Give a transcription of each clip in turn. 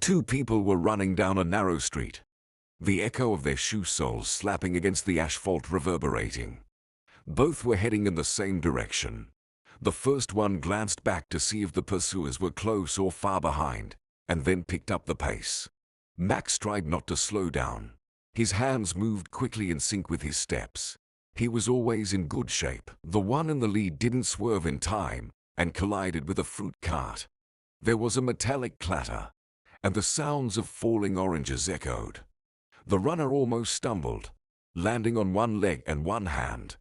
Two people were running down a narrow street, the echo of their shoe soles slapping against the asphalt reverberating. Both were heading in the same direction. The first one glanced back to see if the pursuers were close or far behind, and then picked up the pace. Max tried not to slow down. His hands moved quickly in sync with his steps. He was always in good shape. The one in the lead didn't swerve in time and collided with a fruit cart. There was a metallic clatter, and the sounds of falling oranges echoed. The runner almost stumbled, landing on one leg and one hand,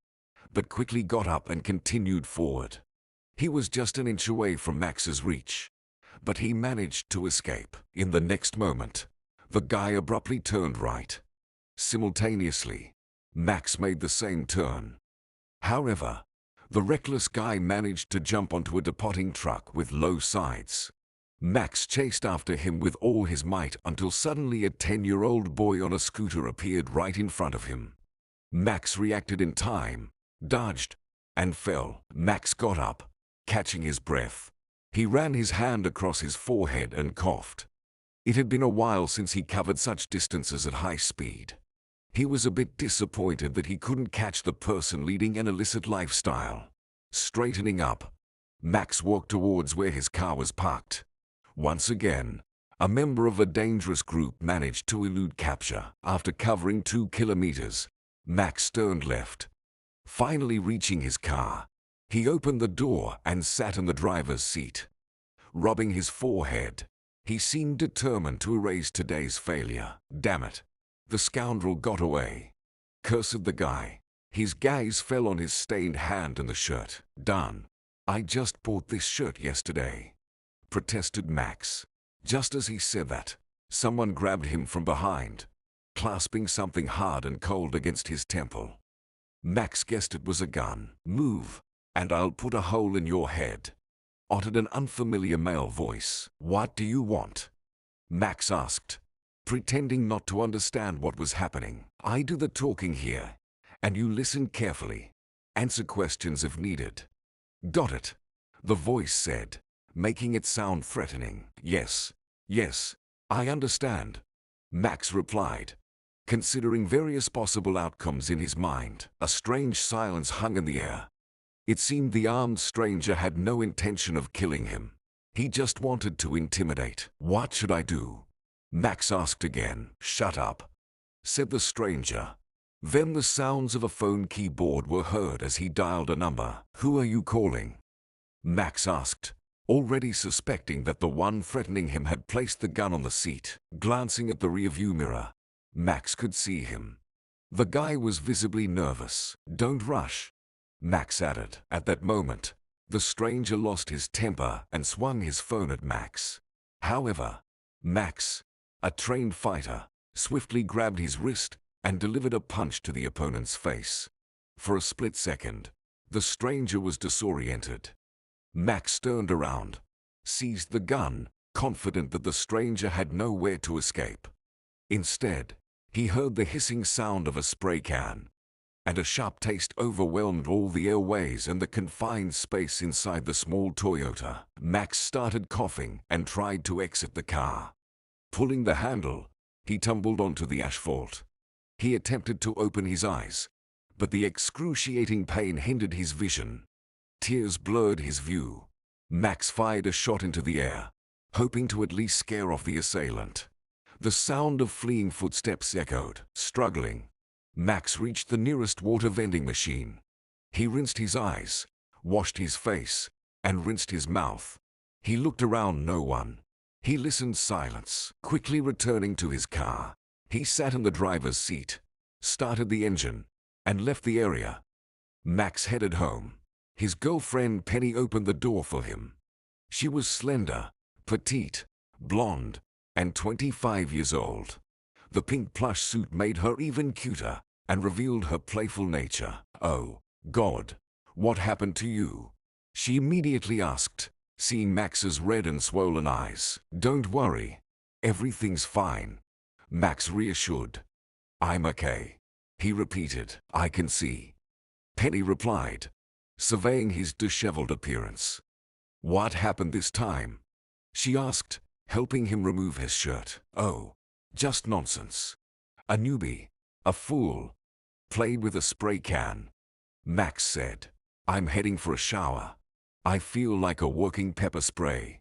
but quickly got up and continued forward. He was just an inch away from Max's reach, but he managed to escape. In the next moment, the guy abruptly turned right. Simultaneously, Max made the same turn. However, the reckless guy managed to jump onto a departing truck with low sides. Max chased after him with all his might until suddenly a 10-year-old boy on a scooter appeared right in front of him. Max reacted in time, dodged, and fell. Max got up, catching his breath. He ran his hand across his forehead and coughed. It had been a while since he covered such distances at high speed. He was a bit disappointed that he couldn't catch the person leading an illicit lifestyle. Straightening up, Max walked towards where his car was parked. Once again, a member of a dangerous group managed to elude capture. After covering 2 kilometers, Max turned left. Finally reaching his car, he opened the door and sat in the driver's seat. Rubbing his forehead, he seemed determined to erase today's failure. Damn it. The scoundrel got away. Cursed the guy. His gaze fell on his stained hand and the shirt. Done. I just bought this shirt yesterday, protested Max. Just as he said that, someone grabbed him from behind, clasping something hard and cold against his temple. Max guessed it was a gun. Move, and I'll put a hole in your head, uttered an unfamiliar male voice. What do you want? Max asked, pretending not to understand what was happening. I do the talking here, and you listen carefully. Answer questions if needed. Got it? The voice said, making it sound threatening. Yes, I understand, Max replied, considering various possible outcomes in his mind. A strange silence hung in the air. It seemed the armed stranger had no intention of killing him. He just wanted to intimidate. What should I do? Max asked again. Shut up, said the stranger. Then the sounds of a phone keyboard were heard as he dialed a number. Who are you calling? Max asked, already suspecting that the one threatening him had placed the gun on the seat. Glancing at the rearview mirror, Max could see him. The guy was visibly nervous. Don't rush, Max added. At that moment, the stranger lost his temper and swung his phone at Max. However, Max, a trained fighter, swiftly grabbed his wrist and delivered a punch to the opponent's face. For a split second, the stranger was disoriented. Max turned around, seized the gun, confident that the stranger had nowhere to escape. Instead, he heard the hissing sound of a spray can, and a sharp taste overwhelmed all the airways and the confined space inside the small Toyota. Max started coughing and tried to exit the car. Pulling the handle, he tumbled onto the asphalt. He attempted to open his eyes, but the excruciating pain hindered his vision. Tears blurred his view. Max fired a shot into the air, hoping to at least scare off the assailant. The sound of fleeing footsteps echoed. Struggling, Max reached the nearest water vending machine. He rinsed his eyes, washed his face, and rinsed his mouth. He looked around. No one. He listened. Silence. Quickly returning to his car, he sat in the driver's seat, started the engine, and left the area. Max headed home. His girlfriend Penny opened the door for him. She was slender, petite, blonde, and 25 years old. The pink plush suit made her even cuter and revealed her playful nature. Oh, God, what happened to you? She immediately asked, seeing Max's red and swollen eyes. Don't worry, everything's fine, Max reassured. I'm okay, he repeated. I can see, Penny replied, surveying his disheveled appearance. What happened this time? She asked, helping him remove his shirt. "Oh, just nonsense. A newbie. A fool. Played with a spray can," Max said. "I'm heading for a shower. I feel like a working pepper spray,"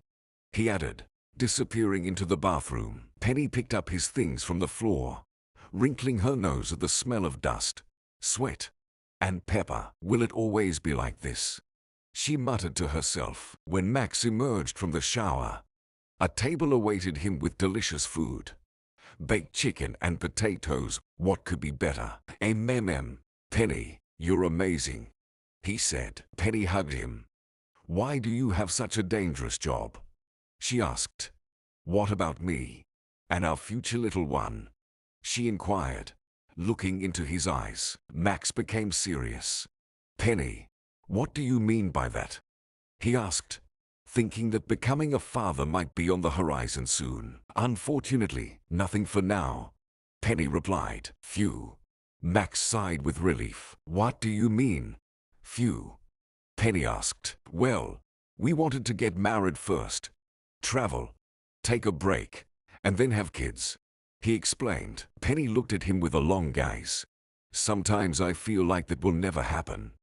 he added, disappearing into the bathroom. Penny picked up his things from the floor, wrinkling her nose at the smell of dust, sweat, and pepper. "Will it always be like this?" she muttered to herself. When Max emerged from the shower, a table awaited him with delicious food. Baked chicken and potatoes. What could be better? Penny, you're amazing," he said. Penny hugged him. "Why do you have such a dangerous job?" she asked. "What about me? And our future little one?" she inquired, looking into his eyes. Max became serious. "Penny, what do you mean by that?" he asked, thinking that becoming a father might be on the horizon soon. "Unfortunately, nothing for now," Penny replied. "Phew." Max sighed with relief. "What do you mean, phew?" Penny asked. "Well, we wanted to get married first, travel, take a break, and then have kids," he explained. Penny looked at him with a long gaze. "Sometimes I feel like that will never happen,"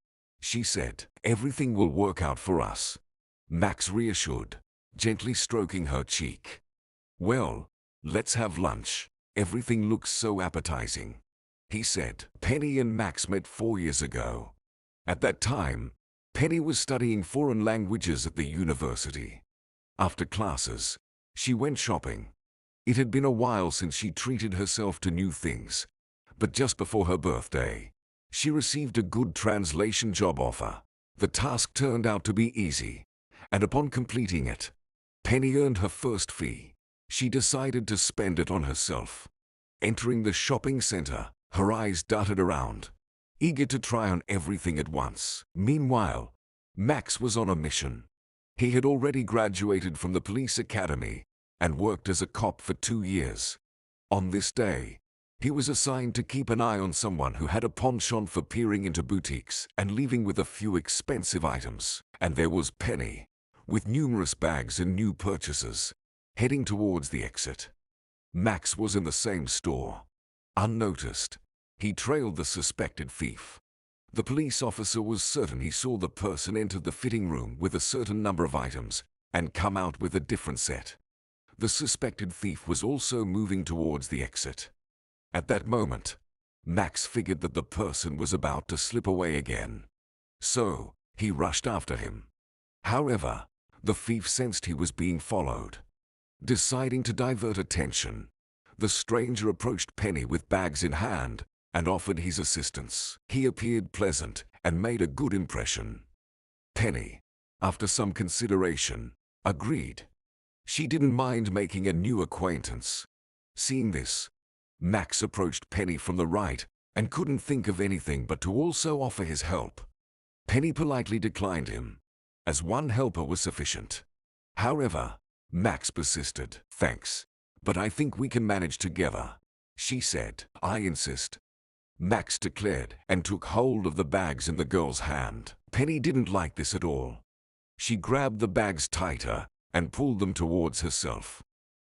she said. "Everything will work out for us," Max reassured, gently stroking her cheek. "Well, let's have lunch. Everything looks so appetizing," he said. Penny and Max met 4 years ago. At that time, Penny was studying foreign languages at the university. After classes, she went shopping. It had been a while since she treated herself to new things, but just before her birthday, she received a good translation job offer. The task turned out to be easy, and upon completing it, Penny earned her first fee. She decided to spend it on herself. Entering the shopping center, her eyes darted around, eager to try on everything at once. Meanwhile, Max was on a mission. He had already graduated from the police academy and worked as a cop for 2 years. On this day, he was assigned to keep an eye on someone who had a penchant for peering into boutiques and leaving with a few expensive items. And there was Penny, with numerous bags and new purchases, heading towards the exit. Max was in the same store. Unnoticed, he trailed the suspected thief. The police officer was certain he saw the person enter the fitting room with a certain number of items and come out with a different set. The suspected thief was also moving towards the exit. At that moment, Max figured that the person was about to slip away again. So, he rushed after him. However, the thief sensed he was being followed. Deciding to divert attention, the stranger approached Penny with bags in hand and offered his assistance. He appeared pleasant and made a good impression. Penny, after some consideration, agreed. She didn't mind making a new acquaintance. Seeing this, Max approached Penny from the right and couldn't think of anything but to also offer his help. Penny politely declined him, as one helper was sufficient. However, Max persisted. "Thanks, but I think we can manage together," she said. "I insist," Max declared and took hold of the bags in the girl's hand. Penny didn't like this at all. She grabbed the bags tighter and pulled them towards herself.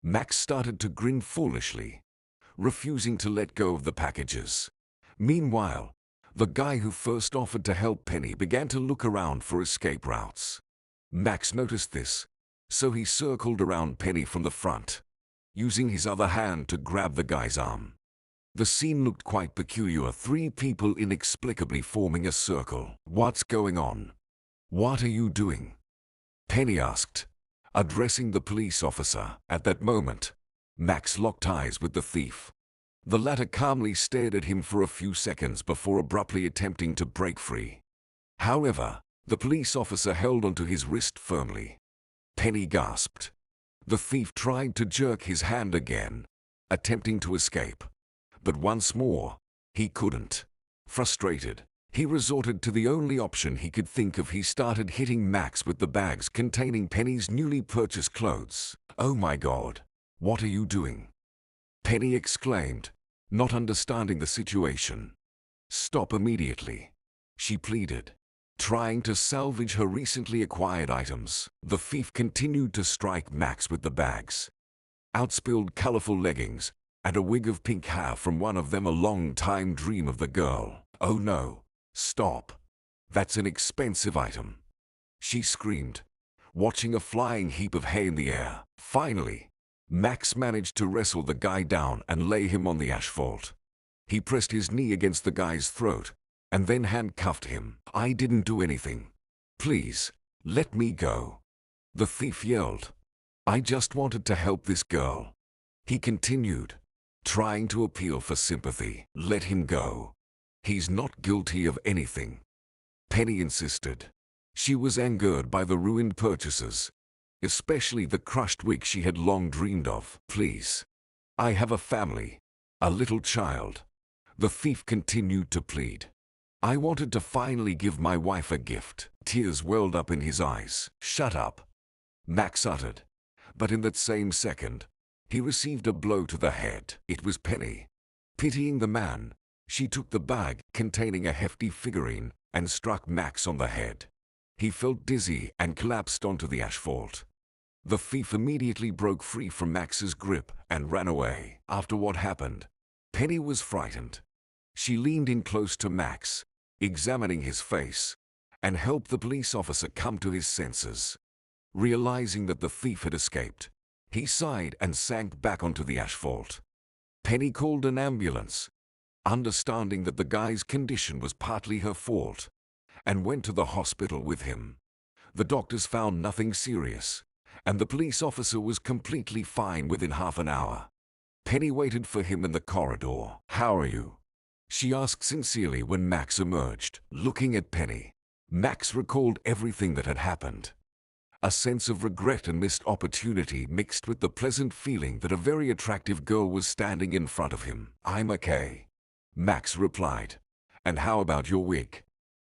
Max started to grin foolishly, refusing to let go of the packages. Meanwhile, the guy who first offered to help Penny began to look around for escape routes. Max noticed this, so he circled around Penny from the front, using his other hand to grab the guy's arm. The scene looked quite peculiar, 3 people inexplicably forming a circle. "What's going on? What are you doing?" Penny asked, addressing the police officer. At that moment, Max locked eyes with the thief. The latter calmly stared at him for a few seconds before abruptly attempting to break free. However, the police officer held onto his wrist firmly. Penny gasped. The thief tried to jerk his hand again, attempting to escape. But once more, he couldn't. Frustrated, he resorted to the only option he could think of. He started hitting Max with the bags containing Penny's newly purchased clothes. "Oh my God, what are you doing?" Penny exclaimed, not understanding the situation. "Stop immediately," she pleaded, trying to salvage her recently acquired items. The thief continued to strike Max with the bags, outspilled colorful leggings, and a wig of pink hair from one of them, a long-time dream of the girl. "Oh no, stop. That's an expensive item," she screamed, watching a flying heap of hay in the air. Finally, Max managed to wrestle the guy down and lay him on the asphalt. He pressed his knee against the guy's throat and then handcuffed him. "I didn't do anything. Please, let me go," the thief yelled. "I just wanted to help this girl," he continued, trying to appeal for sympathy. "Let him go. He's not guilty of anything," Penny insisted. She was angered by the ruined purchases, especially the crushed wig she had long dreamed of. "Please. I have a family, a little child," the thief continued to plead. "I wanted to finally give my wife a gift." Tears welled up in his eyes. "Shut up," Max uttered, but in that same second, he received a blow to the head. It was Penny. Pitying the man, she took the bag containing a hefty figurine and struck Max on the head. He felt dizzy and collapsed onto the asphalt. The thief immediately broke free from Max's grip and ran away. After what happened, Penny was frightened. She leaned in close to Max, examining his face, and helped the police officer come to his senses. Realizing that the thief had escaped, he sighed and sank back onto the asphalt. Penny called an ambulance, understanding that the guy's condition was partly her fault, and went to the hospital with him. The doctors found nothing serious, and the police officer was completely fine within half an hour. Penny waited for him in the corridor. "How are you?" she asked sincerely when Max emerged. Looking at Penny, Max recalled everything that had happened. A sense of regret and missed opportunity mixed with the pleasant feeling that a very attractive girl was standing in front of him. "I'm okay," Max replied. "And how about your wig?"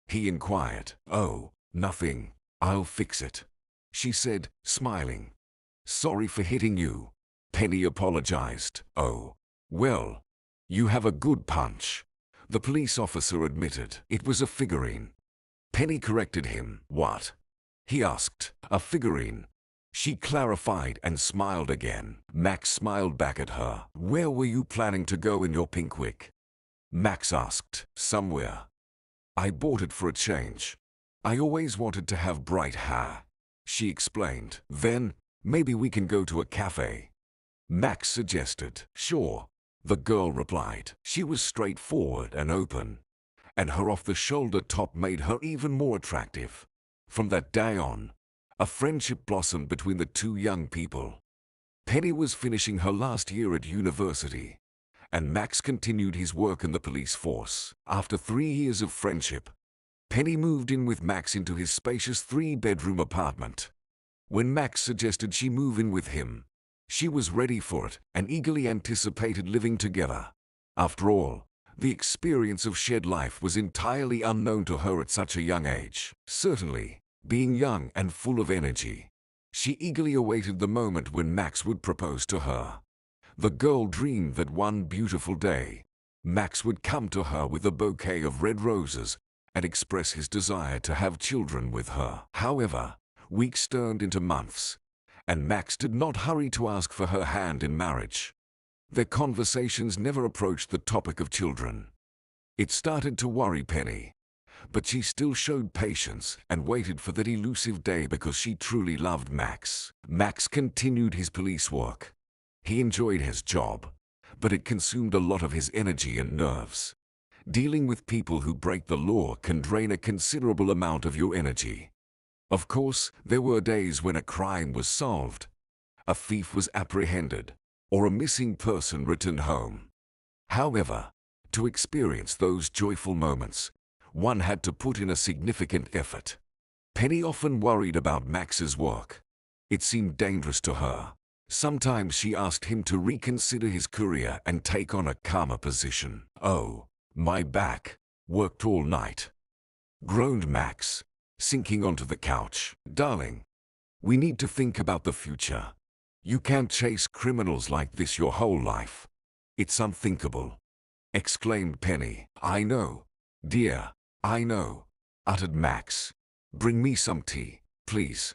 he inquired. "Oh, nothing. I'll fix it," she said, smiling. "Sorry for hitting you," Penny apologized. "Oh, well, you have a good punch," the police officer admitted. "It was a figurine," Penny corrected him. "What?" he asked. "A figurine," she clarified and smiled again. Max smiled back at her. "Where were you planning to go in your pink wig?" Max asked. "Somewhere. I bought it for a change. I always wanted to have bright hair," she explained. "Then, maybe we can go to a cafe," Max suggested. "Sure," the girl replied. She was straightforward and open, and her off-the-shoulder top made her even more attractive. From that day on, a friendship blossomed between the two young people. Penny was finishing her last year at university, and Max continued his work in the police force. After 3 years of friendship, Penny moved in with Max into his spacious 3-bedroom apartment. When Max suggested she move in with him, she was ready for it and eagerly anticipated living together. After all, the experience of shared life was entirely unknown to her at such a young age. Certainly, being young and full of energy, she eagerly awaited the moment when Max would propose to her. The girl dreamed that one beautiful day, Max would come to her with a bouquet of red roses and express his desire to have children with her. However, weeks turned into months, and Max did not hurry to ask for her hand in marriage. Their conversations never approached the topic of children. It started to worry Penny, but she still showed patience and waited for that elusive day because she truly loved Max. Max continued his police work. He enjoyed his job, but it consumed a lot of his energy and nerves. Dealing with people who break the law can drain a considerable amount of your energy. Of course, there were days when a crime was solved, a thief was apprehended, or a missing person returned home. However, to experience those joyful moments, one had to put in a significant effort. Penny often worried about Max's work. It seemed dangerous to her. Sometimes she asked him to reconsider his career and take on a calmer position. "Oh, my back worked all night," groaned Max, sinking onto the couch. "Darling, we need to think about the future. You can't chase criminals like this your whole life. It's unthinkable," exclaimed Penny. "I know, dear, I know," uttered Max. "Bring me some tea, please.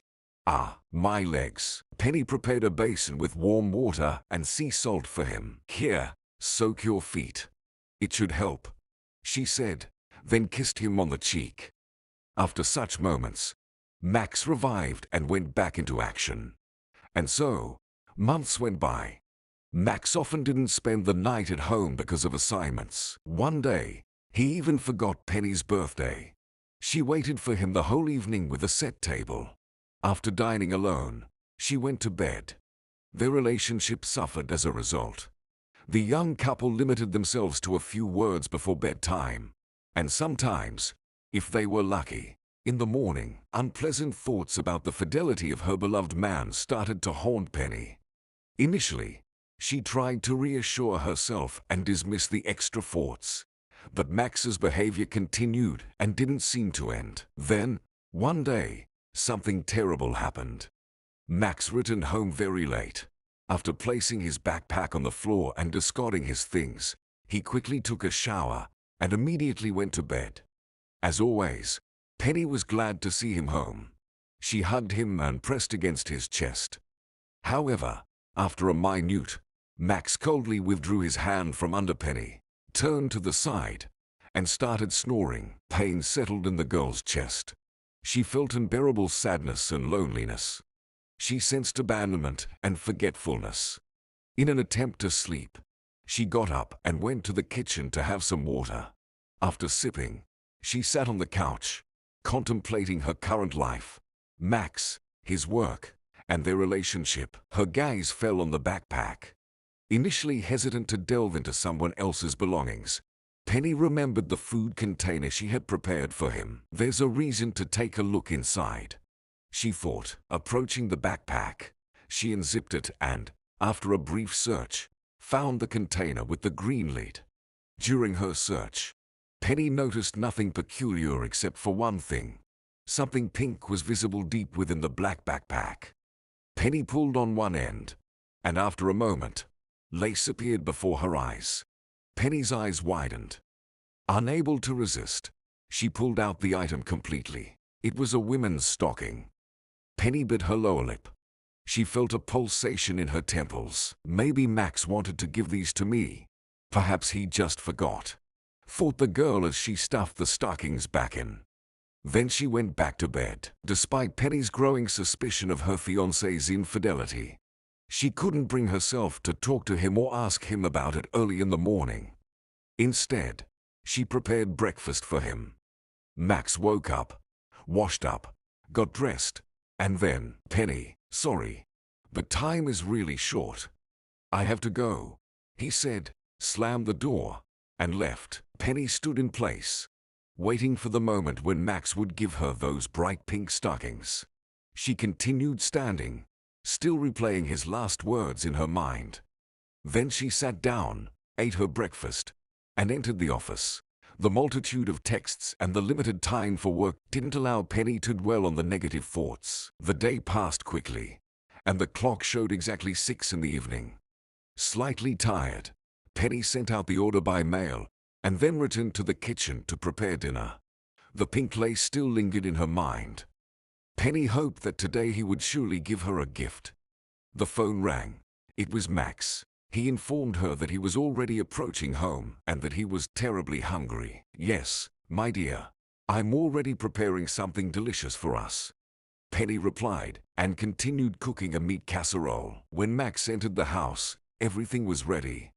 Ah, my legs. Penny prepared a basin with warm water and sea salt for him. Here, soak your feet. It should help, she said, then kissed him on the cheek. After such moments, Max revived and went back into action. And so, months went by. Max often didn't spend the night at home because of assignments. One day, he even forgot Penny's birthday. She waited for him the whole evening with a set table. After dining alone, she went to bed. Their relationship suffered as a result. The young couple limited themselves to a few words before bedtime. And sometimes, if they were lucky, in the morning, unpleasant thoughts about the fidelity of her beloved man started to haunt Penny. Initially, she tried to reassure herself and dismiss the extra thoughts. But Max's behavior continued and didn't seem to end. Then, one day, something terrible happened. Max returned home very late. After placing his backpack on the floor and discarding his things, he quickly took a shower and immediately went to bed. As always, Penny was glad to see him home. She hugged him and pressed against his chest. However, after a minute, Max coldly withdrew his hand from under Penny, turned to the side, and started snoring. Pain settled in the girl's chest. She felt unbearable sadness and loneliness. She sensed abandonment and forgetfulness. In an attempt to sleep, she got up and went to the kitchen to have some water. After sipping, she sat on the couch, contemplating her current life, Max, his work, and their relationship. Her gaze fell on the backpack. Initially hesitant to delve into someone else's belongings, Penny remembered the food container she had prepared for him. There's a reason to take a look inside, she thought. Approaching the backpack, she unzipped it and, after a brief search, found the container with the green lid. During her search, Penny noticed nothing peculiar except for one thing. Something pink was visible deep within the black backpack. Penny pulled on one end, and after a moment, lace appeared before her eyes. Penny's eyes widened. Unable to resist, she pulled out the item completely. It was a women's stocking. Penny bit her lower lip. She felt a pulsation in her temples. Maybe Max wanted to give these to me. Perhaps he just forgot, thought the girl as she stuffed the stockings back in. Then she went back to bed. Despite Penny's growing suspicion of her fiancé's infidelity, she couldn't bring herself to talk to him or ask him about it early in the morning. Instead, she prepared breakfast for him. Max woke up, washed up, got dressed, and then, "Penny, sorry, but time is really short. I have to go," he said, slammed the door, and left. Penny stood in place, waiting for the moment when Max would give her those bright pink stockings. She continued standing, still replaying his last words in her mind. Then she sat down, ate her breakfast, and entered the office. The multitude of texts and the limited time for work didn't allow Penny to dwell on the negative thoughts. The day passed quickly, and the clock showed exactly 6 in the evening. Slightly tired, Penny sent out the order by mail, and then returned to the kitchen to prepare dinner. The pink lace still lingered in her mind. Penny hoped that today he would surely give her a gift. The phone rang. It was Max. He informed her that he was already approaching home and that he was terribly hungry. "Yes, my dear. I'm already preparing something delicious for us," Penny replied, and continued cooking a meat casserole. When Max entered the house, everything was ready.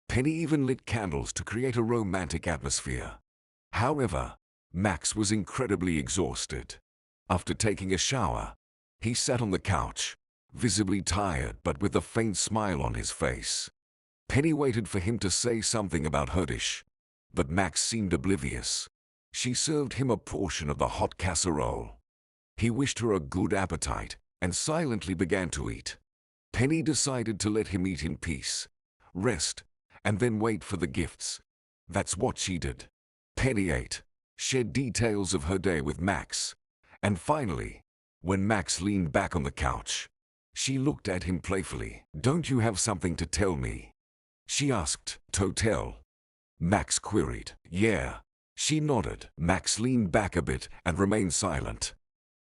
Penny even lit candles to create a romantic atmosphere. However, Max was incredibly exhausted. After taking a shower, he sat on the couch, visibly tired but with a faint smile on his face. Penny waited for him to say something about her dish, but Max seemed oblivious. She served him a portion of the hot casserole. He wished her a good appetite and silently began to eat. Penny decided to let him eat in peace, rest, and then wait for the gifts. That's what she did. Penny ate, shared details of her day with Max, and finally, when Max leaned back on the couch, she looked at him playfully. "Don't you have something to tell me?" she asked. "To tell?" Max queried. "Yeah." She nodded. Max leaned back a bit and remained silent,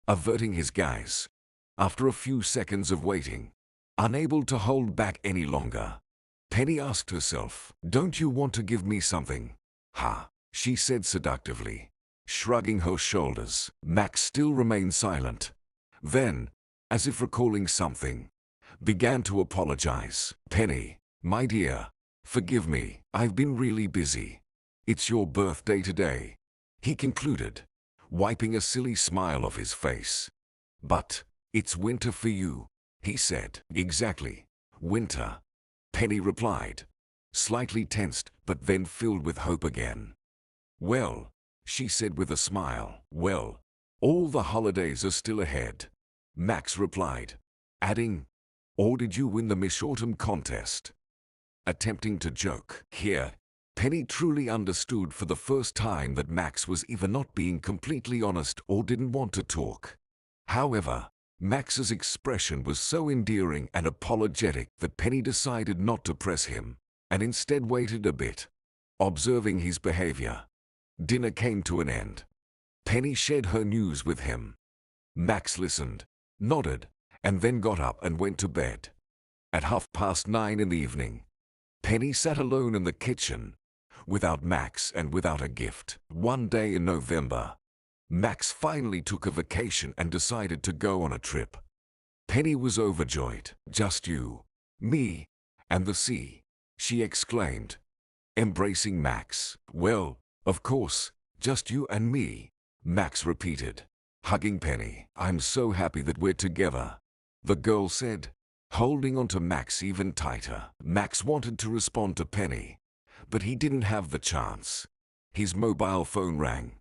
averting his gaze. After a few seconds of waiting, unable to hold back any longer, Penny asked herself, "Don't you want to give me something?" "Ha," she said seductively, shrugging her shoulders. Max still remained silent. Then, as if recalling something, began to apologize. "Penny, my dear, forgive me, I've been really busy. It's your birthday today," he concluded, wiping a silly smile off his face. "But it's winter for you," he said. "Exactly, winter," Penny replied, slightly tensed but then filled with hope again. "Well," she said with a smile, "well, all the holidays are still ahead," Max replied, adding, "Or did you win the Miss Autumn contest?" Attempting to joke. Here, Penny truly understood for the first time that Max was either not being completely honest or didn't want to talk. However, Max's expression was so endearing and apologetic that Penny decided not to press him, and instead waited a bit, observing his behavior. Dinner came to an end. Penny shared her news with him. Max listened, nodded, and then got up and went to bed. At 9:30 in the evening, Penny sat alone in the kitchen, without Max and without a gift. One day in November, Max finally took a vacation and decided to go on a trip. Penny was overjoyed. "Just you, me, and the sea," she exclaimed, embracing Max. "Well, of course, just you and me," Max repeated, hugging Penny. "I'm so happy that we're together," the girl said, holding onto Max even tighter. Max wanted to respond to Penny, but he didn't have the chance. His mobile phone rang.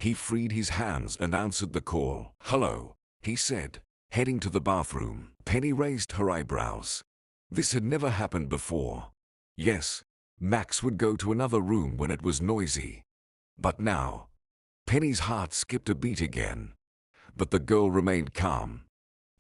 He freed his hands and answered the call. "Hello," he said, heading to the bathroom. Penny raised her eyebrows. This had never happened before. Yes, Max would go to another room when it was noisy. But now, Penny's heart skipped a beat again. But the girl remained calm.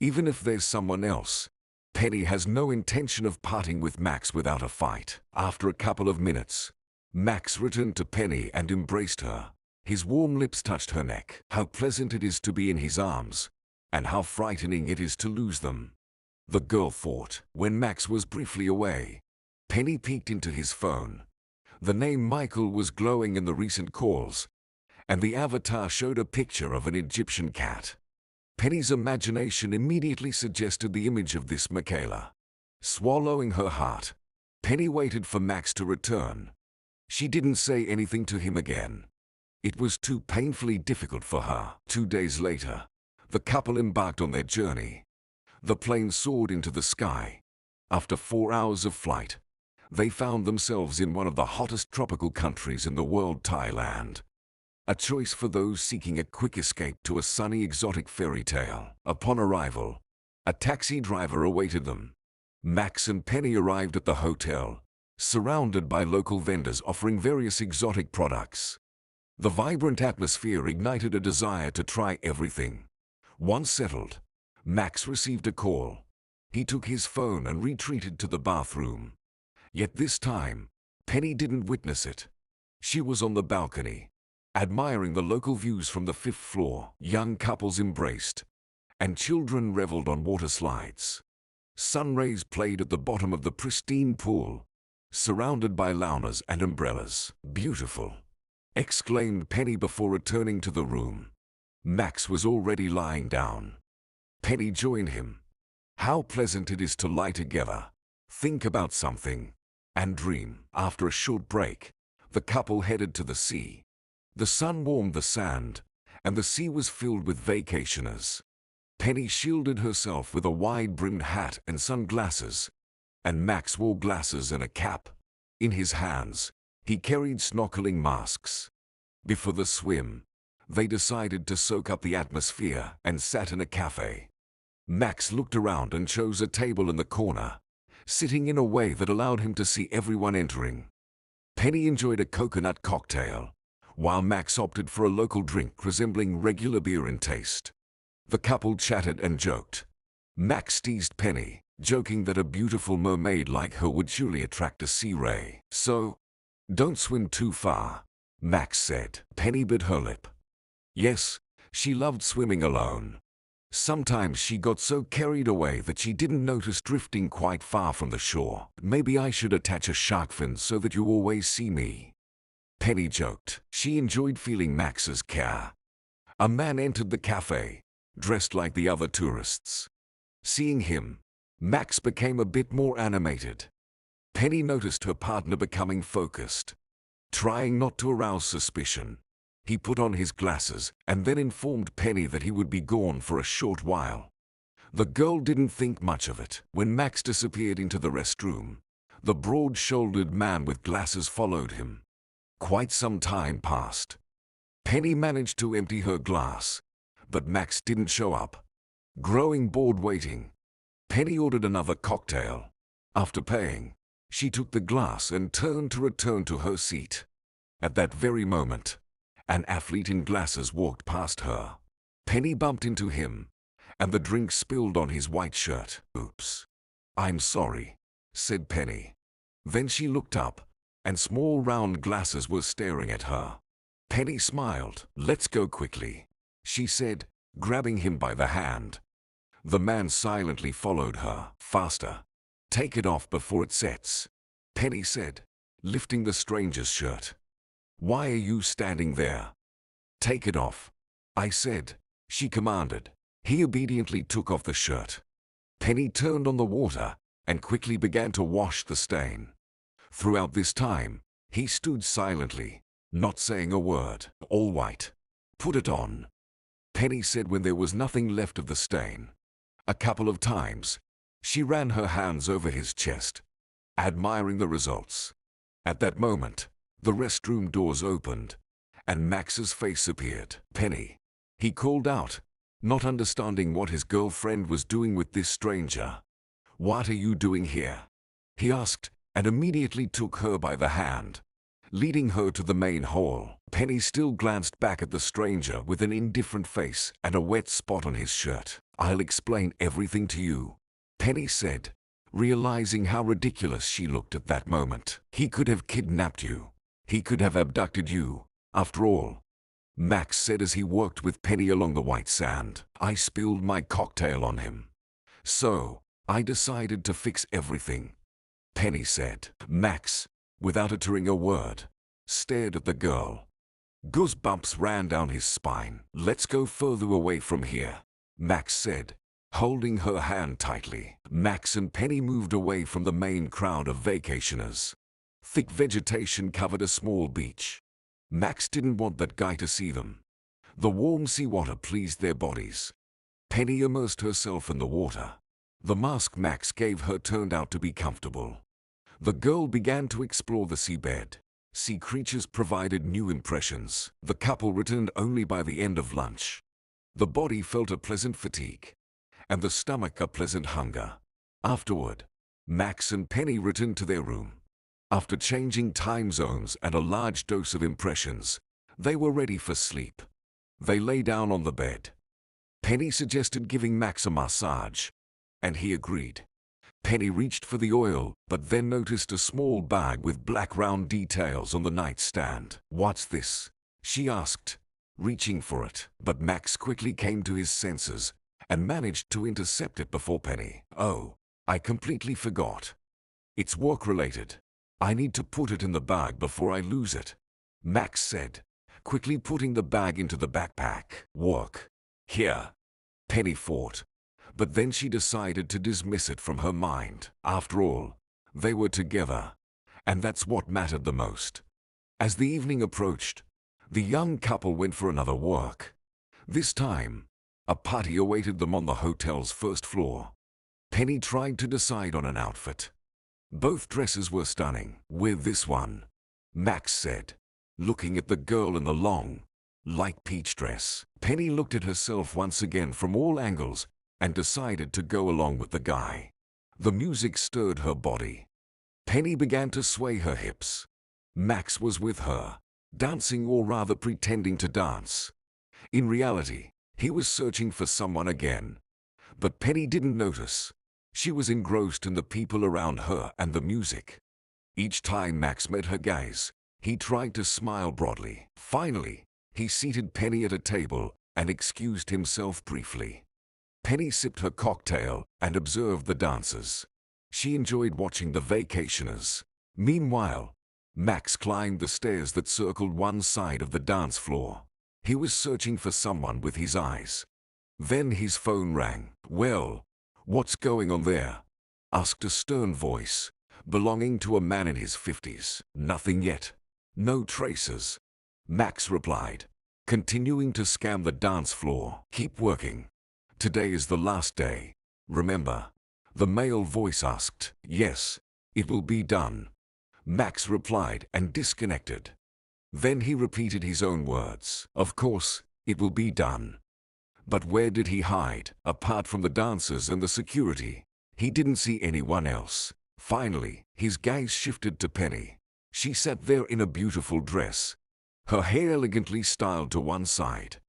Even if there's someone else, Penny has no intention of parting with Max without a fight. After a couple of minutes, Max returned to Penny and embraced her. His warm lips touched her neck. How pleasant it is to be in his arms, and how frightening it is to lose them, the girl thought. When Max was briefly away, Penny peeked into his phone. The name Michael was glowing in the recent calls, and the avatar showed a picture of an Egyptian cat. Penny's imagination immediately suggested the image of this Michaela. Swallowing her heart, Penny waited for Max to return. She didn't say anything to him again. It was too painfully difficult for her. 2 days later, the couple embarked on their journey. The plane soared into the sky. After 4 hours of flight, they found themselves in one of the hottest tropical countries in the world, Thailand. A choice for those seeking a quick escape to a sunny exotic fairy tale. Upon arrival, a taxi driver awaited them. Max and Penny arrived at the hotel, surrounded by local vendors offering various exotic products. The vibrant atmosphere ignited a desire to try everything. Once settled, Max received a call. He took his phone and retreated to the bathroom. Yet this time, Penny didn't witness it. She was on the balcony, admiring the local views from the 5th floor. Young couples embraced, and children reveled on water slides. Sun rays played at the bottom of the pristine pool, surrounded by loungers and umbrellas. "Beautiful," exclaimed Penny before returning to the room. Max was already lying down. Penny joined him. How pleasant it is to lie together, think about something, and dream. After a short break, the couple headed to the sea. The sun warmed the sand, and the sea was filled with vacationers. Penny shielded herself with a wide-brimmed hat and sunglasses, and Max wore glasses and a cap. In his hands, he carried snorkeling masks. Before the swim, they decided to soak up the atmosphere and sat in a cafe. Max looked around and chose a table in the corner, sitting in a way that allowed him to see everyone entering. Penny enjoyed a coconut cocktail, while Max opted for a local drink resembling regular beer in taste. The couple chatted and joked. Max teased Penny, joking that a beautiful mermaid like her would surely attract a sea ray. "So, don't swim too far," Max said. Penny bit her lip. Yes, she loved swimming alone. Sometimes she got so carried away that she didn't notice drifting quite far from the shore. Maybe I should attach a shark fin so that you always see me, Penny joked. She enjoyed feeling Max's care. A man entered the cafe, dressed like the other tourists. Seeing him, Max became a bit more animated. Penny noticed her partner becoming focused. Trying not to arouse suspicion, he put on his glasses and then informed Penny that he would be gone for a short while. The girl didn't think much of it. When Max disappeared into the restroom, the broad-shouldered man with glasses followed him. Quite some time passed. Penny managed to empty her glass, but Max didn't show up. Growing bored waiting, Penny ordered another cocktail. After paying, she took the glass and turned to return to her seat. At that very moment, an athlete in glasses walked past her. Penny bumped into him, and the drink spilled on his white shirt. "Oops. I'm sorry," said Penny. Then she looked up, and small round glasses were staring at her. Penny smiled. "Let's go quickly," she said, grabbing him by the hand. The man silently followed her. "Faster. Take it off before it sets," Penny said, lifting the stranger's shirt. "Why are you standing there?" "Take it off," I said, she commanded. He obediently took off the shirt. Penny turned on the water and quickly began to wash the stain. Throughout this time, he stood silently, not saying a word. "All right. Put it on," Penny said when there was nothing left of the stain. A couple of times, she ran her hands over his chest, admiring the results. At that moment, the restroom doors opened, and Max's face appeared. "Penny," he called out, not understanding what his girlfriend was doing with this stranger. "What are you doing here?" he asked, and immediately took her by the hand, leading her to the main hall. Penny still glanced back at the stranger with an indifferent face and a wet spot on his shirt. "I'll explain everything to you," Penny said, realizing how ridiculous she looked at that moment. "He could have kidnapped you. He could have abducted you, after all," Max said as he worked with Penny along the white sand. "I spilled my cocktail on him, so I decided to fix everything," Penny said. Max, without uttering a word, stared at the girl. Goosebumps ran down his spine. "Let's go further away from here," Max said, holding her hand tightly. Max and Penny moved away from the main crowd of vacationers. Thick vegetation covered a small beach. Max didn't want that guy to see them. The warm seawater pleased their bodies. Penny immersed herself in the water. The mask Max gave her turned out to be comfortable. The girl began to explore the seabed. Sea creatures provided new impressions. The couple returned only by the end of lunch. The body felt a pleasant fatigue, and the stomach a pleasant hunger. Afterward, Max and Penny returned to their room. After changing time zones and a large dose of impressions, they were ready for sleep. They lay down on the bed. Penny suggested giving Max a massage, and he agreed. Penny reached for the oil, but then noticed a small bag with black round details on the nightstand. "What's this?" she asked, reaching for it. But Max quickly came to his senses and managed to intercept it before Penny. "Oh, I completely forgot. It's work-related. I need to put it in the bag before I lose it," Max said, quickly putting the bag into the backpack. "Work? Here," Penny thought, but then she decided to dismiss it from her mind. After all, they were together, and that's what mattered the most. As the evening approached, the young couple went for another walk. This time, a party awaited them on the hotel's first floor. Penny tried to decide on an outfit. Both dresses were stunning. "With this one," Max said, looking at the girl in the long, light peach dress. Penny looked at herself once again from all angles and decided to go along with the guy. The music stirred her body. Penny began to sway her hips. Max was with her, dancing, or rather pretending to dance. In reality, he was searching for someone again. But Penny didn't notice. She was engrossed in the people around her and the music. Each time Max met her gaze, he tried to smile broadly. Finally, he seated Penny at a table and excused himself briefly. Penny sipped her cocktail and observed the dancers. She enjoyed watching the vacationers. Meanwhile, Max climbed the stairs that circled one side of the dance floor. He was searching for someone with his eyes. Then his phone rang. "Well, what's going on there?" asked a stern voice, belonging to a man in his 50s. "Nothing yet. No traces," Max replied, continuing to scan the dance floor. "Keep working. Today is the last day, remember?" The male voice asked. "Yes, it will be done," Max replied and disconnected. Then he repeated his own words. "Of course, it will be done." But where did he hide? Apart from the dancers and the security, he didn't see anyone else. Finally, his gaze shifted to Penny. She sat there in a beautiful dress, her hair elegantly styled to one side.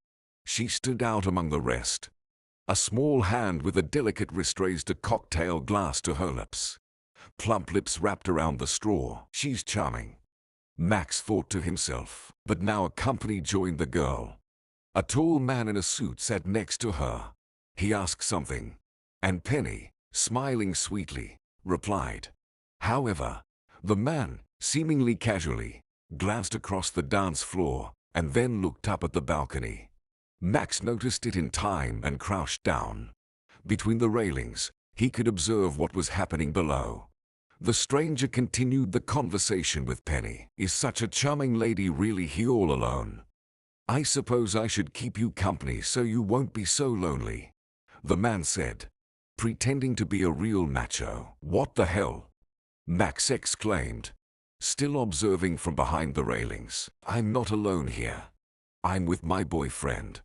She stood out among the rest. A small hand with a delicate wrist raised a cocktail glass to her lips. Plump lips wrapped around the straw. "She's charming," Max thought to himself. But now a company joined the girl. A tall man in a suit sat next to her. He asked something, and Penny, smiling sweetly, replied. However, the man, seemingly casually, glanced across the dance floor and then looked up at the balcony. Max noticed it in time and crouched down. Between the railings, he could observe what was happening below. The stranger continued the conversation with Penny. "Is such a charming lady really here all alone? I suppose I should keep you company so you won't be so lonely," the man said, pretending to be a real macho. "What the hell?" Max exclaimed, still observing from behind the railings. "I'm not alone here. I'm with my boyfriend,"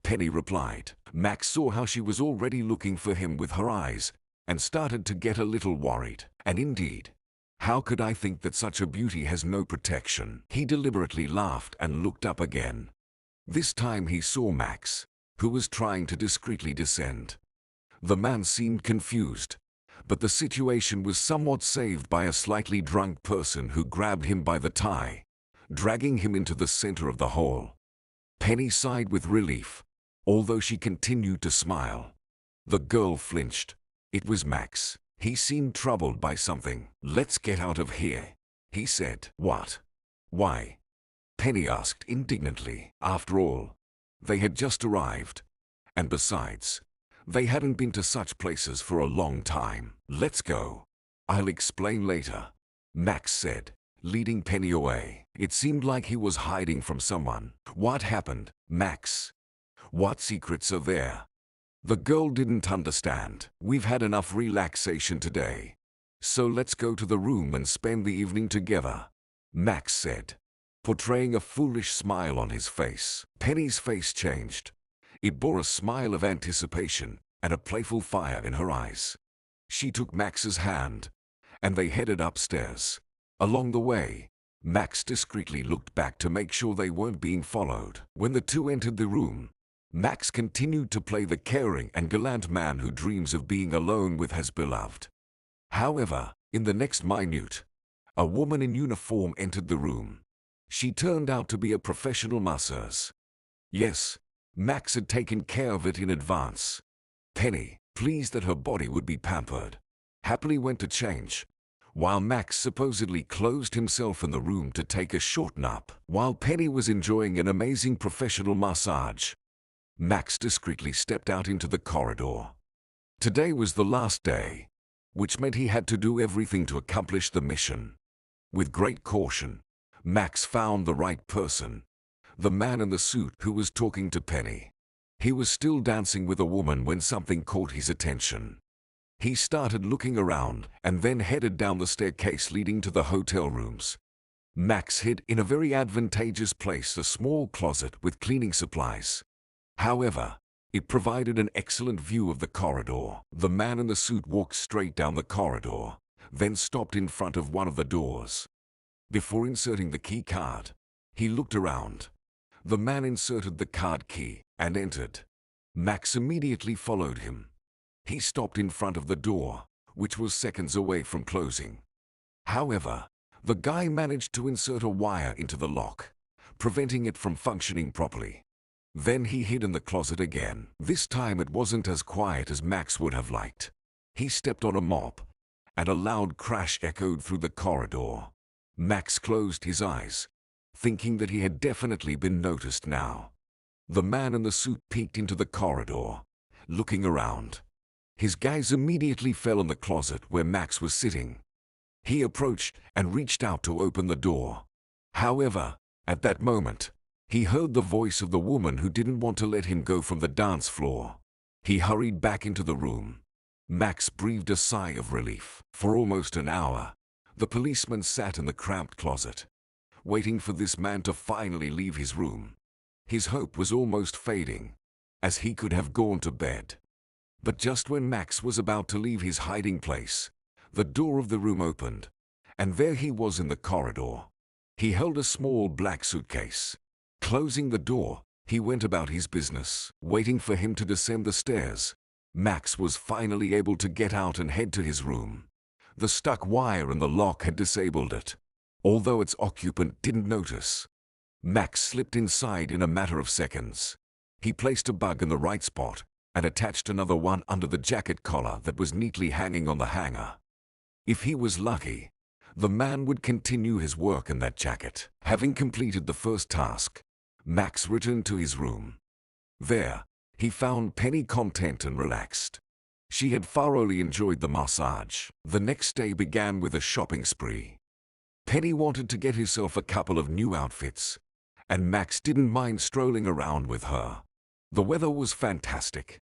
Penny replied. Max saw how she was already looking for him with her eyes and started to get a little worried. And indeed, how could I think that such a beauty has no protection? He deliberately laughed and looked up again. This time he saw Max, who was trying to discreetly descend. The man seemed confused, but the situation was somewhat saved by a slightly drunk person who grabbed him by the tie, dragging him into the center of the hall. Penny sighed with relief, although she continued to smile. The girl flinched. It was Max. He seemed troubled by something. "Let's get out of here," he said. "What? Why?" Penny asked indignantly. After all, they had just arrived. And besides, they hadn't been to such places for a long time. "Let's go. I'll explain later," Max said, leading Penny away. It seemed like he was hiding from someone. "What happened, Max? What secrets are there?" The girl didn't understand. "We've had enough relaxation today, so let's go to the room and spend the evening together," Max said, portraying a foolish smile on his face. Penny's face changed. It bore a smile of anticipation and a playful fire in her eyes. She took Max's hand, and they headed upstairs. Along the way, Max discreetly looked back to make sure they weren't being followed. When the two entered the room, Max continued to play the caring and gallant man who dreams of being alone with his beloved. However, in the next minute, a woman in uniform entered the room. She turned out to be a professional masseuse. Yes, Max had taken care of it in advance. Penny, pleased that her body would be pampered, happily went to change, while Max supposedly closed himself in the room to take a short nap. While Penny was enjoying an amazing professional massage, Max discreetly stepped out into the corridor. Today was the last day, which meant he had to do everything to accomplish the mission. With great caution, Max found the right person, the man in the suit who was talking to Penny. He was still dancing with a woman when something caught his attention. He started looking around and then headed down the staircase leading to the hotel rooms. Max hid in a very advantageous place, a small closet with cleaning supplies. However, it provided an excellent view of the corridor. The man in the suit walked straight down the corridor, then stopped in front of one of the doors. Before inserting the key card, he looked around. The man inserted the card key and entered. Max immediately followed him. He stopped in front of the door, which was seconds away from closing. However, the guy managed to insert a wire into the lock, preventing it from functioning properly. Then he hid in the closet again. This time it wasn't as quiet as Max would have liked. He stepped on a mop, and a loud crash echoed through the corridor. Max closed his eyes, thinking that he had definitely been noticed now. The man in the suit peeked into the corridor, looking around. His gaze immediately fell on the closet where Max was sitting. He approached and reached out to open the door. However, at that moment, he heard the voice of the woman who didn't want to let him go from the dance floor. He hurried back into the room. Max breathed a sigh of relief. For almost an hour, the policeman sat in the cramped closet, waiting for this man to finally leave his room. His hope was almost fading, as he could have gone to bed. But just when Max was about to leave his hiding place, the door of the room opened, and there he was in the corridor. He held a small black suitcase. Closing the door, he went about his business, waiting for him to descend the stairs. Max was finally able to get out and head to his room. The stuck wire in the lock had disabled it, although its occupant didn't notice. Max slipped inside in a matter of seconds. He placed a bug in the right spot and attached another one under the jacket collar that was neatly hanging on the hanger. If he was lucky, the man would continue his work in that jacket. Having completed the first task, Max returned to his room. There, he found Penny content and relaxed. She had thoroughly enjoyed the massage. The next day began with a shopping spree. Penny wanted to get herself a couple of new outfits, and Max didn't mind strolling around with her. The weather was fantastic,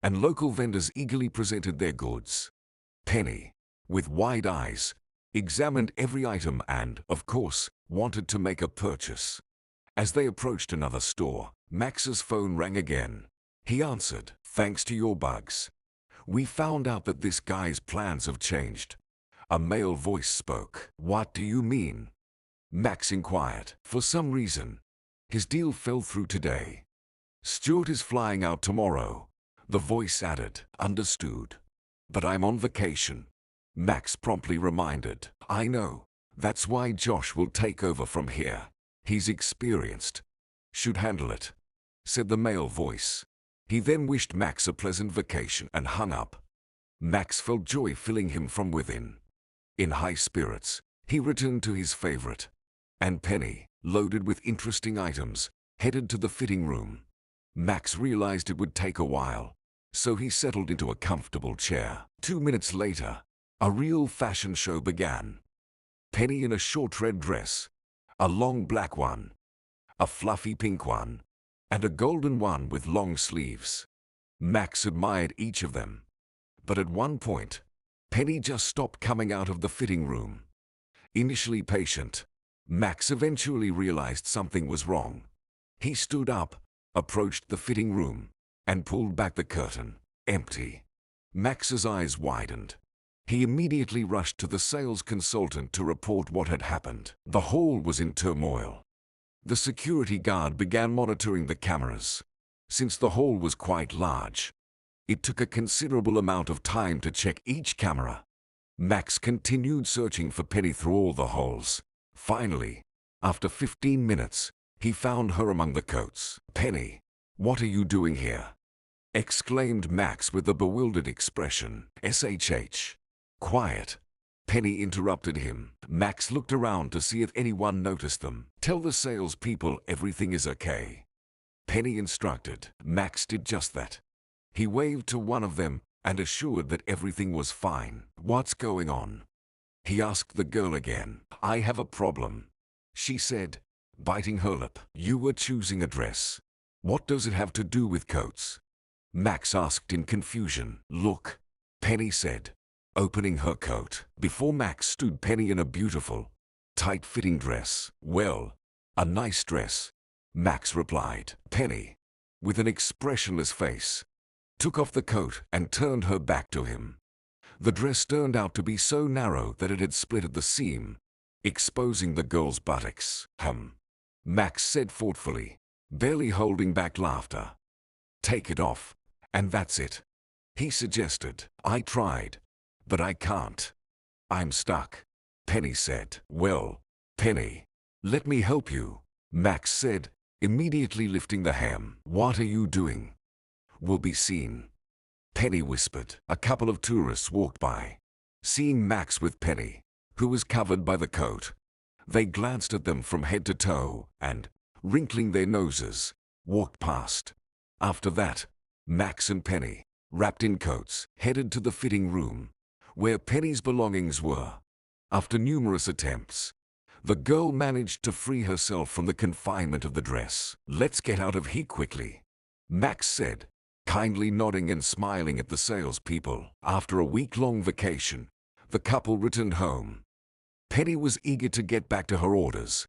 and local vendors eagerly presented their goods. Penny, with wide eyes, examined every item and, of course, wanted to make a purchase. As they approached another store, Max's phone rang again. He answered. "Thanks to your bugs, we found out that this guy's plans have changed." A male voice spoke. "What do you mean?" Max inquired. "For some reason, his deal fell through today. Stuart is flying out tomorrow." The voice added. "Understood. But I'm on vacation." Max promptly reminded. "I know. That's why Josh will take over from here. He's experienced. Should handle it," said the male voice. He then wished Max a pleasant vacation and hung up. Max felt joy filling him from within. In high spirits, he returned to his favorite, and Penny, loaded with interesting items, headed to the fitting room. Max realized it would take a while, so he settled into a comfortable chair. 2 minutes later, a real fashion show began. Penny in a short red dress, a long black one, a fluffy pink one, and a golden one with long sleeves. Max admired each of them. But at one point, Penny just stopped coming out of the fitting room. Initially patient, Max eventually realized something was wrong. He stood up, approached the fitting room, and pulled back the curtain. Empty. Max's eyes widened. He immediately rushed to the sales consultant to report what had happened. The hall was in turmoil. The security guard began monitoring the cameras. Since the hall was quite large, it took a considerable amount of time to check each camera. Max continued searching for Penny through all the holes. Finally, after 15 minutes, he found her among the coats. "Penny, what are you doing here?" exclaimed Max with a bewildered expression. "SHH. Quiet." Penny interrupted him. Max looked around to see if anyone noticed them. "Tell the salespeople everything is okay," Penny instructed. Max did just that. He waved to one of them and assured that everything was fine. "What's going on?" he asked the girl again. "I have a problem," she said, biting her lip. "You were choosing a dress. What does it have to do with coats?" Max asked in confusion. "Look," Penny said, opening her coat. Before Max stood Penny in a beautiful, tight-fitting dress. "Well, a nice dress," Max replied. Penny, with an expressionless face, took off the coat and turned her back to him. The dress turned out to be so narrow that it had split at the seam, exposing the girl's buttocks. Max said thoughtfully, barely holding back laughter. "Take it off, and that's it," he suggested. "I tried, but I can't. I'm stuck," Penny said. "Well, Penny, let me help you," Max said, immediately lifting the hem. "What are you doing?" "Will be seen," Penny whispered. A couple of tourists walked by. Seeing Max with Penny, who was covered by the coat, they glanced at them from head to toe and, wrinkling their noses, walked past. After that, Max and Penny, wrapped in coats, headed to the fitting room, where Penny's belongings were. After numerous attempts, the girl managed to free herself from the confinement of the dress. "Let's get out of here quickly," Max said, kindly nodding and smiling at the salespeople. After a week-long vacation, the couple returned home. Penny was eager to get back to her orders,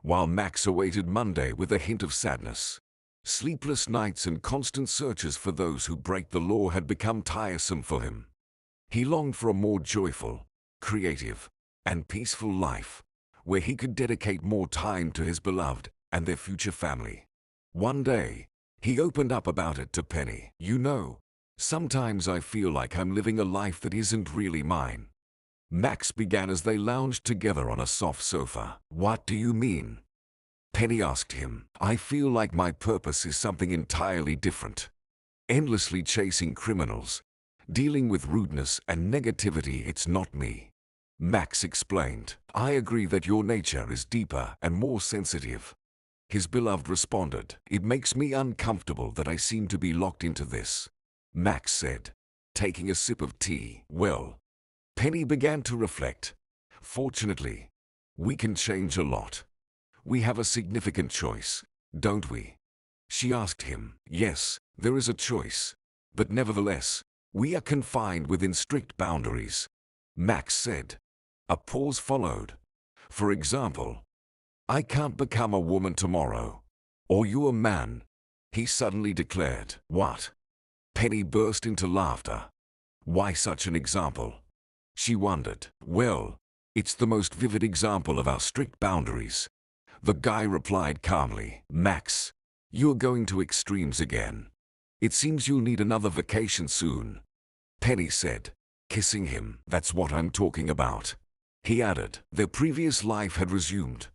while Max awaited Monday with a hint of sadness. Sleepless nights and constant searches for those who break the law had become tiresome for him. He longed for a more joyful, creative, and peaceful life, where he could dedicate more time to his beloved and their future family. One day, he opened up about it to Penny. "You know, sometimes I feel like I'm living a life that isn't really mine," Max began as they lounged together on a soft sofa. "What do you mean?" Penny asked him. "I feel like my purpose is something entirely different. Endlessly chasing criminals, dealing with rudeness and negativity. It's not me," Max explained. "I agree that your nature is deeper and more sensitive," his beloved responded. "It makes me uncomfortable that I seem to be locked into this," Max said, taking a sip of tea. "Well," Penny began to reflect, "fortunately, we can change a lot. We have a significant choice, don't we?" She asked him. "Yes, there is a choice, but nevertheless, we are confined within strict boundaries," Max said. A pause followed. "For example, I can't become a woman tomorrow. Or you a man," he suddenly declared. "What?" Penny burst into laughter. "Why such an example?" she wondered. "Well, it's the most vivid example of our strict boundaries," the guy replied calmly. "Max, you're going to extremes again. It seems you'll need another vacation soon," Penny said, kissing him. "That's what I'm talking about," he added. Their previous life had resumed.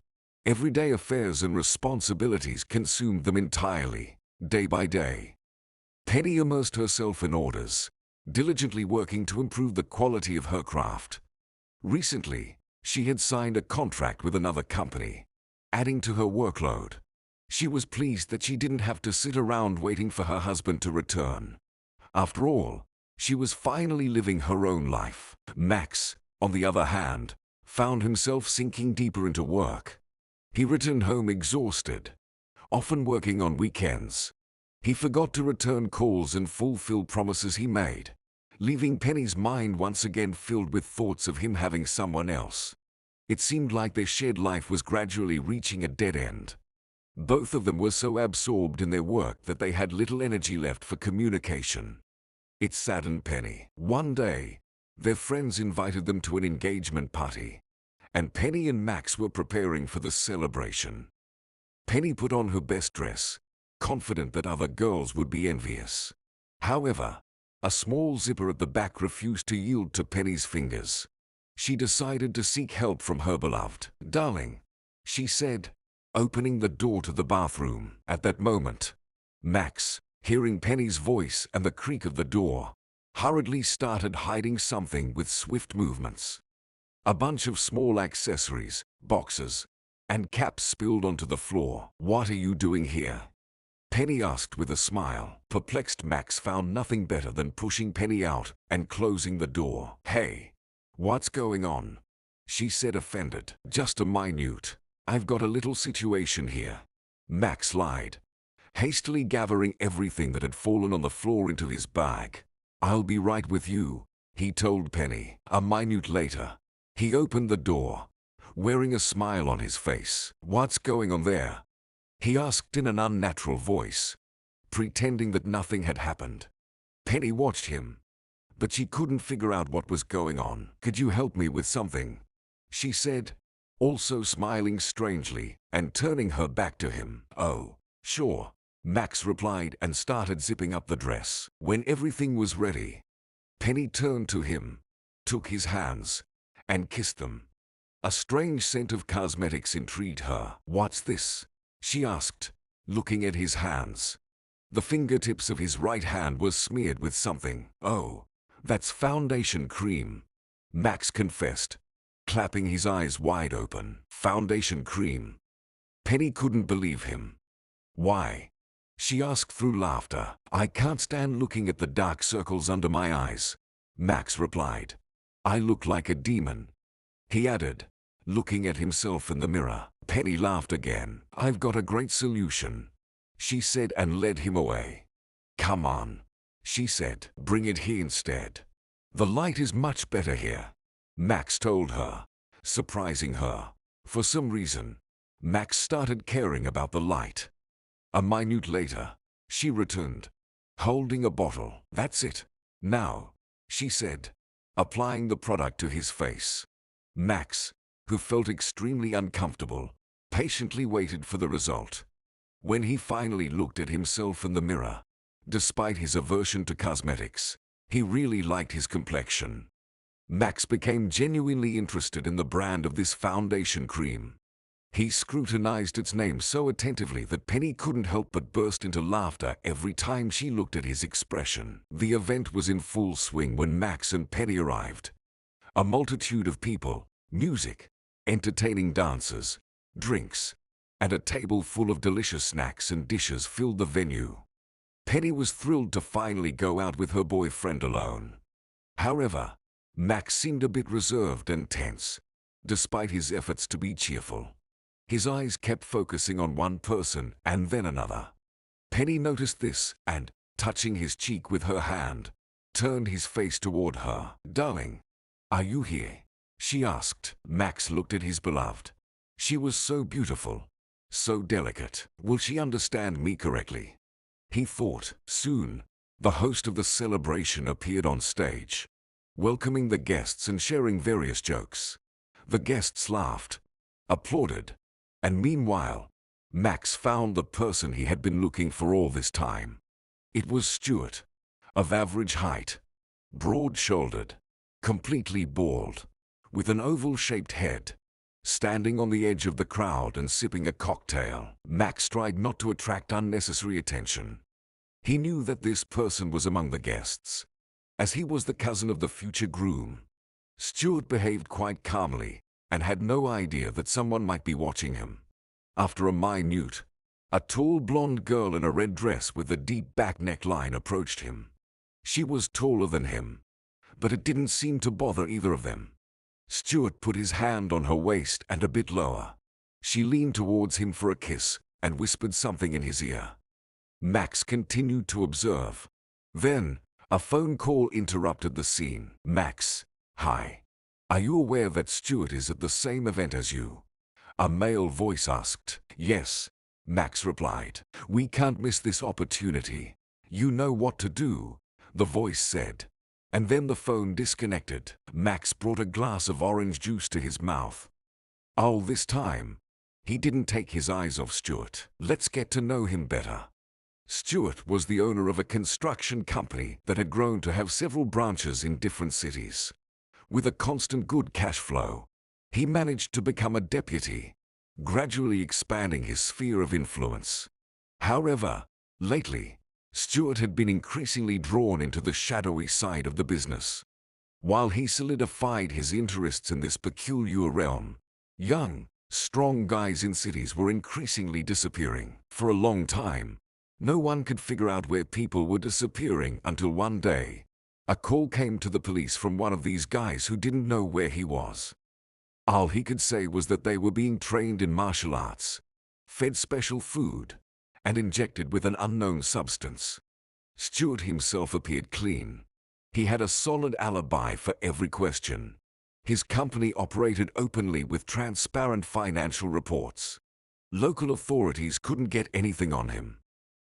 Everyday affairs and responsibilities consumed them entirely, day by day. Penny immersed herself in orders, diligently working to improve the quality of her craft. Recently, she had signed a contract with another company, adding to her workload. She was pleased that she didn't have to sit around waiting for her husband to return. After all, she was finally living her own life. Max, on the other hand, found himself sinking deeper into work. He returned home exhausted, often working on weekends. He forgot to return calls and fulfill promises he made, leaving Penny's mind once again filled with thoughts of him having someone else. It seemed like their shared life was gradually reaching a dead end. Both of them were so absorbed in their work that they had little energy left for communication. It saddened Penny. One day, their friends invited them to an engagement party, and Penny and Max were preparing for the celebration. Penny put on her best dress, confident that other girls would be envious. However, a small zipper at the back refused to yield to Penny's fingers. She decided to seek help from her beloved. "Darling," she said, opening the door to the bathroom. At that moment, Max, hearing Penny's voice and the creak of the door, hurriedly started hiding something with swift movements. A bunch of small accessories, boxes, and caps spilled onto the floor. "What are you doing here?" Penny asked with a smile. Perplexed Max found nothing better than pushing Penny out and closing the door. "Hey, what's going on?" she said, offended. "Just a minute. I've got a little situation here," Max lied, hastily gathering everything that had fallen on the floor into his bag. "I'll be right with you," he told Penny. A minute later, he opened the door, wearing a smile on his face. "What's going on there?" he asked in an unnatural voice, pretending that nothing had happened. Penny watched him, but she couldn't figure out what was going on. "Could you help me with something?" she said, also smiling strangely and turning her back to him. "Oh, sure," Max replied and started zipping up the dress. When everything was ready, Penny turned to him, took his hands, and kissed them. A strange scent of cosmetics intrigued her. "What's this?" she asked, looking at his hands. The fingertips of his right hand were smeared with something. "Oh, that's foundation cream," Max confessed, clapping his eyes wide open. "Foundation cream." Penny couldn't believe him. "Why?" she asked through laughter. "I can't stand looking at the dark circles under my eyes," Max replied. "I look like a demon," he added, looking at himself in the mirror. Penny laughed again. "I've got a great solution," she said, and led him away. "Come on," she said. "Bring it here instead. The light is much better here," Max told her, surprising her. For some reason, Max started caring about the light. A minute later, she returned, holding a bottle. "That's it. Now," she said, applying the product to his face. Max, who felt extremely uncomfortable, patiently waited for the result. When he finally looked at himself in the mirror, despite his aversion to cosmetics, he really liked his complexion. Max became genuinely interested in the brand of this foundation cream. He scrutinized its name so attentively that Penny couldn't help but burst into laughter every time she looked at his expression. The event was in full swing when Max and Penny arrived. A multitude of people, music, entertaining dancers, drinks, and a table full of delicious snacks and dishes filled the venue. Penny was thrilled to finally go out with her boyfriend alone. However, Max seemed a bit reserved and tense, despite his efforts to be cheerful. His eyes kept focusing on one person and then another. Penny noticed this and, touching his cheek with her hand, turned his face toward her. "Darling, are you here?" she asked. Max looked at his beloved. She was so beautiful, so delicate. "Will she understand me correctly?" he thought. Soon, the host of the celebration appeared on stage, welcoming the guests and sharing various jokes. The guests laughed, applauded, and meanwhile, Max found the person he had been looking for all this time. It was Stuart, of average height, broad-shouldered, completely bald, with an oval-shaped head, standing on the edge of the crowd and sipping a cocktail. Max tried not to attract unnecessary attention. He knew that this person was among the guests, as he was the cousin of the future groom. Stuart behaved quite calmly and had no idea that someone might be watching him. After a minute, a tall blonde girl in a red dress with a deep back neckline approached him. She was taller than him, but it didn't seem to bother either of them. Stuart put his hand on her waist and a bit lower. She leaned towards him for a kiss and whispered something in his ear. Max continued to observe. Then, a phone call interrupted the scene. "Max, hi. Are you aware that Stuart is at the same event as you?" a male voice asked. "Yes," Max replied. "We can't miss this opportunity. You know what to do," the voice said. And then the phone disconnected. Max brought a glass of orange juice to his mouth. All this time, he didn't take his eyes off Stuart. Let's get to know him better. Stuart was the owner of a construction company that had grown to have several branches in different cities. With a constant good cash flow, he managed to become a deputy, gradually expanding his sphere of influence. However, lately, Stuart had been increasingly drawn into the shadowy side of the business. While he solidified his interests in this peculiar realm, young, strong guys in cities were increasingly disappearing. For a long time, no one could figure out where people were disappearing until one day, a call came to the police from one of these guys who didn't know where he was. All he could say was that they were being trained in martial arts, fed special food, and injected with an unknown substance. Stuart himself appeared clean. He had a solid alibi for every question. His company operated openly with transparent financial reports. Local authorities couldn't get anything on him.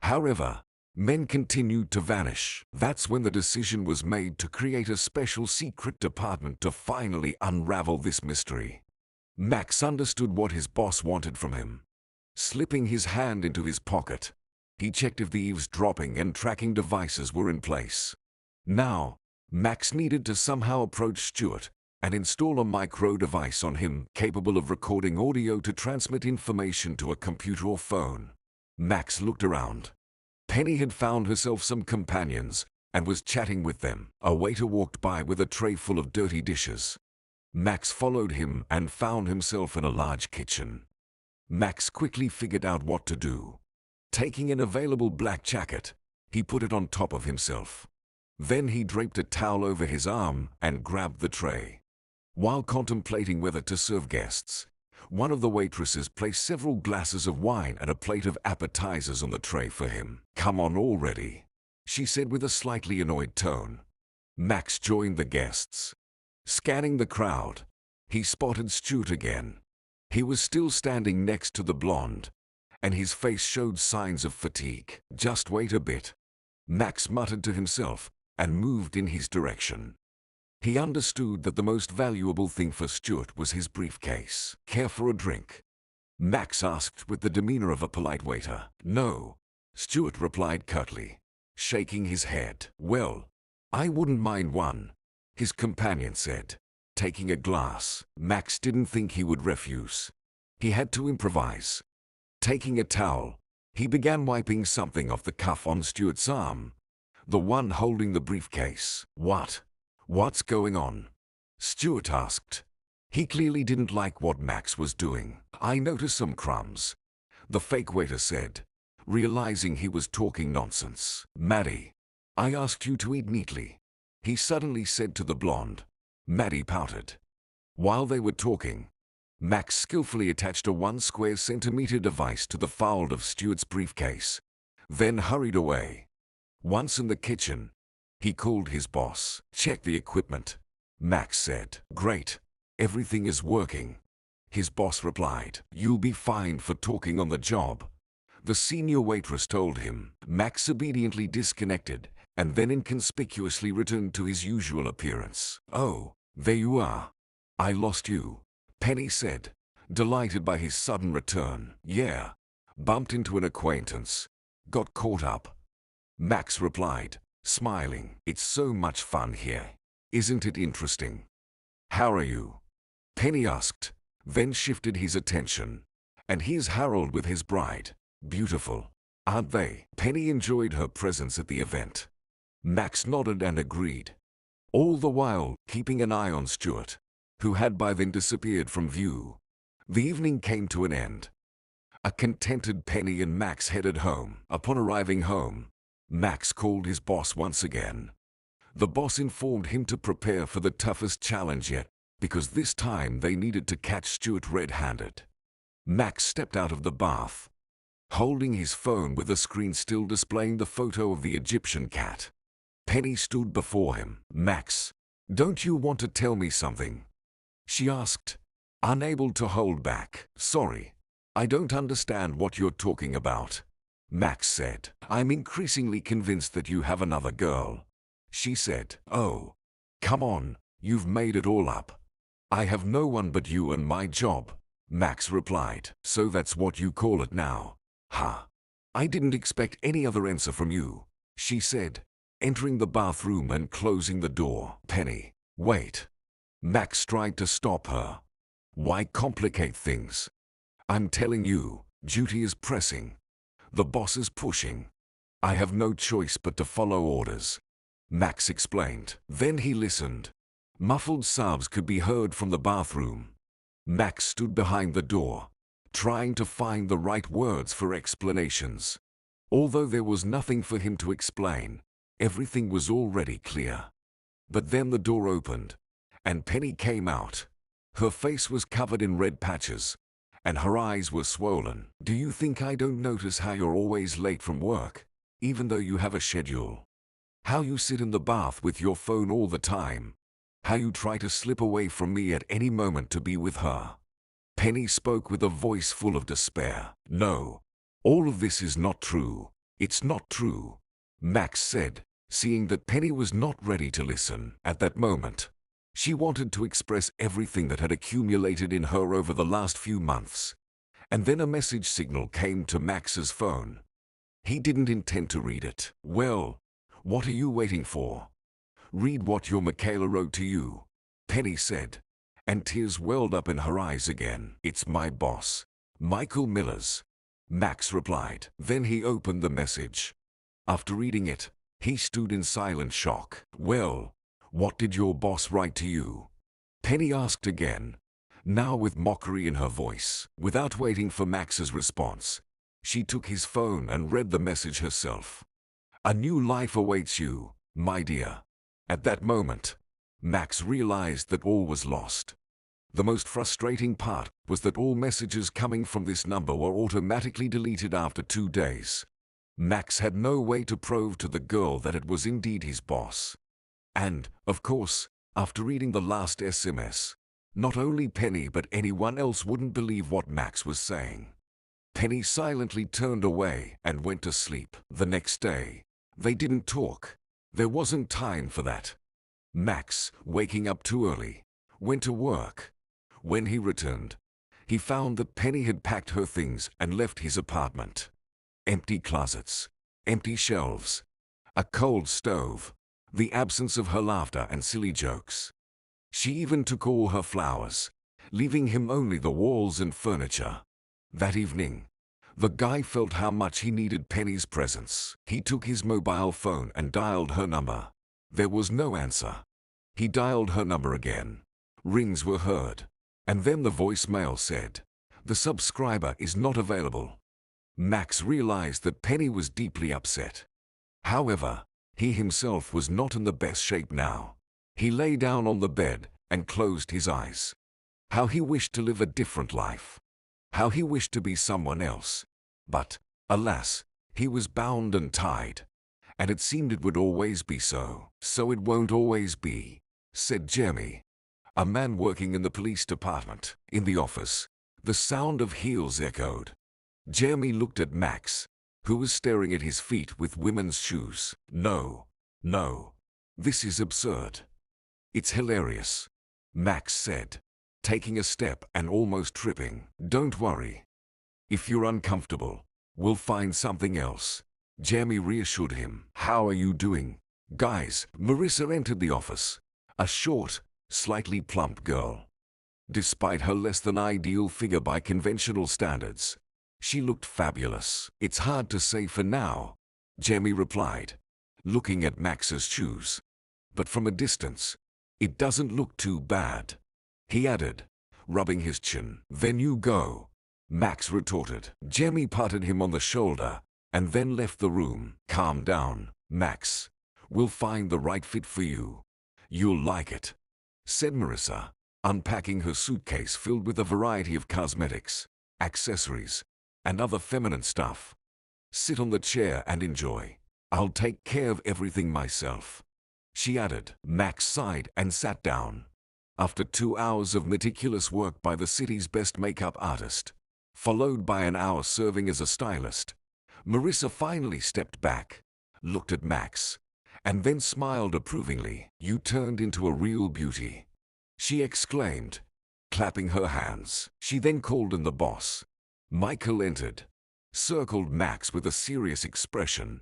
However, men continued to vanish. That's when the decision was made to create a special secret department to finally unravel this mystery. Max understood what his boss wanted from him. Slipping his hand into his pocket, he checked if the eavesdropping and tracking devices were in place. Now, Max needed to somehow approach Stuart and install a micro device on him capable of recording audio to transmit information to a computer or phone. Max looked around. Penny had found herself some companions and was chatting with them. A waiter walked by with a tray full of dirty dishes. Max followed him and found himself in a large kitchen. Max quickly figured out what to do. Taking an available black jacket, he put it on top of himself. Then he draped a towel over his arm and grabbed the tray. While contemplating whether to serve guests, one of the waitresses placed several glasses of wine and a plate of appetizers on the tray for him. "Come on already," she said with a slightly annoyed tone. Max joined the guests. Scanning the crowd, he spotted Stuart again. He was still standing next to the blonde, and his face showed signs of fatigue. "Just wait a bit," Max muttered to himself and moved in his direction. He understood that the most valuable thing for Stuart was his briefcase. "Care for a drink?" Max asked with the demeanor of a polite waiter. "No," Stuart replied curtly, shaking his head. "Well, I wouldn't mind one," his companion said, taking a glass. Max didn't think he would refuse. He had to improvise. Taking a towel, he began wiping something off the cuff on Stuart's arm, the one holding the briefcase. What's going on?" Stuart asked. He clearly didn't like what Max was doing. "I noticed some crumbs," the fake waiter said, realizing he was talking nonsense. "Maddie, I asked you to eat neatly," he suddenly said to the blonde. Maddie pouted. While they were talking, Max skillfully attached a 1 square centimeter device to the fold of Stuart's briefcase, then hurried away. Once in the kitchen, he called his boss. "Check the equipment," Max said. "Great. Everything is working," his boss replied. "You'll be fined for talking on the job," the senior waitress told him. Max obediently disconnected and then inconspicuously returned to his usual appearance. "Oh, there you are. I lost you," Penny said, delighted by his sudden return. "Yeah, bumped into an acquaintance. Got caught up," Max replied, smiling. "It's so much fun here. Isn't it interesting?" "How are you?" Penny asked, then shifted his attention. "And here's Harold with his bride. Beautiful, aren't they?" Penny enjoyed her presence at the event. Max nodded and agreed, all the while keeping an eye on Stuart, who had by then disappeared from view. The evening came to an end. A contented Penny and Max headed home. Upon arriving home, Max called his boss once again. The boss informed him to prepare for the toughest challenge yet, because this time they needed to catch Stuart red-handed. Max stepped out of the bath, holding his phone with the screen still displaying the photo of the Egyptian cat. Penny stood before him. "Max, don't you want to tell me something?" she asked, unable to hold back. "Sorry, I don't understand what you're talking about," Max said. "I'm increasingly convinced that you have another girl," she said. "Oh, come on, you've made it all up." "I have no one but you and my job," Max replied. "So that's what you call it now, huh? I didn't expect any other answer from you," she said, entering the bathroom and closing the door. "Penny, wait." Max tried to stop her. "Why complicate things? I'm telling you, duty is pressing. The boss is pushing. I have no choice but to follow orders," Max explained. Then he listened. Muffled sobs could be heard from the bathroom. Max stood behind the door, trying to find the right words for explanations. Although there was nothing for him to explain, everything was already clear. But then the door opened, and Penny came out. Her face was covered in red patches, and her eyes were swollen. "Do you think I don't notice how you're always late from work, even though you have a schedule? How you sit in the bath with your phone all the time? How you try to slip away from me at any moment to be with her?" Penny spoke with a voice full of despair. "No, all of this is not true. It's not true," Max said, seeing that Penny was not ready to listen. At that moment, she wanted to express everything that had accumulated in her over the last few months. And then a message signal came to Max's phone. He didn't intend to read it. "Well, what are you waiting for? Read what your Michaela wrote to you," Penny said, and tears welled up in her eyes again. "It's my boss, Michael Miller's," Max replied. Then he opened the message. After reading it, he stood in silent shock. Well, what did your boss write to you? Penny asked again, now with mockery in her voice. Without waiting for Max's response, she took his phone and read the message herself. A new life awaits you, my dear. At that moment, Max realized that all was lost. The most frustrating part was that all messages coming from this number were automatically deleted after 2 days. Max had no way to prove to the girl that it was indeed his boss. And, of course, after reading the last SMS, not only Penny but anyone else wouldn't believe what Max was saying. Penny silently turned away and went to sleep. The next day, they didn't talk. There wasn't time for that. Max, waking up too early, went to work. When he returned, he found that Penny had packed her things and left his apartment. Empty closets, empty shelves, a cold stove, the absence of her laughter and silly jokes. She even took all her flowers, leaving him only the walls and furniture. That evening, the guy felt how much he needed Penny's presence. He took his mobile phone and dialed her number. There was no answer. He dialed her number again. Rings were heard. And then the voicemail said, "The subscriber is not available." Max realized that Penny was deeply upset. However, he himself was not in the best shape now. He lay down on the bed and closed his eyes. How he wished to live a different life. How he wished to be someone else. But, alas, he was bound and tied. And it seemed it would always be so. "So it won't always be," said Jeremy, a man working in the police department. In the office, the sound of heels echoed. Jeremy looked at Max, who was staring at his feet with women's shoes. No, this is absurd. It's hilarious," Max said, taking a step and almost tripping. "Don't worry. If you're uncomfortable, we'll find something else," Jeremy reassured him. "How are you doing, guys?" Marissa entered the office, a short, slightly plump girl. Despite her less than ideal figure by conventional standards, she looked fabulous. "It's hard to say for now," Jeremy replied, looking at Max's shoes. "But from a distance, it doesn't look too bad," he added, rubbing his chin. "Then you go," Max retorted. Jeremy patted him on the shoulder and then left the room. "Calm down, Max. We'll find the right fit for you. You'll like it," said Marissa, unpacking her suitcase filled with a variety of cosmetics, accessories, and other feminine stuff. "Sit on the chair and enjoy. I'll take care of everything myself," she added. Max sighed and sat down. After 2 hours of meticulous work by the city's best makeup artist, followed by an hour serving as a stylist, Marissa finally stepped back, looked at Max, and then smiled approvingly. "You turned into a real beauty," she exclaimed, clapping her hands. She then called in the boss. Michael entered, circled Max with a serious expression,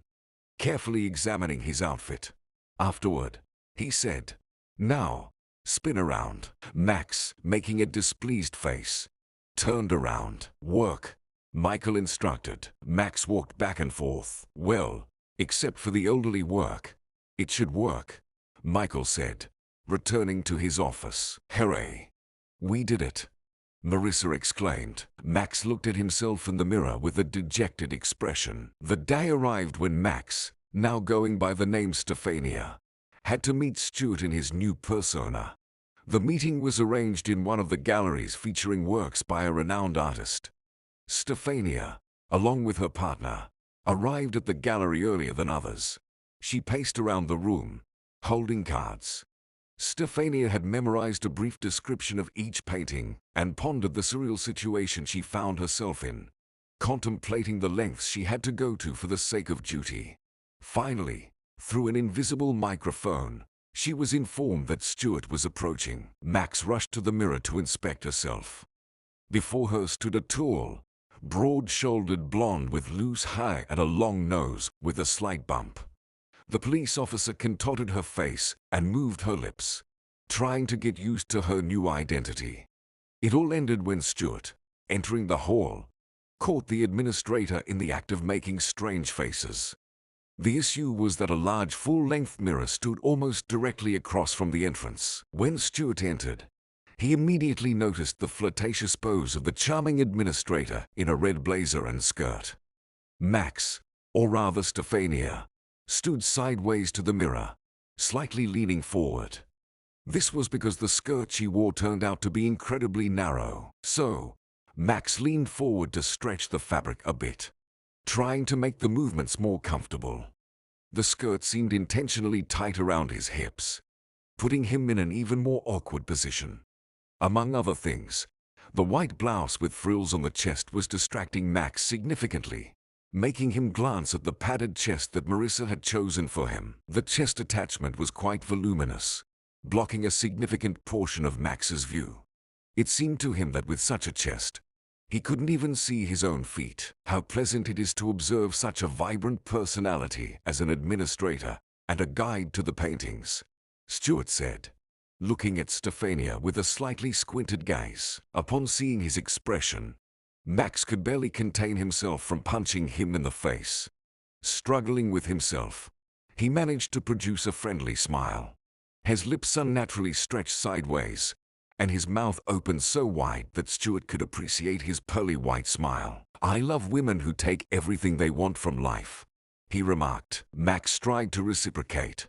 carefully examining his outfit. Afterward, he said, "Now, spin around." Max, making a displeased face, turned around. "Work," Michael instructed. Max walked back and forth. "Well, except for the elderly work, it should work," Michael said, returning to his office. "Hooray! We did it!" Marissa exclaimed. Max looked at himself in the mirror with a dejected expression. The day arrived when Max, now going by the name Stefania, had to meet Stuart in his new persona. The meeting was arranged in one of the galleries featuring works by a renowned artist. Stefania, along with her partner, arrived at the gallery earlier than others. She paced around the room, holding cards. Stefania had memorized a brief description of each painting and pondered the surreal situation she found herself in, contemplating the lengths she had to go to for the sake of duty. Finally, through an invisible microphone, she was informed that Stuart was approaching. Max rushed to the mirror to inspect herself. Before her stood a tall, broad-shouldered blonde with loose hair and a long nose with a slight bump. The police officer contorted her face and moved her lips, trying to get used to her new identity. It all ended when Stuart, entering the hall, caught the administrator in the act of making strange faces. The issue was that a large full-length mirror stood almost directly across from the entrance. When Stuart entered, he immediately noticed the flirtatious pose of the charming administrator in a red blazer and skirt. Max, or rather Stefania, stood sideways to the mirror, slightly leaning forward. This was because the skirt she wore turned out to be incredibly narrow. So, Max leaned forward to stretch the fabric a bit, trying to make the movements more comfortable. The skirt seemed intentionally tight around his hips, putting him in an even more awkward position. Among other things, the white blouse with frills on the chest was distracting Max significantly, making him glance at the padded chest that Marissa had chosen for him. The chest attachment was quite voluminous, blocking a significant portion of Max's view. It seemed to him that with such a chest, he couldn't even see his own feet. How pleasant it is to observe such a vibrant personality as an administrator and a guide to the paintings, Stuart said, looking at Stefania with a slightly squinted gaze. Upon seeing his expression, Max could barely contain himself from punching him in the face. Struggling with himself, he managed to produce a friendly smile. His lips unnaturally stretched sideways, and his mouth opened so wide that Stuart could appreciate his pearly white smile. "I love women who take everything they want from life," he remarked. Max tried to reciprocate.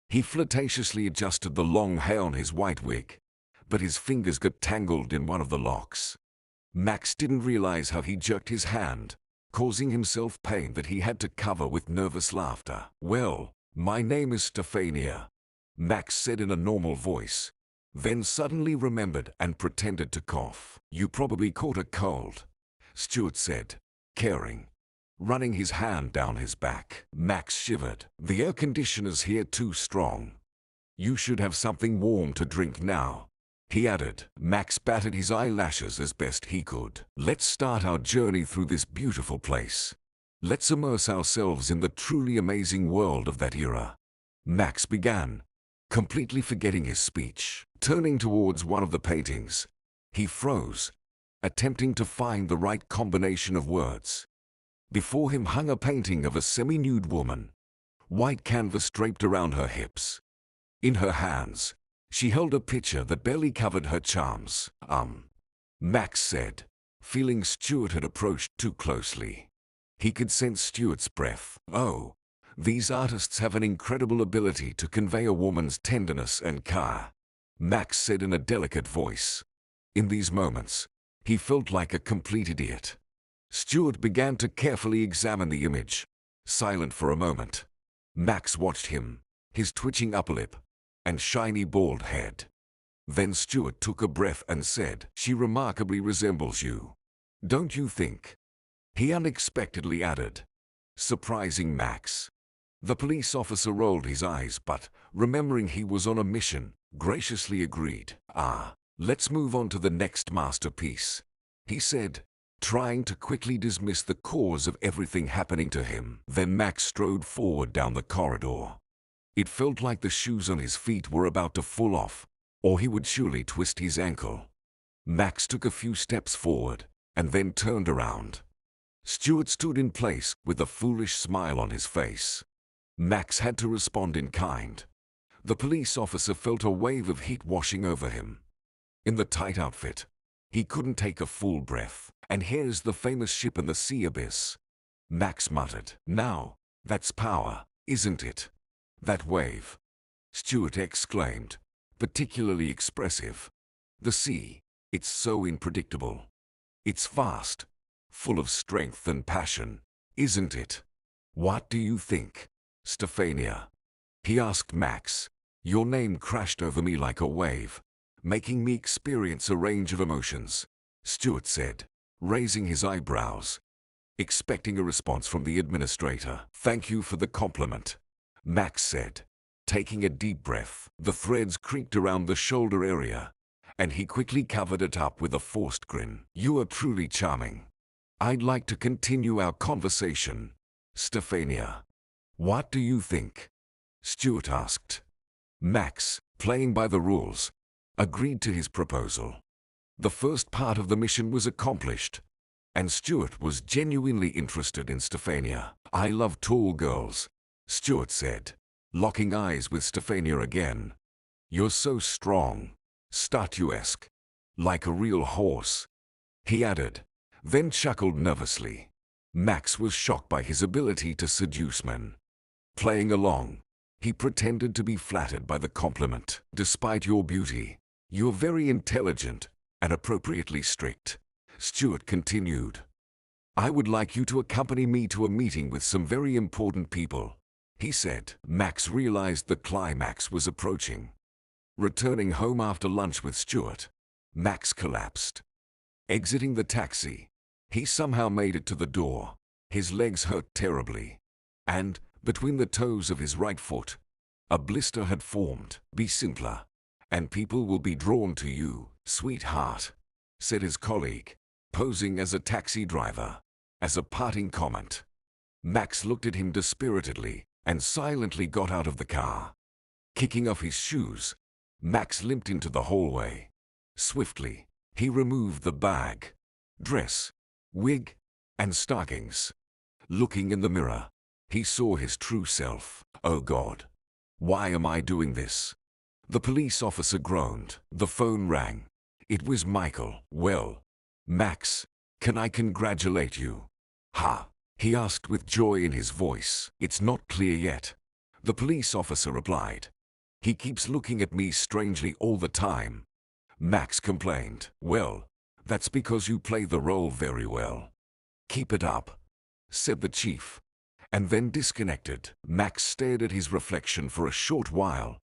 He flirtatiously adjusted the long hair on his white wig, but his fingers got tangled in one of the locks. Max didn't realize how he jerked his hand, causing himself pain that he had to cover with nervous laughter. "Well, my name is Stefania," Max said in a normal voice, then suddenly remembered and pretended to cough. "You probably caught a cold," Stuart said, caring, running his hand down his back. Max shivered. "The air conditioner's here too strong. You should have something warm to drink now," he added. Max batted his eyelashes as best he could. "Let's start our journey through this beautiful place. Let's immerse ourselves in the truly amazing world of that era," Max began, completely forgetting his speech. Turning towards one of the paintings, he froze, attempting to find the right combination of words. Before him hung a painting of a semi-nude woman, white canvas draped around her hips. In her hands, she held a picture that barely covered her charms. Max said, feeling Stuart had approached too closely. He could sense Stuart's breath. "Oh, these artists have an incredible ability to convey a woman's tenderness and care," Max said in a delicate voice. In these moments, he felt like a complete idiot. Stuart began to carefully examine the image, silent for a moment. Max watched him, his twitching upper lip and shiny bald head. Then Stuart took a breath and said, "She remarkably resembles you, don't you think?" he unexpectedly added, surprising Max. The police officer rolled his eyes but, remembering he was on a mission, graciously agreed. Let's move on to the next masterpiece," he said, trying to quickly dismiss the cause of everything happening to him. Then Max strode forward down the corridor. It felt like the shoes on his feet were about to fall off, or he would surely twist his ankle. Max took a few steps forward, and then turned around. Stuart stood in place with a foolish smile on his face. Max had to respond in kind. The police officer felt a wave of heat washing over him. In the tight outfit, he couldn't take a full breath. "And here's the famous ship in the sea abyss," Max muttered. "Now, that's power, isn't it? That wave," Stuart exclaimed, particularly expressive. "The sea, it's so unpredictable. It's vast, full of strength and passion, isn't it? What do you think, Stefania?" he asked Max. "Your name crashed over me like a wave, making me experience a range of emotions," Stuart said, raising his eyebrows, expecting a response from the administrator. "Thank you for the compliment," Max said, taking a deep breath. The threads creaked around the shoulder area, and he quickly covered it up with a forced grin. "You are truly charming. I'd like to continue our conversation, Stefania. What do you think?" Stuart asked. Max, playing by the rules, agreed to his proposal. The first part of the mission was accomplished, and Stuart was genuinely interested in Stefania. "I love tall girls," Stuart said, locking eyes with Stefania again. "You're so strong, statuesque, like a real horse," he added, then chuckled nervously. Max was shocked by his ability to seduce men. Playing along, he pretended to be flattered by the compliment. "Despite your beauty, you're very intelligent and appropriately strict," Stuart continued. "I would like you to accompany me to a meeting with some very important people," he said. Max realized the climax was approaching. Returning home after lunch with Stuart, Max collapsed. Exiting the taxi, he somehow made it to the door. His legs hurt terribly, and, between the toes of his right foot, a blister had formed. "Be simpler, and people will be drawn to you, sweetheart," said his colleague, posing as a taxi driver. As a parting comment, Max looked at him dispiritedly and silently got out of the car. Kicking off his shoes, Max limped into the hallway. Swiftly, he removed the bag, dress, wig, and stockings. Looking in the mirror, he saw his true self. "Oh God, why am I doing this?" The police officer groaned. The phone rang. It was Michael. "Well, Max, can I congratulate you?" "Ha?" he asked with joy in his voice. "It's not clear yet," the police officer replied. "He keeps looking at me strangely all the time," Max complained. "Well, that's because you play the role very well. Keep it up," said the chief, and then disconnected. Max stared at his reflection for a short while,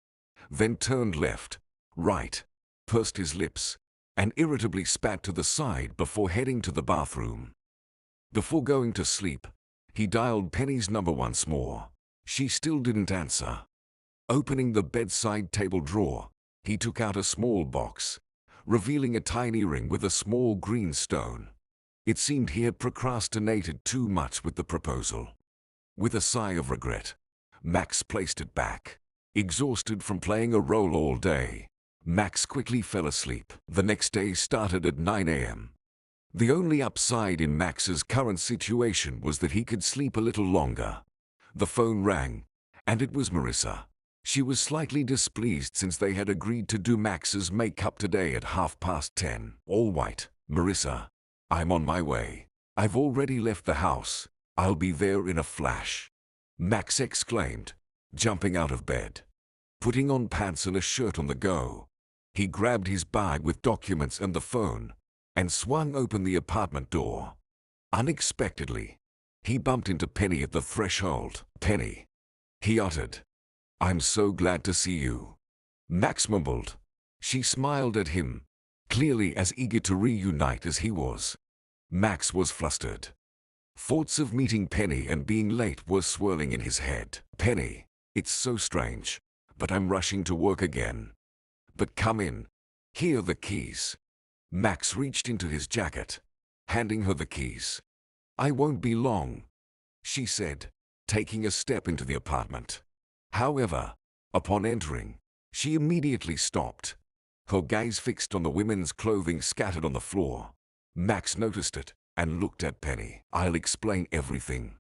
then turned left, right, pursed his lips, and irritably spat to the side before heading to the bathroom. Before going to sleep, he dialed Penny's number once more. She still didn't answer. Opening the bedside table drawer, he took out a small box, revealing a tiny ring with a small green stone. It seemed he had procrastinated too much with the proposal. With a sigh of regret, Max placed it back. Exhausted from playing a role all day, Max quickly fell asleep. The next day started at 9 a.m. The only upside in Max's current situation was that he could sleep a little longer. The phone rang, and it was Marissa. She was slightly displeased since they had agreed to do Max's makeup today at 10:30. "All right, Marissa. I'm on my way. I've already left the house. I'll be there in a flash," Max exclaimed, jumping out of bed. Putting on pants and a shirt on the go, he grabbed his bag with documents and the phone, and swung open the apartment door. Unexpectedly, he bumped into Penny at the threshold. "Penny," he uttered. "I'm so glad to see you," Max mumbled. She smiled at him, clearly as eager to reunite as he was. Max was flustered. Thoughts of meeting Penny and being late were swirling in his head. "Penny, it's so strange, but I'm rushing to work again. But come in. Here are the keys." Max reached into his jacket, handing her the keys. "I won't be long," she said, taking a step into the apartment. However, upon entering, she immediately stopped, her gaze fixed on the women's clothing scattered on the floor. Max noticed it and looked at Penny. "I'll explain everything.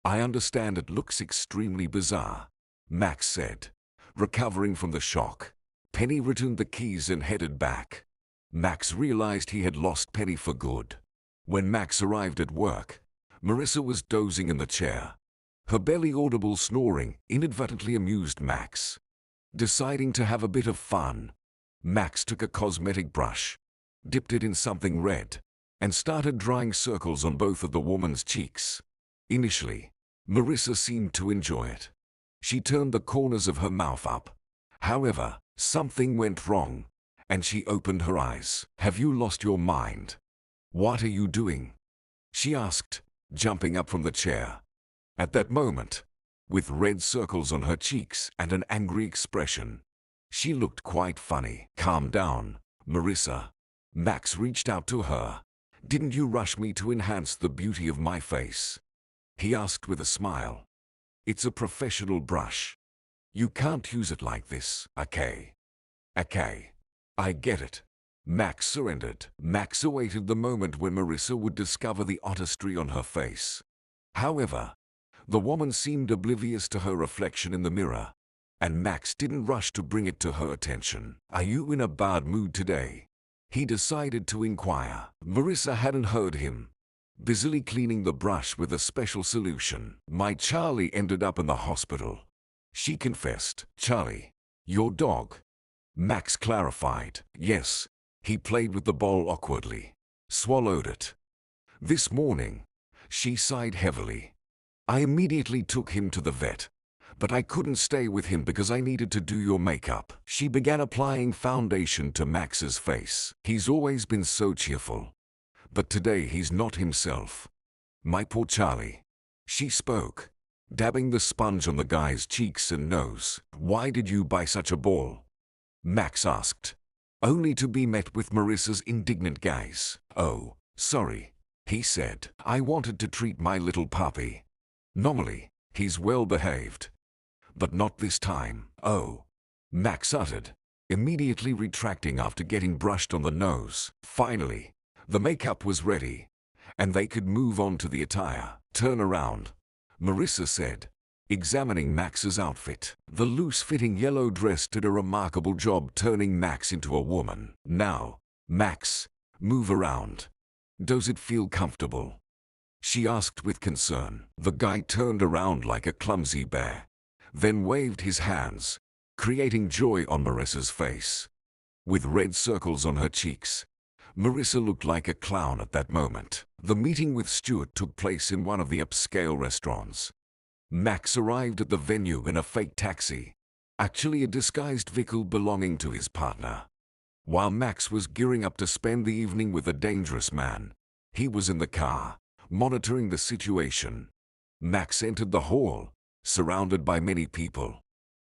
I understand it looks extremely bizarre," Max said, recovering from the shock. Penny returned the keys and headed back. Max realized he had lost Penny for good. When Max arrived at work, Marissa was dozing in the chair. Her barely audible snoring inadvertently amused Max. Deciding to have a bit of fun, Max took a cosmetic brush, dipped it in something red, and started drawing circles on both of the woman's cheeks. Initially, Marissa seemed to enjoy it. She turned the corners of her mouth up. However, something went wrong, and she opened her eyes. "Have you lost your mind? What are you doing?" she asked, jumping up from the chair. At that moment, with red circles on her cheeks and an angry expression, she looked quite funny. "Calm down, Marissa." Max reached out to her. "Didn't you rush me to enhance the beauty of my face?" he asked with a smile. "It's a professional brush. You can't use it like this." Okay, I get it," Max surrendered. Max awaited the moment when Marissa would discover the artistry on her face. However, the woman seemed oblivious to her reflection in the mirror, and Max didn't rush to bring it to her attention. "Are you in a bad mood today?" he decided to inquire. Marissa hadn't heard him, busily cleaning the brush with a special solution. "My Charlie ended up in the hospital," she confessed. "Charlie, your dog?" Max clarified. "Yes, he played with the bowl awkwardly, swallowed it. This morning," she sighed heavily. "I immediately took him to the vet, but I couldn't stay with him because I needed to do your makeup." She began applying foundation to Max's face. "He's always been so cheerful, but today he's not himself. My poor Charlie." She spoke, dabbing the sponge on the guy's cheeks and nose. "Why did you buy such a ball?" Max asked, only to be met with Marissa's indignant gaze. "Oh, sorry," he said. "I wanted to treat my little puppy. Normally, he's well behaved, but not this time." "Oh," Max uttered, immediately retracting after getting brushed on the nose. Finally, the makeup was ready, and they could move on to the attire. "Turn around," Marissa said, examining Max's outfit. The loose-fitting yellow dress did a remarkable job turning Max into a woman. "Now, Max, move around. Does it feel comfortable?" she asked with concern. The guy turned around like a clumsy bear, then waved his hands, creating joy on Marissa's face. With red circles on her cheeks, Marissa looked like a clown at that moment. The meeting with Stuart took place in one of the upscale restaurants. Max arrived at the venue in a fake taxi, actually a disguised vehicle belonging to his partner. While Max was gearing up to spend the evening with a dangerous man, he was in the car, monitoring the situation. Max entered the hall, surrounded by many people.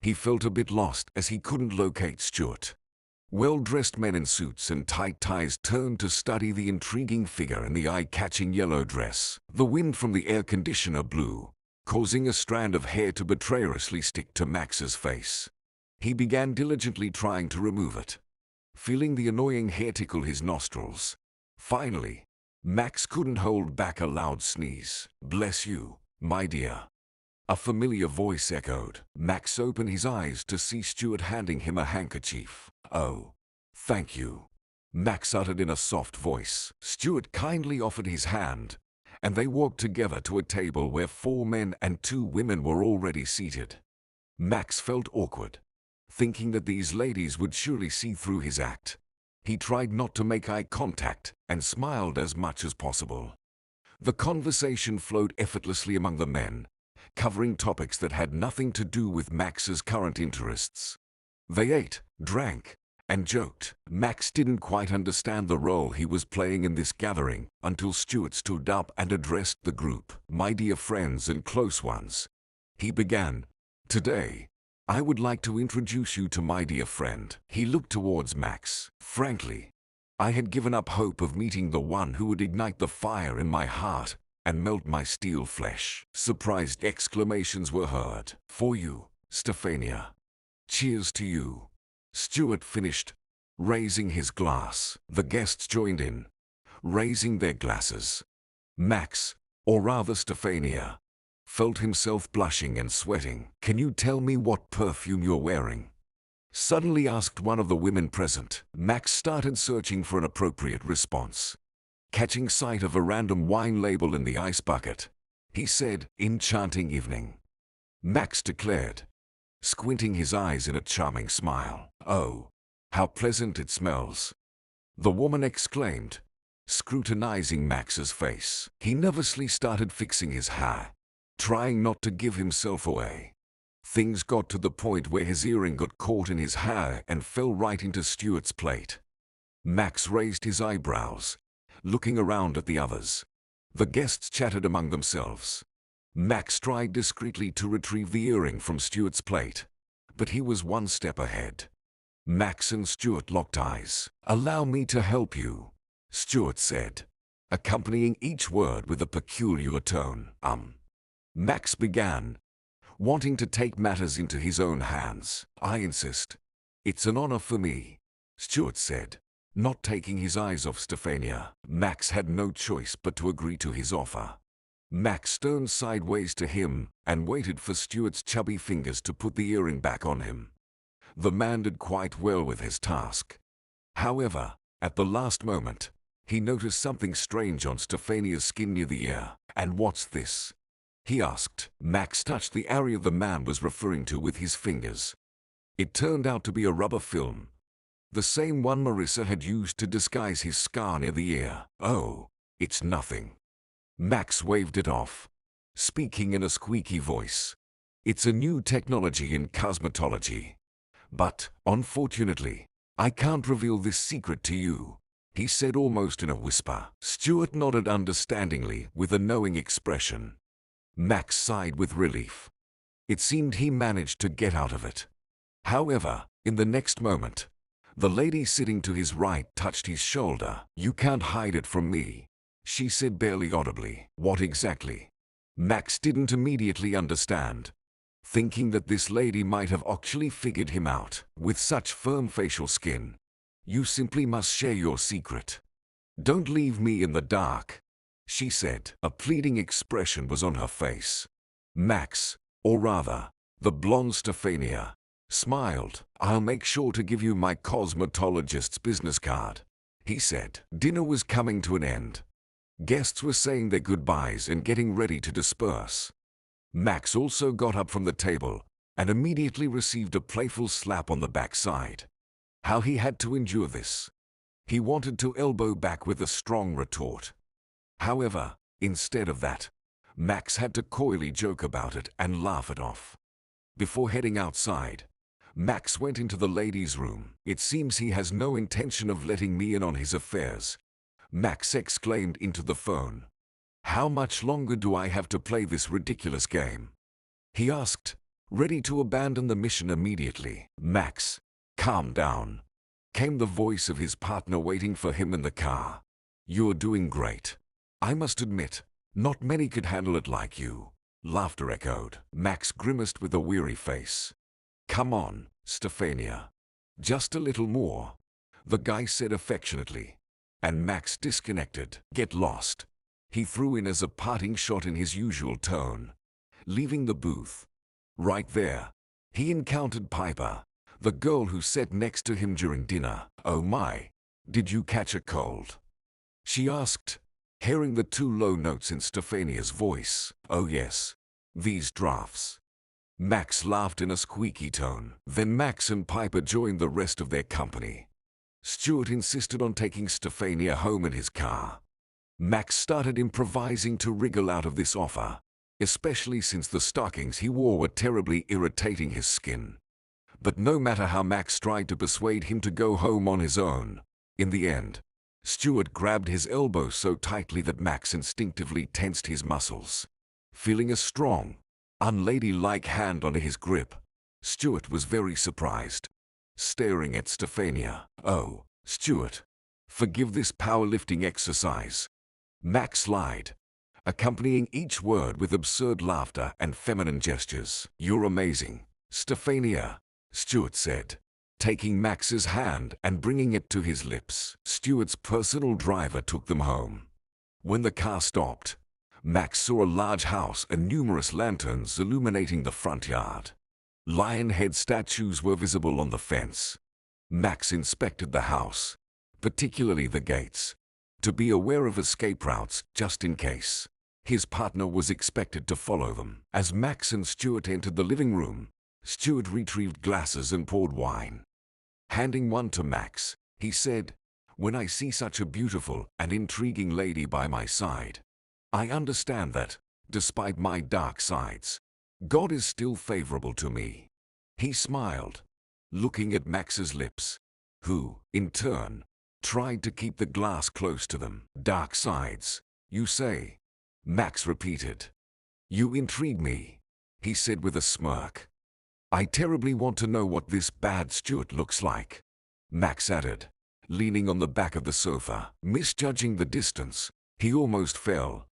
He felt a bit lost as he couldn't locate Stuart. Well-dressed men in suits and tight ties turned to study the intriguing figure in the eye-catching yellow dress. The wind from the air conditioner blew, causing a strand of hair to betrayerishly stick to Max's face. He began diligently trying to remove it, feeling the annoying hair tickle his nostrils. Finally, Max couldn't hold back a loud sneeze. "Bless you, my dear," a familiar voice echoed. Max opened his eyes to see Stuart handing him a handkerchief. "Oh, thank you," Max uttered in a soft voice. Stuart kindly offered his hand, and they walked together to a table where 4 men and 2 women were already seated. Max felt awkward, thinking that these ladies would surely see through his act. He tried not to make eye contact and smiled as much as possible. The conversation flowed effortlessly among the men, covering topics that had nothing to do with Max's current interests. They ate, drank, and joked. Max didn't quite understand the role he was playing in this gathering until Stuart stood up and addressed the group. "My dear friends and close ones," he began, "today, I would like to introduce you to my dear friend." He looked towards Max. "Frankly, I had given up hope of meeting the one who would ignite the fire in my heart and melt my steel flesh." Surprised exclamations were heard. "For you, Stefania. Cheers to you," Stuart finished, raising his glass. The guests joined in, raising their glasses. Max, or rather Stefania, felt himself blushing and sweating. "Can you tell me what perfume you're wearing?" suddenly asked one of the women present. Max started searching for an appropriate response. Catching sight of a random wine label in the ice bucket, he said, "Enchanting evening," Max declared, squinting his eyes in a charming smile. "Oh, how pleasant it smells," the woman exclaimed, scrutinizing Max's face. He nervously started fixing his hair, trying not to give himself away. Things got to the point where his earring got caught in his hair and fell right into Stuart's plate. Max raised his eyebrows, looking around at the others. The guests chatted among themselves. Max tried discreetly to retrieve the earring from Stuart's plate, but he was one step ahead. Max and Stuart locked eyes. "Allow me to help you," Stuart said, accompanying each word with a peculiar tone. Max began, wanting to take matters into his own hands. "I insist. It's an honor for me," Stuart said, Not taking his eyes off Stefania, Max had no choice but to agree to his offer. Max turned sideways to him and waited for Stuart's chubby fingers to put the earring back on him. The man did quite well with his task. However, at the last moment, he noticed something strange on Stefania's skin near the ear. "And what's this?" he asked. Max touched the area the man was referring to with his fingers. It turned out to be a rubber film, the same one Marissa had used to disguise his scar near the ear. "Oh, it's nothing." Max waved it off, speaking in a squeaky voice. "It's a new technology in cosmetology. But, unfortunately, I can't reveal this secret to you," he said almost in a whisper. Stuart nodded understandingly with a knowing expression. Max sighed with relief. It seemed he managed to get out of it. However, in the next moment, the lady sitting to his right touched his shoulder. "You can't hide it from me," she said barely audibly. "What exactly?" Max didn't immediately understand, thinking that this lady might have actually figured him out. "With such firm facial skin, you simply must share your secret. Don't leave me in the dark," she said. A pleading expression was on her face. Max, or rather, the blonde Stefania, smiled. "I'll make sure to give you my cosmetologist's business card," he said. Dinner was coming to an end. Guests were saying their goodbyes and getting ready to disperse. Max also got up from the table and immediately received a playful slap on the backside. How he had to endure this. He wanted to elbow back with a strong retort. However, instead of that, Max had to coyly joke about it and laugh it off. Before heading outside, Max went into the ladies' room. "It seems he has no intention of letting me in on his affairs," Max exclaimed into the phone. "How much longer do I have to play this ridiculous game?" he asked, ready to abandon the mission immediately. "Max, calm down," came the voice of his partner waiting for him in the car. "You're doing great. I must admit, not many could handle it like you." Laughter echoed. Max grimaced with a weary face. "Come on, Stefania. Just a little more," the guy said affectionately. And Max disconnected. "Get lost," he threw in as a parting shot in his usual tone. Leaving the booth. Right there, he encountered Piper, the girl who sat next to him during dinner. "Oh my, did you catch a cold?" she asked, hearing the two low notes in Stefania's voice. "Oh yes, these drafts." Max laughed in a squeaky tone. Then Max and Piper joined the rest of their company. Stuart insisted on taking Stefania home in his car. Max started improvising to wriggle out of this offer, especially since the stockings he wore were terribly irritating his skin. But no matter how Max tried to persuade him to go home on his own, in the end, Stuart grabbed his elbow so tightly that Max instinctively tensed his muscles. Feeling a strong, unladylike hand under his grip, Stuart was very surprised, staring at Stefania. "Oh, Stuart, forgive this powerlifting exercise," Max lied, accompanying each word with absurd laughter and feminine gestures. "You're amazing, Stefania," Stuart said, taking Max's hand and bringing it to his lips. Stuart's personal driver took them home. When the car stopped, Max saw a large house and numerous lanterns illuminating the front yard. Lion head statues were visible on the fence. Max inspected the house, particularly the gates, to be aware of escape routes just in case. His partner was expected to follow them. As Max and Stuart entered the living room, Stuart retrieved glasses and poured wine. Handing one to Max, he said, "When I see such a beautiful and intriguing lady by my side, I understand that, despite my dark sides, God is still favorable to me." He smiled, looking at Max's lips, who, in turn, tried to keep the glass close to them. "Dark sides, you say?" Max repeated. "You intrigue me," he said with a smirk. "I terribly want to know what this bad Stuart looks like," Max added, leaning on the back of the sofa. Misjudging the distance, he almost fell,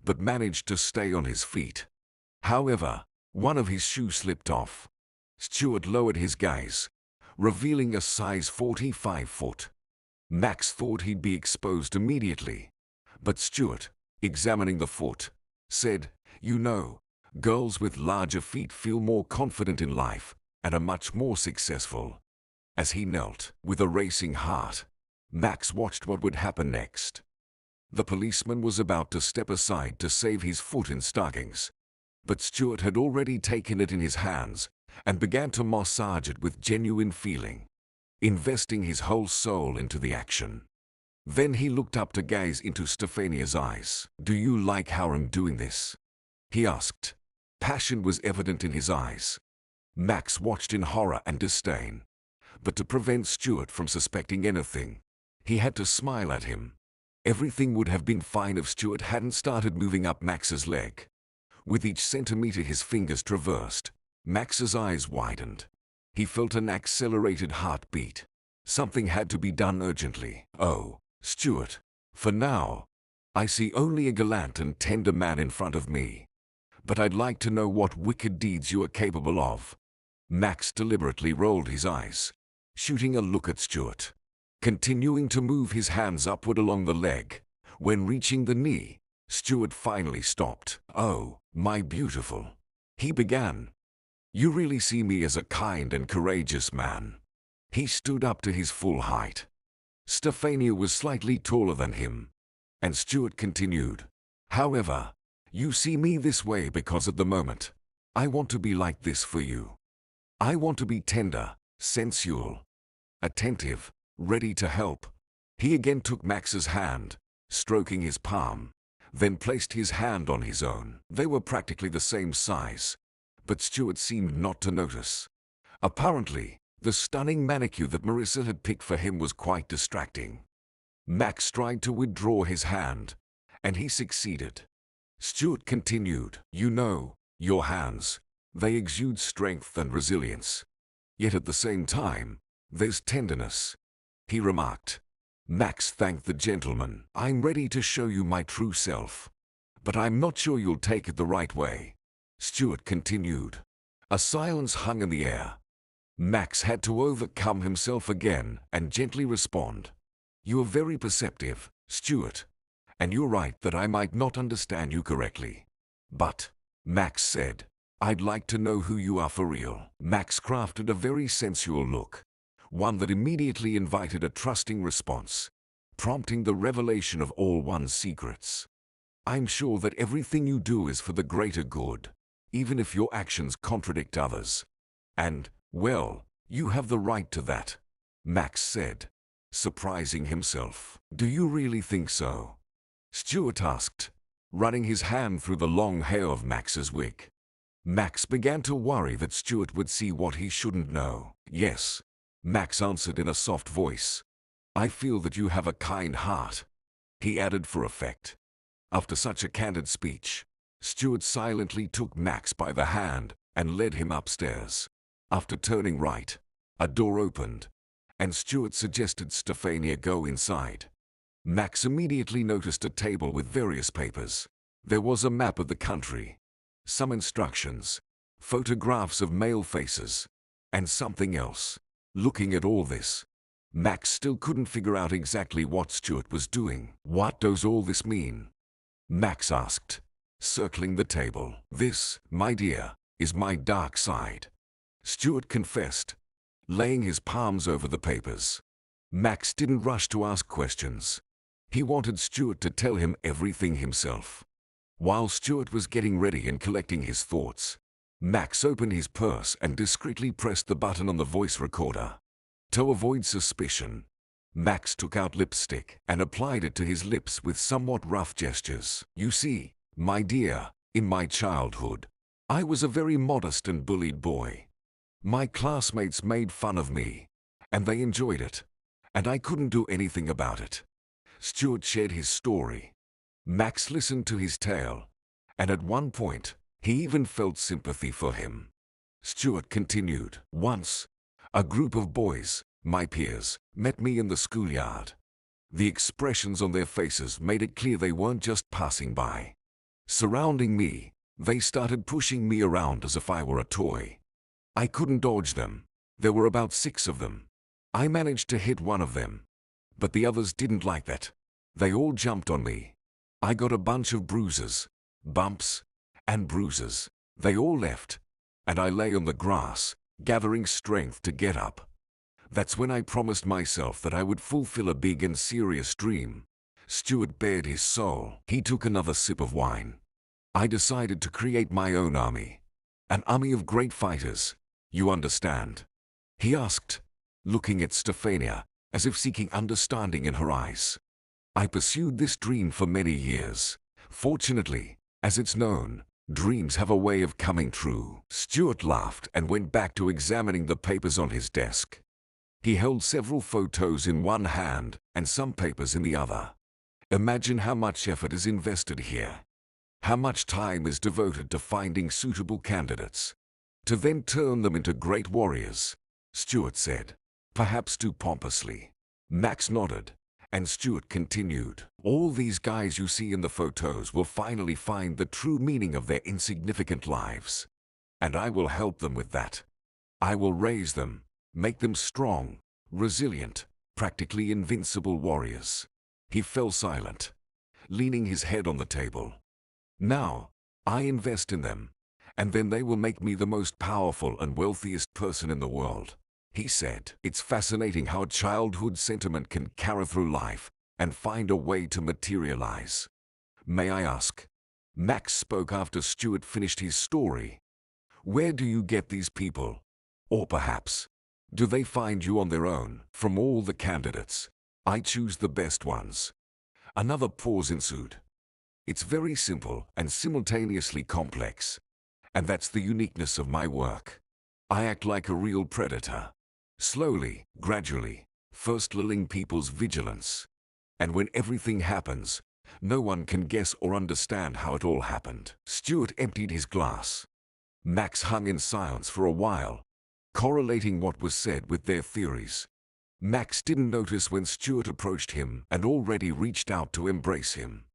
but managed to stay on his feet. However, one of his shoes slipped off. Stuart lowered his gaze, revealing a size 45 foot. Max thought he'd be exposed immediately. But Stuart, examining the foot, said, "You know, girls with larger feet feel more confident in life and are much more successful." As he knelt, with a racing heart, Max watched what would happen next. The policeman was about to step aside to save his foot in stockings, but Stuart had already taken it in his hands and began to massage it with genuine feeling, investing his whole soul into the action. Then he looked up to gaze into Stefania's eyes. "Do you like how I'm doing this?" he asked. Passion was evident in his eyes. Max watched in horror and disdain. But to prevent Stuart from suspecting anything, he had to smile at him. Everything would have been fine if Stuart hadn't started moving up Max's leg. With each centimeter his fingers traversed, Max's eyes widened. He felt an accelerated heartbeat. Something had to be done urgently. "Oh, Stuart, for now, I see only a gallant and tender man in front of me. But I'd like to know what wicked deeds you are capable of." Max deliberately rolled his eyes, shooting a look at Stuart, continuing to move his hands upward along the leg. When reaching the knee, Stuart finally stopped. "Oh, my beautiful," he began. "You really see me as a kind and courageous man." He stood up to his full height. Stefania was slightly taller than him, and Stuart continued, "However, you see me this way because at the moment, I want to be like this for you. I want to be tender, sensual, attentive, ready to help." He again took Max's hand, stroking his palm, then placed his hand on his own. They were practically the same size, but Stuart seemed not to notice. Apparently, the stunning manicure that Marissa had picked for him was quite distracting. Max tried to withdraw his hand, and he succeeded. Stuart continued, "You know, your hands, they exude strength and resilience. Yet at the same time, there's tenderness," he remarked. Max thanked the gentleman. "I'm ready to show you my true self, but I'm not sure you'll take it the right way," Stuart continued. A silence hung in the air. Max had to overcome himself again and gently respond. "You are very perceptive, Stuart, and you're right that I might not understand you correctly. But," Max said, "I'd like to know who you are for real." Max crafted a very sensual look, one that immediately invited a trusting response, prompting the revelation of all one's secrets. "I'm sure that everything you do is for the greater good, even if your actions contradict others. And, well, you have the right to that," Max said, surprising himself. "Do you really think so?" Stuart asked, running his hand through the long hair of Max's wig. Max began to worry that Stuart would see what he shouldn't know. "Yes," Max answered in a soft voice. "I feel that you have a kind heart," he added for effect. After such a candid speech, Stuart silently took Max by the hand and led him upstairs. After turning right, a door opened, and Stuart suggested Stefania go inside. Max immediately noticed a table with various papers. There was a map of the country, some instructions, photographs of male faces, and something else. Looking at all this, Max still couldn't figure out exactly what Stuart was doing. "What does all this mean?" Max asked, circling the table. "This, my dear, is my dark side," Stuart confessed, laying his palms over the papers. Max didn't rush to ask questions. He wanted Stuart to tell him everything himself. While Stuart was getting ready and collecting his thoughts, Max opened his purse and discreetly pressed the button on the voice recorder. To avoid suspicion, Max took out lipstick and applied it to his lips with somewhat rough gestures. "You see, my dear, in my childhood, I was a very modest and bullied boy. My classmates made fun of me, and they enjoyed it, and I couldn't do anything about it." Stuart shared his story. Max listened to his tale, and at one point, he even felt sympathy for him. Stuart continued, "Once, a group of boys, my peers, met me in the schoolyard. The expressions on their faces made it clear they weren't just passing by. Surrounding me, they started pushing me around as if I were a toy. I couldn't dodge them. There were about 6 of them. I managed to hit one of them, But the others didn't like that. They all jumped on me. I got a bunch of bruises, bumps, and bruises. They all left, and I lay on the grass, gathering strength to get up. That's when I promised myself that I would fulfill a big and serious dream. Stuart bared his soul. He took another sip of wine. I decided to create my own army. An army of great fighters. You understand? He asked, looking at Stefania, as if seeking understanding in her eyes. I pursued this dream for many years. Fortunately, as it's known, dreams have a way of coming true. Stuart laughed and went back to examining the papers on his desk. He held several photos in one hand and some papers in the other. Imagine how much effort is invested here. How much time is devoted to finding suitable candidates, to then turn them into great warriors, Stuart said, perhaps too pompously. Max nodded, and Stuart continued. All these guys you see in the photos will finally find the true meaning of their insignificant lives. And I will help them with that. I will raise them, make them strong, resilient, practically invincible warriors. He fell silent, leaning his head on the table. Now, I invest in them, and then they will make me the most powerful and wealthiest person in the world, he said. It's fascinating how childhood sentiment can carry through life and find a way to materialize. May I ask? Max spoke after Stuart finished his story. Where do you get these people? Or perhaps, do they find you on their own? From all the candidates, I choose the best ones. Another pause ensued. It's very simple and simultaneously complex. And that's the uniqueness of my work. I act like a real predator. Slowly, gradually, first lulling people's vigilance. And when everything happens, no one can guess or understand how it all happened. Stuart emptied his glass. Max hung in silence for a while, correlating what was said with their theories. Max didn't notice when Stuart approached him and already reached out to embrace him.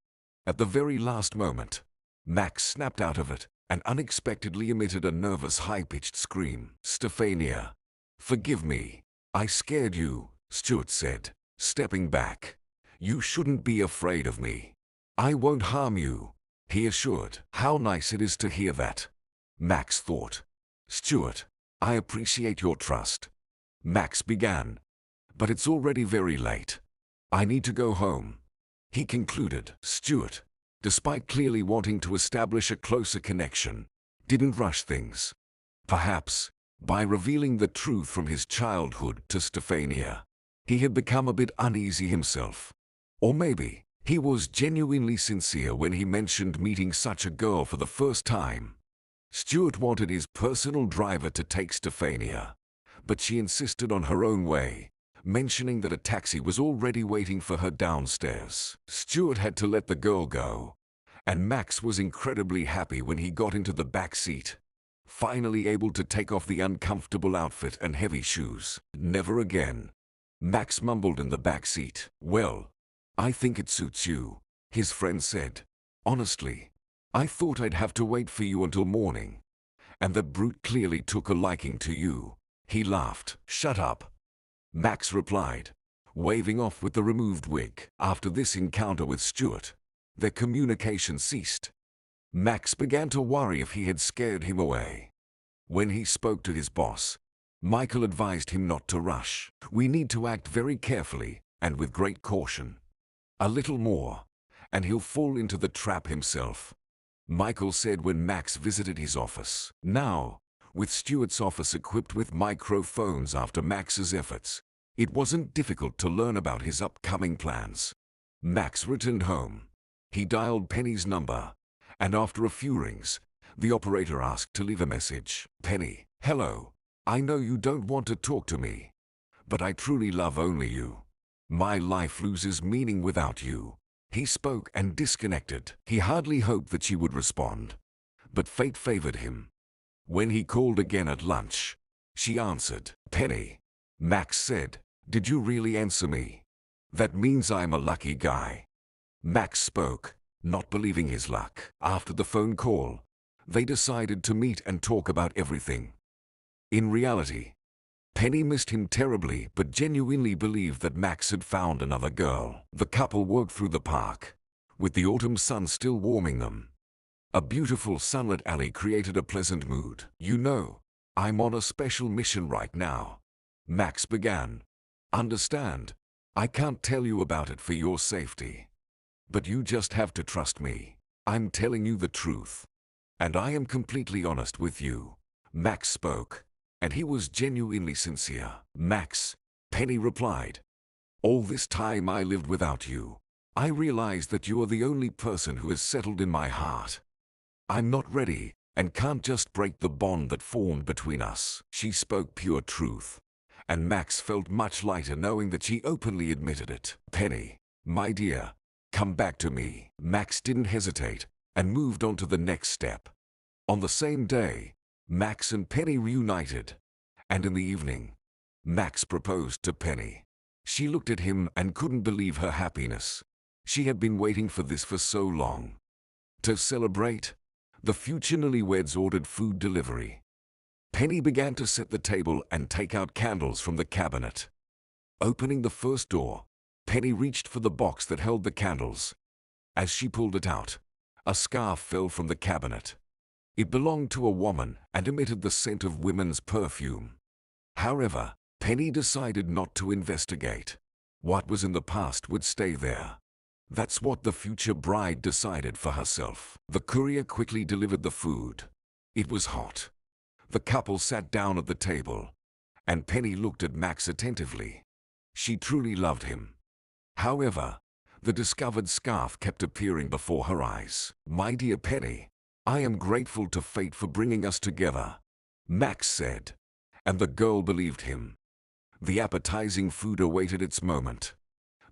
At the very last moment, Max snapped out of it and unexpectedly emitted a nervous high-pitched scream. Stefania, forgive me. I scared you, Stuart said, stepping back. You shouldn't be afraid of me. I won't harm you, he assured. How nice it is to hear that, Max thought. Stuart, I appreciate your trust. Max began. But it's already very late. I need to go home, he concluded. Stuart, despite clearly wanting to establish a closer connection, didn't rush things. Perhaps, by revealing the truth from his childhood to Stefania, he had become a bit uneasy himself. Or maybe, he was genuinely sincere when he mentioned meeting such a girl for the first time. Stuart wanted his personal driver to take Stefania, but she insisted on her own way, mentioning that a taxi was already waiting for her downstairs. Stuart had to let the girl go, and Max was incredibly happy when he got into the back seat, finally able to take off the uncomfortable outfit and heavy shoes. Never again, Max mumbled in the back seat. Well, I think it suits you, his friend said. Honestly, I thought I'd have to wait for you until morning, and that brute clearly took a liking to you. He laughed. Shut up, Max replied, waving off with the removed wig. After this encounter with Stuart, their communication ceased. Max began to worry if he had scared him away. When he spoke to his boss, Michael advised him not to rush. We need to act very carefully and with great caution. A little more, and he'll fall into the trap himself, Michael said when Max visited his office. Now, with Stuart's office equipped with microphones after Max's efforts, it wasn't difficult to learn about his upcoming plans. Max returned home. He dialed Penny's number, and after a few rings, the operator asked to leave a message. Penny, hello. I know you don't want to talk to me, but I truly love only you. My life loses meaning without you. He spoke and disconnected. He hardly hoped that she would respond, but fate favored him. When he called again at lunch, she answered. Penny, Max said, did you really answer me? That means I'm a lucky guy. Max spoke, not believing his luck. After the phone call, they decided to meet and talk about everything. In reality, Penny missed him terribly but genuinely believed that Max had found another girl. The couple walked through the park, with the autumn sun still warming them. A beautiful sunlit alley created a pleasant mood. "You know, I'm on a special mission right now," Max began. "Understand, I can't tell you about it for your safety. But you just have to trust me. I'm telling you the truth. And I am completely honest with you." Max spoke, and he was genuinely sincere. "Max," Penny replied, "all this time I lived without you. I realized that you are the only person who has settled in my heart. I'm not ready and can't just break the bond that formed between us." She spoke pure truth, and Max felt much lighter knowing that she openly admitted it. "Penny, my dear, come back to me." Max didn't hesitate and moved on to the next step. On the same day, Max and Penny reunited, and in the evening, Max proposed to Penny. She looked at him and couldn't believe her happiness. She had been waiting for this for so long. To celebrate, the future newlyweds ordered food delivery. Penny began to set the table and take out candles from the cabinet. Opening the first door, Penny reached for the box that held the candles. As she pulled it out, a scarf fell from the cabinet. It belonged to a woman and emitted the scent of women's perfume. However, Penny decided not to investigate. What was in the past would stay there. That's what the future bride decided for herself. The courier quickly delivered the food. It was hot. The couple sat down at the table, and Penny looked at Max attentively. She truly loved him. However, the discovered scarf kept appearing before her eyes. "My dear Penny, I am grateful to fate for bringing us together," Max said, and the girl believed him. The appetizing food awaited its moment.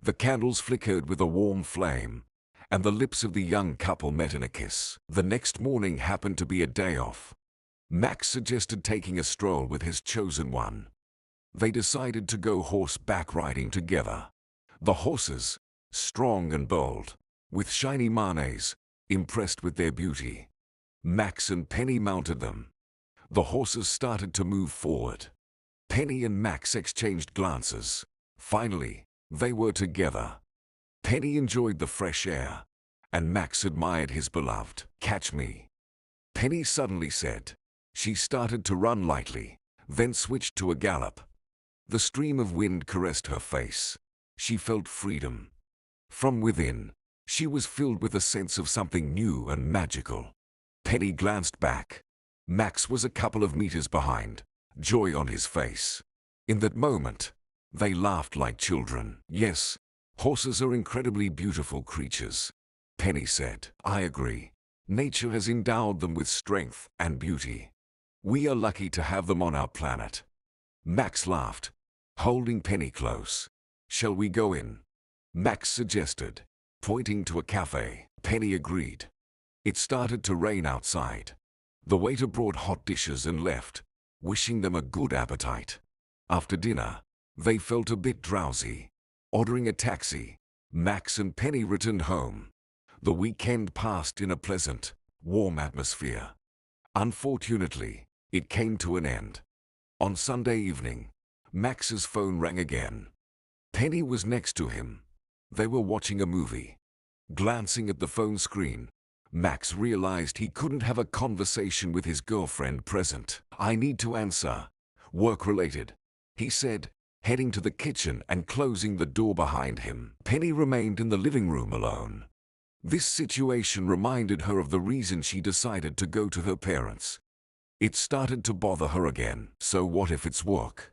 The candles flickered with a warm flame, and the lips of the young couple met in a kiss. The next morning happened to be a day off. Max suggested taking a stroll with his chosen one. They decided to go horseback riding together. The horses, strong and bold, with shiny manes, impressed with their beauty. Max and Penny mounted them. The horses started to move forward. Penny and Max exchanged glances. Finally, they were together. Penny enjoyed the fresh air, and Max admired his beloved. "Catch me," Penny suddenly said. She started to run lightly, then switched to a gallop. The stream of wind caressed her face. She felt freedom. From within, she was filled with a sense of something new and magical. Penny glanced back. Max was a couple of meters behind, joy on his face. In that moment, they laughed like children. "Yes, horses are incredibly beautiful creatures," Penny said. "I agree. Nature has endowed them with strength and beauty. We are lucky to have them on our planet." Max laughed, holding Penny close. "Shall we go in?" Max suggested, pointing to a cafe. Penny agreed. It started to rain outside. The waiter brought hot dishes and left, wishing them a good appetite. After dinner, they felt a bit drowsy. Ordering a taxi, Max and Penny returned home. The weekend passed in a pleasant, warm atmosphere. Unfortunately, it came to an end. On Sunday evening, Max's phone rang again. Penny was next to him. They were watching a movie. Glancing at the phone screen, Max realized he couldn't have a conversation with his girlfriend present. "I need to answer. Work-related," he said, heading to the kitchen and closing the door behind him. Penny remained in the living room alone. This situation reminded her of the reason she decided to go to her parents. It started to bother her again. So what if it's work?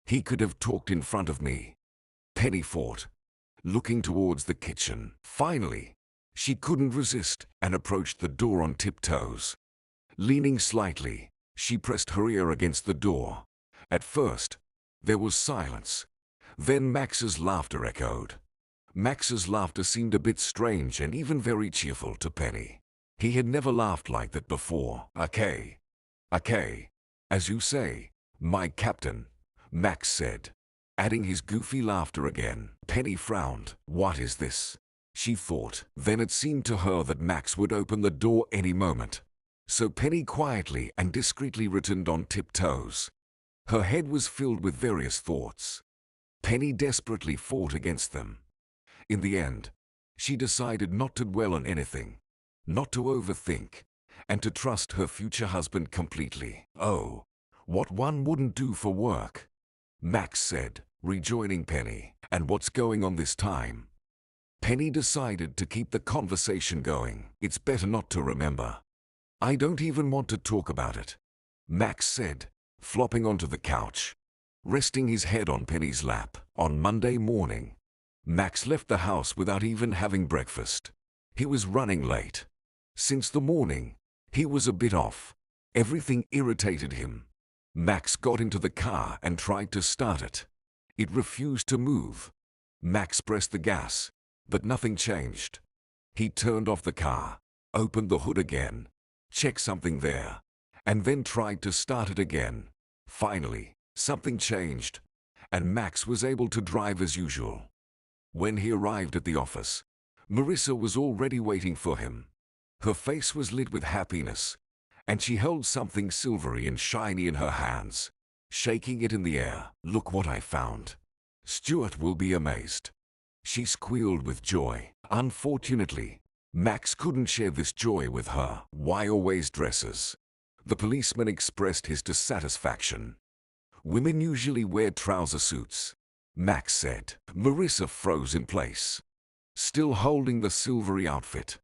He could have talked in front of me, Penny thought, looking towards the kitchen. Finally, she couldn't resist and approached the door on tiptoes. Leaning slightly, she pressed her ear against the door. At first, there was silence. Then Max's laughter echoed. Max's laughter seemed a bit strange and even very cheerful to Penny. He had never laughed like that before. Okay, as you say, my captain," Max said, adding his goofy laughter again. Penny frowned. What is this? She thought. Then it seemed to her that Max would open the door any moment. So Penny quietly and discreetly returned on tiptoes. Her head was filled with various thoughts. Penny desperately fought against them. In the end, she decided not to dwell on anything, not to overthink, and to trust her future husband completely. "Oh, what one wouldn't do for work," Max said, rejoining Penny. "And what's going on this time?" Penny decided to keep the conversation going. "It's better not to remember. I don't even want to talk about it," Max said, flopping onto the couch, resting his head on Penny's lap. On Monday morning, Max left the house without even having breakfast. He was running late. Since the morning, he was a bit off. Everything irritated him. Max got into the car and tried to start it. It refused to move. Max pressed the gas, but nothing changed. He turned off the car, opened the hood again, checked something there, and then tried to start it again. Finally, something changed, and Max was able to drive as usual. When he arrived at the office, Marissa was already waiting for him. Her face was lit with happiness, and she held something silvery and shiny in her hands, shaking it in the air. "Look what I found. Stuart will be amazed," she squealed with joy. Unfortunately, Max couldn't share this joy with her. "Why always dresses?" The policeman expressed his dissatisfaction. "Women usually wear trouser suits," Max said. Marissa froze in place, still holding the silvery outfit.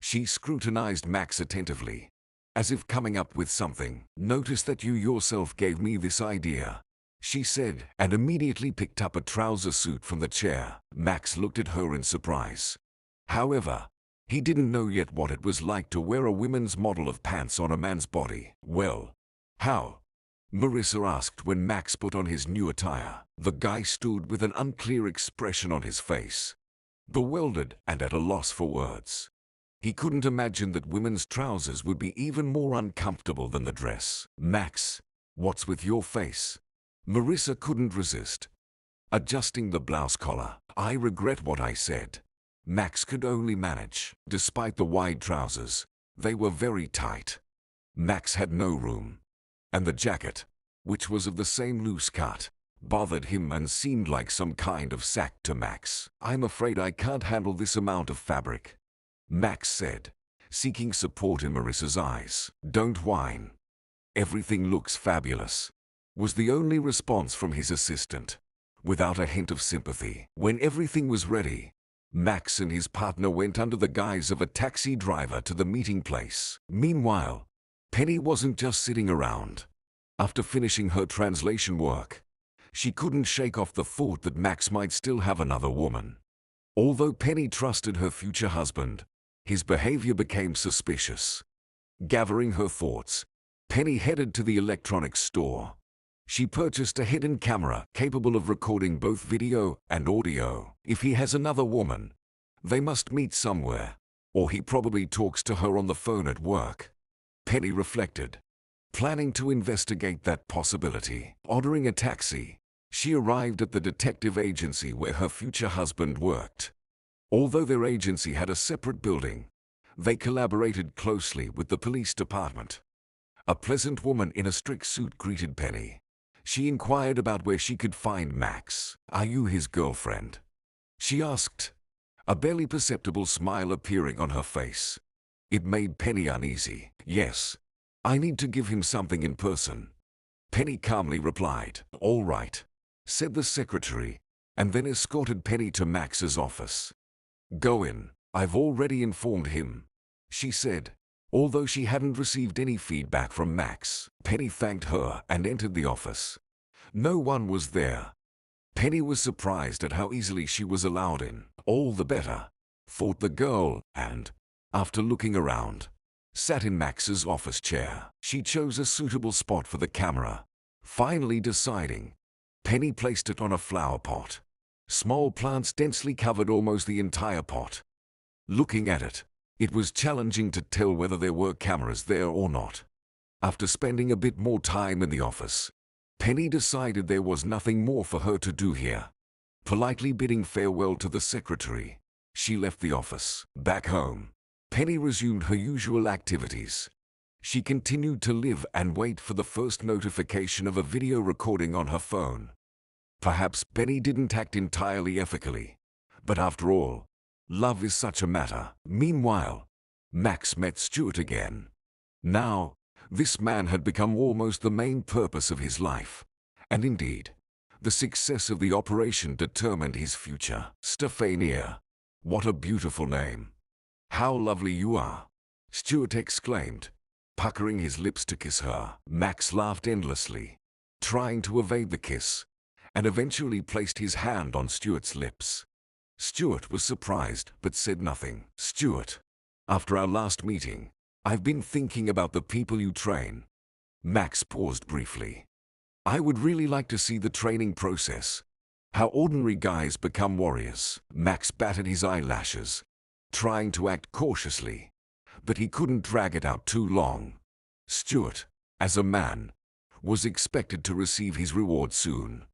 She scrutinized Max attentively, as if coming up with something. "Notice that you yourself gave me this idea," she said, and immediately picked up a trouser suit from the chair. Max looked at her in surprise. However, he didn't know yet what it was like to wear a women's model of pants on a man's body. "Well, how?" Marissa asked when Max put on his new attire. The guy stood with an unclear expression on his face, bewildered and at a loss for words. He couldn't imagine that women's trousers would be even more uncomfortable than the dress. "Max, what's with your face?" Marissa couldn't resist, adjusting the blouse collar. "I regret what I said." Max could only manage. Despite the wide trousers, they were very tight. Max had no room, and the jacket, which was of the same loose cut, bothered him and seemed like some kind of sack to Max. "I'm afraid I can't handle this amount of fabric," Max said, seeking support in Marissa's eyes. "Don't whine. Everything looks fabulous," was the only response from his assistant, without a hint of sympathy. When everything was ready, Max and his partner went under the guise of a taxi driver to the meeting place. Meanwhile, Penny wasn't just sitting around. After finishing her translation work, she couldn't shake off the thought that Max might still have another woman. Although Penny trusted her future husband, his behavior became suspicious. Gathering her thoughts, Penny headed to the electronics store. She purchased a hidden camera capable of recording both video and audio. If he has another woman, they must meet somewhere, or he probably talks to her on the phone at work, Penny reflected, planning to investigate that possibility. Ordering a taxi, she arrived at the detective agency where her future husband worked. Although their agency had a separate building, they collaborated closely with the police department. A pleasant woman in a strict suit greeted Penny. She inquired about where she could find Max. "Are you his girlfriend?" she asked, a barely perceptible smile appearing on her face. It made Penny uneasy. "Yes. I need to give him something in person," Penny calmly replied. "All right," said the secretary, and then escorted Penny to Max's office. "Go in. I've already informed him," she said, although she hadn't received any feedback from Max. Penny thanked her and entered the office. No one was there. Penny was surprised at how easily she was allowed in. All the better, thought the girl, and, after looking around, sat in Max's office chair. She chose a suitable spot for the camera. Finally deciding, Penny placed it on a flower pot. Small plants densely covered almost the entire pot. Looking at it, it was challenging to tell whether there were cameras there or not. After spending a bit more time in the office, Penny decided there was nothing more for her to do here. Politely bidding farewell to the secretary, she left the office. Back home, Penny resumed her usual activities. She continued to live and wait for the first notification of a video recording on her phone. Perhaps Benny didn't act entirely ethically, but after all, love is such a matter. Meanwhile, Max met Stuart again. Now, this man had become almost the main purpose of his life. And indeed, the success of the operation determined his future. Stephania. What a beautiful name. How lovely you are, Stuart exclaimed, puckering his lips to kiss her. Max laughed endlessly, trying to evade the kiss, and eventually placed his hand on Stuart's lips. Stuart was surprised but said nothing. Stuart, after our last meeting, I've been thinking about the people you train. Max paused briefly. I would really like to see the training process. How ordinary guys become warriors. Max batted his eyelashes, trying to act cautiously, but he couldn't drag it out too long. Stuart, as a man, was expected to receive his reward soon.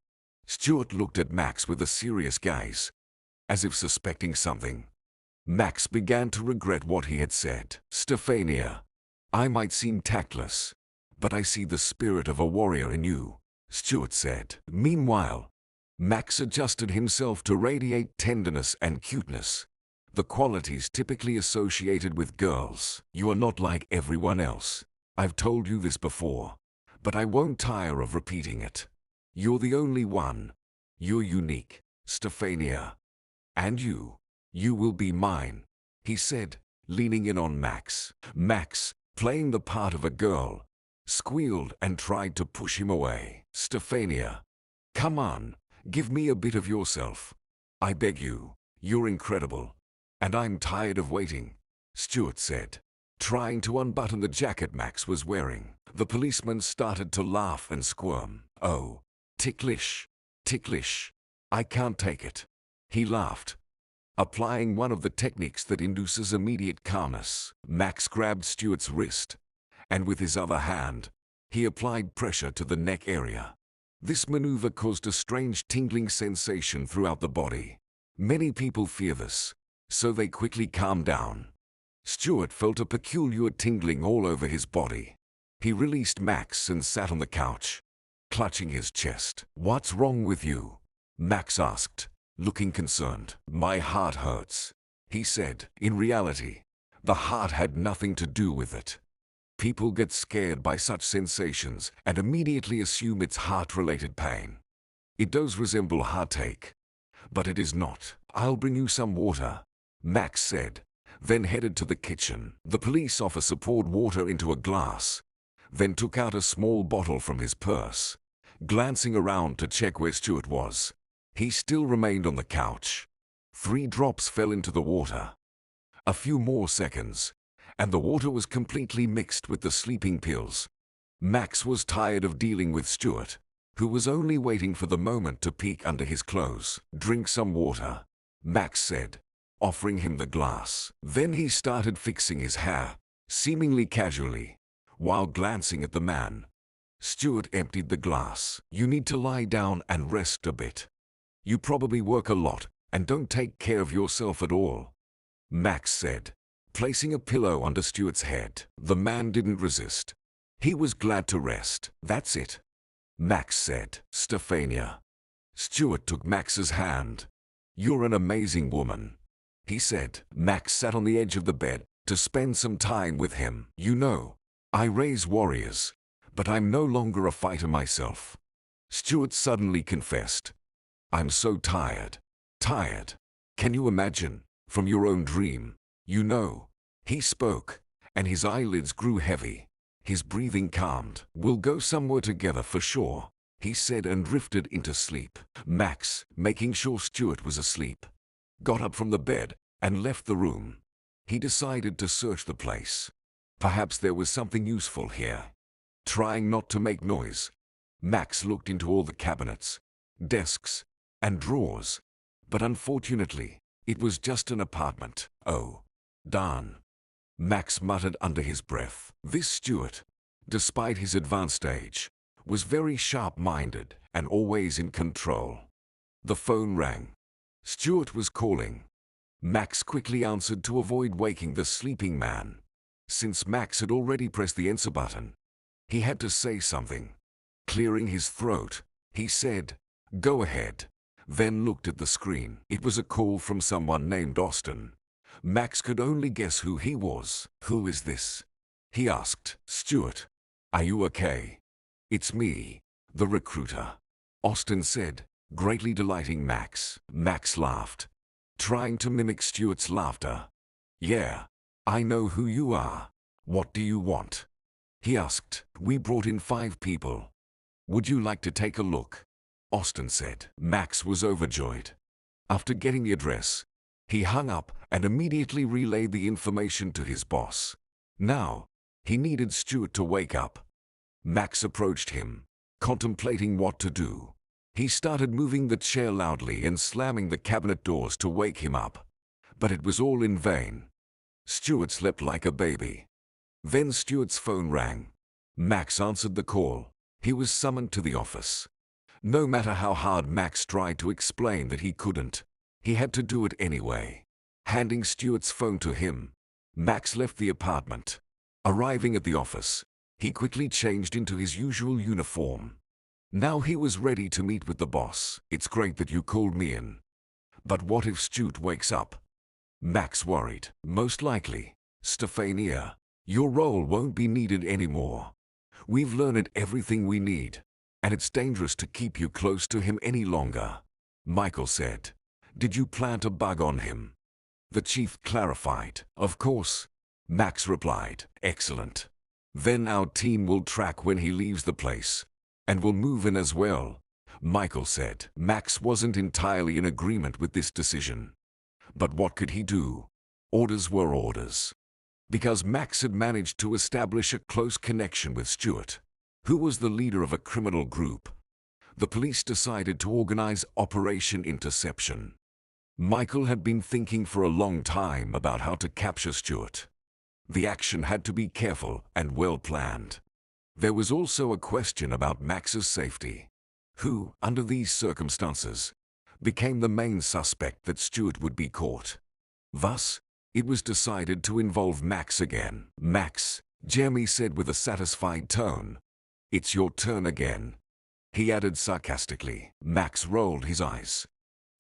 Stuart looked at Max with a serious gaze, as if suspecting something. Max began to regret what he had said. Stephania, I might seem tactless, but I see the spirit of a warrior in you, Stuart said. Meanwhile, Max adjusted himself to radiate tenderness and cuteness, the qualities typically associated with girls. You are not like everyone else. I've told you this before, but I won't tire of repeating it. You're the only one. You're unique, Stephania. And you will be mine, he said, leaning in on Max. Max, playing the part of a girl, squealed and tried to push him away. Stephania, come on, give me a bit of yourself. I beg you. You're incredible. And I'm tired of waiting, Stuart said, trying to unbutton the jacket Max was wearing. The policeman started to laugh and squirm. Oh, ticklish, ticklish. I can't take it, he laughed, applying one of the techniques that induces immediate calmness. Max grabbed Stuart's wrist, and with his other hand, he applied pressure to the neck area. This maneuver caused a strange tingling sensation throughout the body. Many people fear this, so they quickly calmed down. Stuart felt a peculiar tingling all over his body. He released Max and sat on the couch, clutching his chest. What's wrong with you? Max asked, looking concerned. My heart hurts, he said. In reality, the heart had nothing to do with it. People get scared by such sensations and immediately assume it's heart-related pain. It does resemble heartache, but it is not. I'll bring you some water, Max said, then headed to the kitchen. The police officer poured water into a glass, then took out a small bottle from his purse, glancing around to check where Stuart was. He still remained on the couch. 3 drops fell into the water. A few more seconds, and the water was completely mixed with the sleeping pills. Max was tired of dealing with Stuart, who was only waiting for the moment to peek under his clothes. Drink some water, Max said, offering him the glass. Then he started fixing his hair, seemingly casually, while glancing at the man. Stuart emptied the glass. You need to lie down and rest a bit. You probably work a lot and don't take care of yourself at all, Max said, placing a pillow under Stuart's head. The man didn't resist. He was glad to rest. That's it, Max said. Stephania. Stuart took Max's hand. You're an amazing woman, he said. Max sat on the edge of the bed to spend some time with him. You know, I raise warriors, but I'm no longer a fighter myself, Stuart suddenly confessed. I'm so tired. Tired. Can you imagine? From your own dream. You know. He spoke, and his eyelids grew heavy. His breathing calmed. We'll go somewhere together for sure, he said and drifted into sleep. Max, making sure Stuart was asleep, got up from the bed and left the room. He decided to search the place. Perhaps there was something useful here. Trying not to make noise, Max looked into all the cabinets, desks, and drawers, but unfortunately, it was just an apartment. Oh, darn, Max muttered under his breath. This Stuart, despite his advanced age, was very sharp-minded and always in control. The phone rang. Stuart was calling. Max quickly answered to avoid waking the sleeping man. Since Max had already pressed the answer button, he had to say something. Clearing his throat, he said, "Go ahead," then looked at the screen. It was a call from someone named Austin. Max could only guess who he was. "Who is this?" he asked. "Stuart. Are you okay?" "It's me, the recruiter," Austin said, greatly delighting Max. Max laughed, trying to mimic Stuart's laughter. "Yeah, I know who you are. What do you want?" he asked. "We brought in 5 people. Would you like to take a look?" Austin said. Max was overjoyed. After getting the address, he hung up and immediately relayed the information to his boss. Now, he needed Stuart to wake up. Max approached him, contemplating what to do. He started moving the chair loudly and slamming the cabinet doors to wake him up. But it was all in vain. Stuart slept like a baby. Then Stuart's phone rang. Max answered the call. He was summoned to the office. No matter how hard Max tried to explain that he couldn't, he had to do it anyway. Handing Stuart's phone to him, Max left the apartment. Arriving at the office, he quickly changed into his usual uniform. Now he was ready to meet with the boss. "It's great that you called me in. But what if Stuart wakes up?" Max worried. "Most likely, Stefania, your role won't be needed anymore. We've learned everything we need, and it's dangerous to keep you close to him any longer," Michael said. "Did you plant a bug on him?" The chief clarified. "Of course," Max replied. "Excellent. Then our team will track when he leaves the place, and will move in as well," Michael said. Max wasn't entirely in agreement with this decision. But what could he do? Orders were orders. Because Max had managed to establish a close connection with Stuart, who was the leader of a criminal group, the police decided to organize Operation Interception. Michael had been thinking for a long time about how to capture Stuart. The action had to be careful and well planned. There was also a question about Max's safety. Who, under these circumstances, became the main suspect that Stuart would be caught? Thus, it was decided to involve Max again. "Max," Jeremy said with a satisfied tone, "it's your turn again," he added sarcastically. Max rolled his eyes.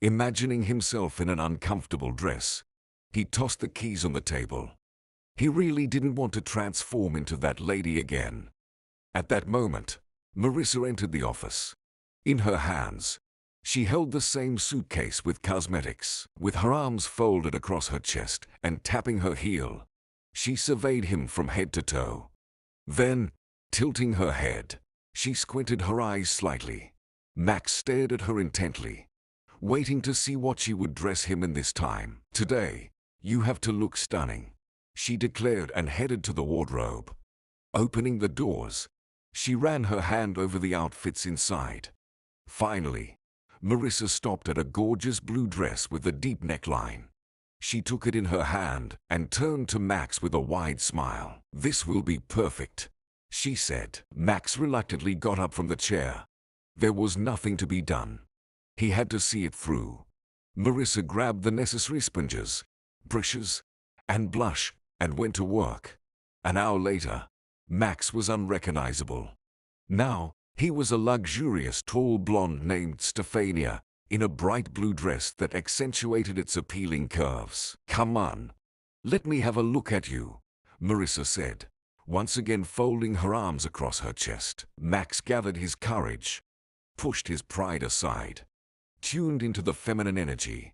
Imagining himself in an uncomfortable dress, he tossed the keys on the table. He really didn't want to transform into that lady again. At that moment, Marissa entered the office. In her hands, she held the same suitcase with cosmetics. With her arms folded across her chest and tapping her heel, she surveyed him from head to toe. Then, tilting her head, she squinted her eyes slightly. Max stared at her intently, waiting to see what she would dress him in this time. "Today, you have to look stunning," she declared and headed to the wardrobe. Opening the doors, she ran her hand over the outfits inside. Finally, Marissa stopped at a gorgeous blue dress with a deep neckline. She took it in her hand and turned to Max with a wide smile. "This will be perfect," she said. Max reluctantly got up from the chair. There was nothing to be done. He had to see it through. Marissa grabbed the necessary sponges, brushes, and blush and went to work. An hour later, Max was unrecognizable. Now, he was a luxurious tall blonde named Stefania, in a bright blue dress that accentuated its appealing curves. "Come on, let me have a look at you," Marissa said, once again folding her arms across her chest. Max gathered his courage, pushed his pride aside, tuned into the feminine energy,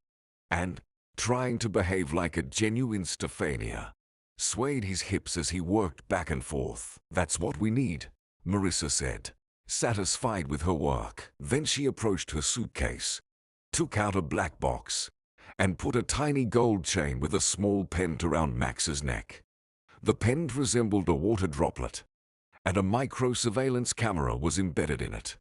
and, trying to behave like a genuine Stefania, swayed his hips as he worked back and forth. "That's what we need," Marissa said, satisfied with her work. Then she approached her suitcase, took out a black box, and put a tiny gold chain with a small pendant around Max's neck. The pendant resembled a water droplet, and a micro-surveillance camera was embedded in it.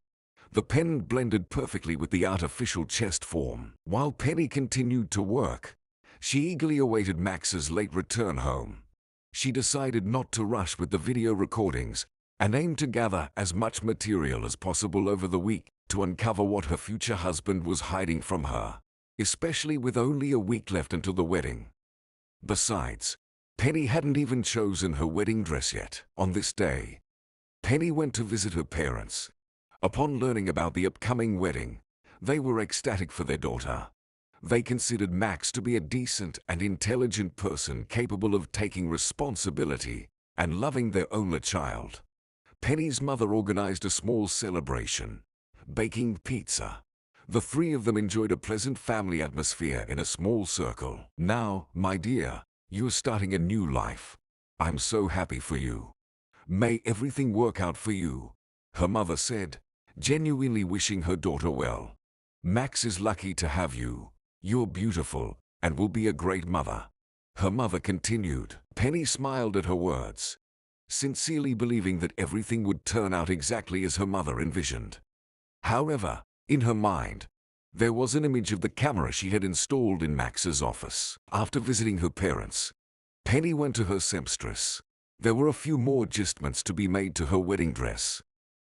The pendant blended perfectly with the artificial chest form. While Penny continued to work, she eagerly awaited Max's late return home. She decided not to rush with the video recordings and aimed to gather as much material as possible over the week to uncover what her future husband was hiding from her, especially with only a week left until the wedding. Besides, Penny hadn't even chosen her wedding dress yet. On this day, Penny went to visit her parents. Upon learning about the upcoming wedding, they were ecstatic for their daughter. They considered Max to be a decent and intelligent person capable of taking responsibility and loving their only child. Penny's mother organized a small celebration, baking pizza. The three of them enjoyed a pleasant family atmosphere in a small circle. "Now, my dear, you're starting a new life. I'm so happy for you. May everything work out for you," her mother said, genuinely wishing her daughter well. "Max is lucky to have you. You're beautiful and will be a great mother," her mother continued. Penny smiled at her words, sincerely believing that everything would turn out exactly as her mother envisioned. However, in her mind, there was an image of the camera she had installed in Max's office. After visiting her parents, Penny went to her seamstress. There were a few more adjustments to be made to her wedding dress.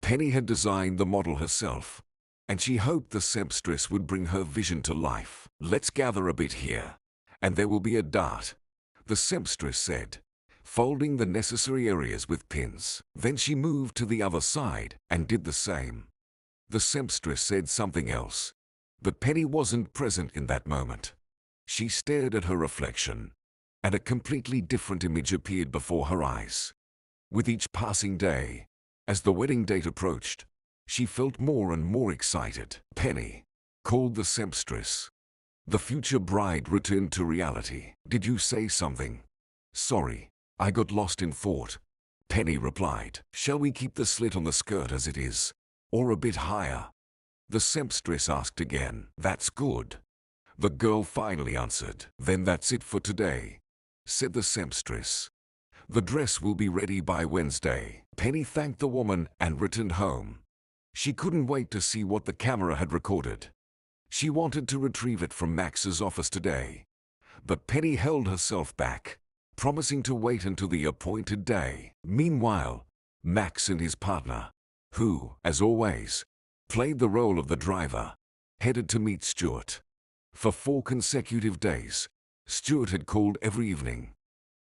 Penny had designed the model herself, and she hoped the seamstress would bring her vision to life. "Let's gather a bit here, and there will be a dart," the seamstress said, folding the necessary areas with pins. Then she moved to the other side and did the same. The seamstress said something else, but Penny wasn't present in that moment. She stared at her reflection, and a completely different image appeared before her eyes. With each passing day, as the wedding date approached, she felt more and more excited. "Penny," called the seamstress. The future bride returned to reality. "Did you say something?" "Sorry, I got lost in thought," Penny replied. "Shall we keep the slit on the skirt as it is, or a bit higher?" the seamstress asked again. "That's good," the girl finally answered. "Then that's it for today," said the seamstress. "The dress will be ready by Wednesday." Penny thanked the woman and returned home. She couldn't wait to see what the camera had recorded. She wanted to retrieve it from Max's office today. But Penny held herself back, promising to wait until the appointed day. Meanwhile, Max and his partner, who, as always, played the role of the driver, headed to meet Stuart. For 4 consecutive days, Stuart had called every evening,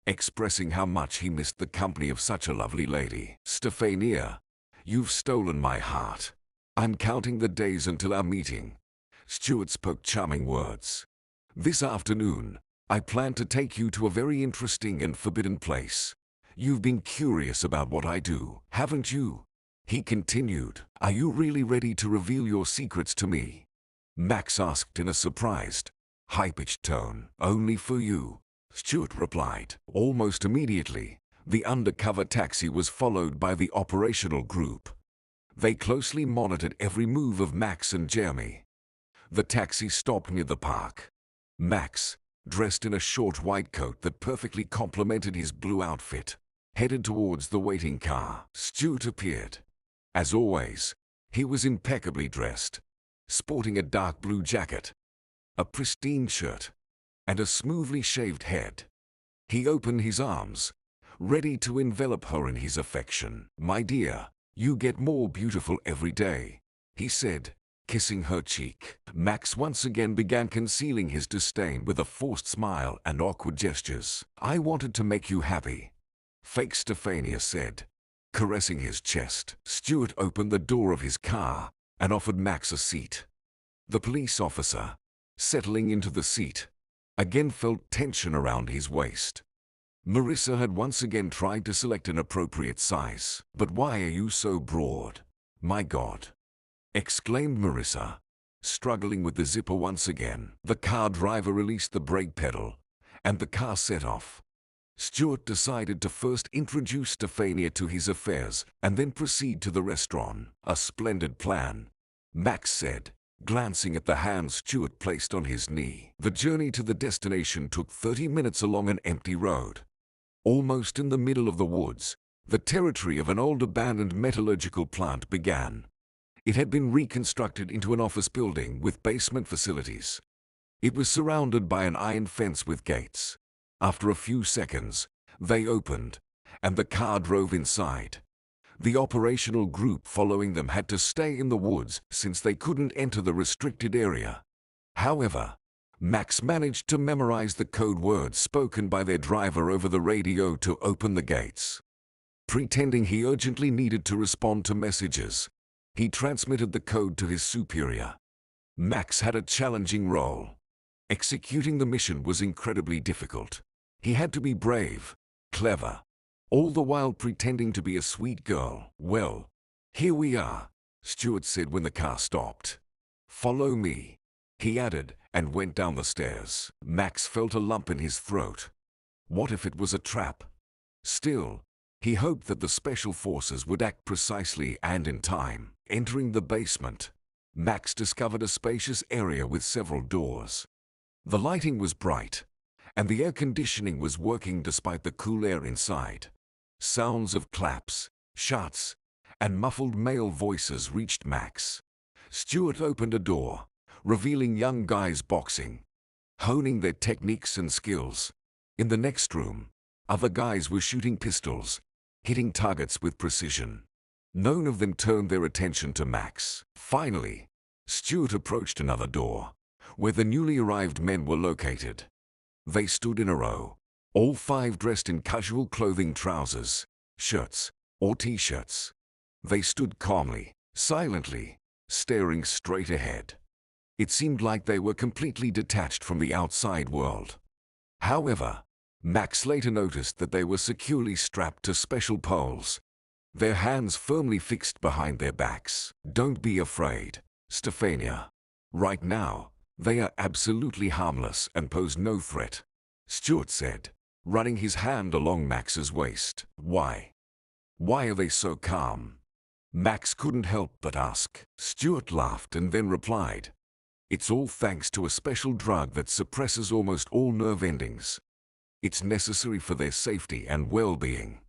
expressing how much he missed the company of such a lovely lady. "Stefania, you've stolen my heart. I'm counting the days until our meeting." Stuart spoke charming words. "This afternoon, I plan to take you to a very interesting and forbidden place. You've been curious about what I do, haven't you?" he continued. "Are you really ready to reveal your secrets to me?" Max asked in a surprised, high-pitched tone. "Only for you," Stuart replied. Almost immediately, the undercover taxi was followed by the operational group. They closely monitored every move of Max and Jeremy. The taxi stopped near the park. Max, dressed in a short white coat that perfectly complemented his blue outfit, headed towards the waiting car. Stuart appeared. As always, he was impeccably dressed, sporting a dark blue jacket, a pristine shirt, and a smoothly shaved head. He opened his arms, ready to envelop her in his affection. "My dear, you get more beautiful every day," he said, kissing her cheek. Max once again began concealing his disdain with a forced smile and awkward gestures. "I wanted to make you happy," fake Stefania said, caressing his chest. Stuart opened the door of his car and offered Max a seat. The police officer, settling into the seat, again felt tension around his waist. Marissa had once again tried to select an appropriate size. "But why are you so broad? My God!" exclaimed Marissa, struggling with the zipper once again. The car driver released the brake pedal, and the car set off. Stuart decided to first introduce Stefania to his affairs and then proceed to the restaurant. "A splendid plan," Max said, glancing at the hand Stuart placed on his knee. The journey to the destination took 30 minutes along an empty road. Almost in the middle of the woods, the territory of an old abandoned metallurgical plant began. It had been reconstructed into an office building with basement facilities. It was surrounded by an iron fence with gates. After a few seconds, they opened, and the car drove inside. The operational group following them had to stay in the woods since they couldn't enter the restricted area. However, Max managed to memorize the code words spoken by their driver over the radio to open the gates. Pretending he urgently needed to respond to messages, he transmitted the code to his superior. Max had a challenging role. Executing the mission was incredibly difficult. He had to be brave, clever, all the while pretending to be a sweet girl. "Well, here we are," Stuart said when the car stopped. "Follow me," he added, and went down the stairs. Max felt a lump in his throat. What if it was a trap? Still, he hoped that the special forces would act precisely and in time. Entering the basement, Max discovered a spacious area with several doors. The lighting was bright, and the air conditioning was working despite the cool air inside. Sounds of claps, shots, and muffled male voices reached Max. Stuart opened a door, revealing young guys boxing, honing their techniques and skills. In the next room, other guys were shooting pistols, hitting targets with precision. None of them turned their attention to Max. Finally, Stuart approached another door, where the newly arrived men were located. They stood in a row, all 5 dressed in casual clothing, trousers, shirts, or t-shirts. They stood calmly, silently, staring straight ahead. It seemed like they were completely detached from the outside world. However, Max later noticed that they were securely strapped to special poles, their hands firmly fixed behind their backs. "Don't be afraid, Stefania. Right now, they are absolutely harmless and pose no threat," Stuart said, running his hand along Max's waist. Why are they so calm?" Max couldn't help but ask. Stuart laughed and then replied, "It's all thanks to a special drug that suppresses almost all nerve endings. It's necessary for their safety and well-being."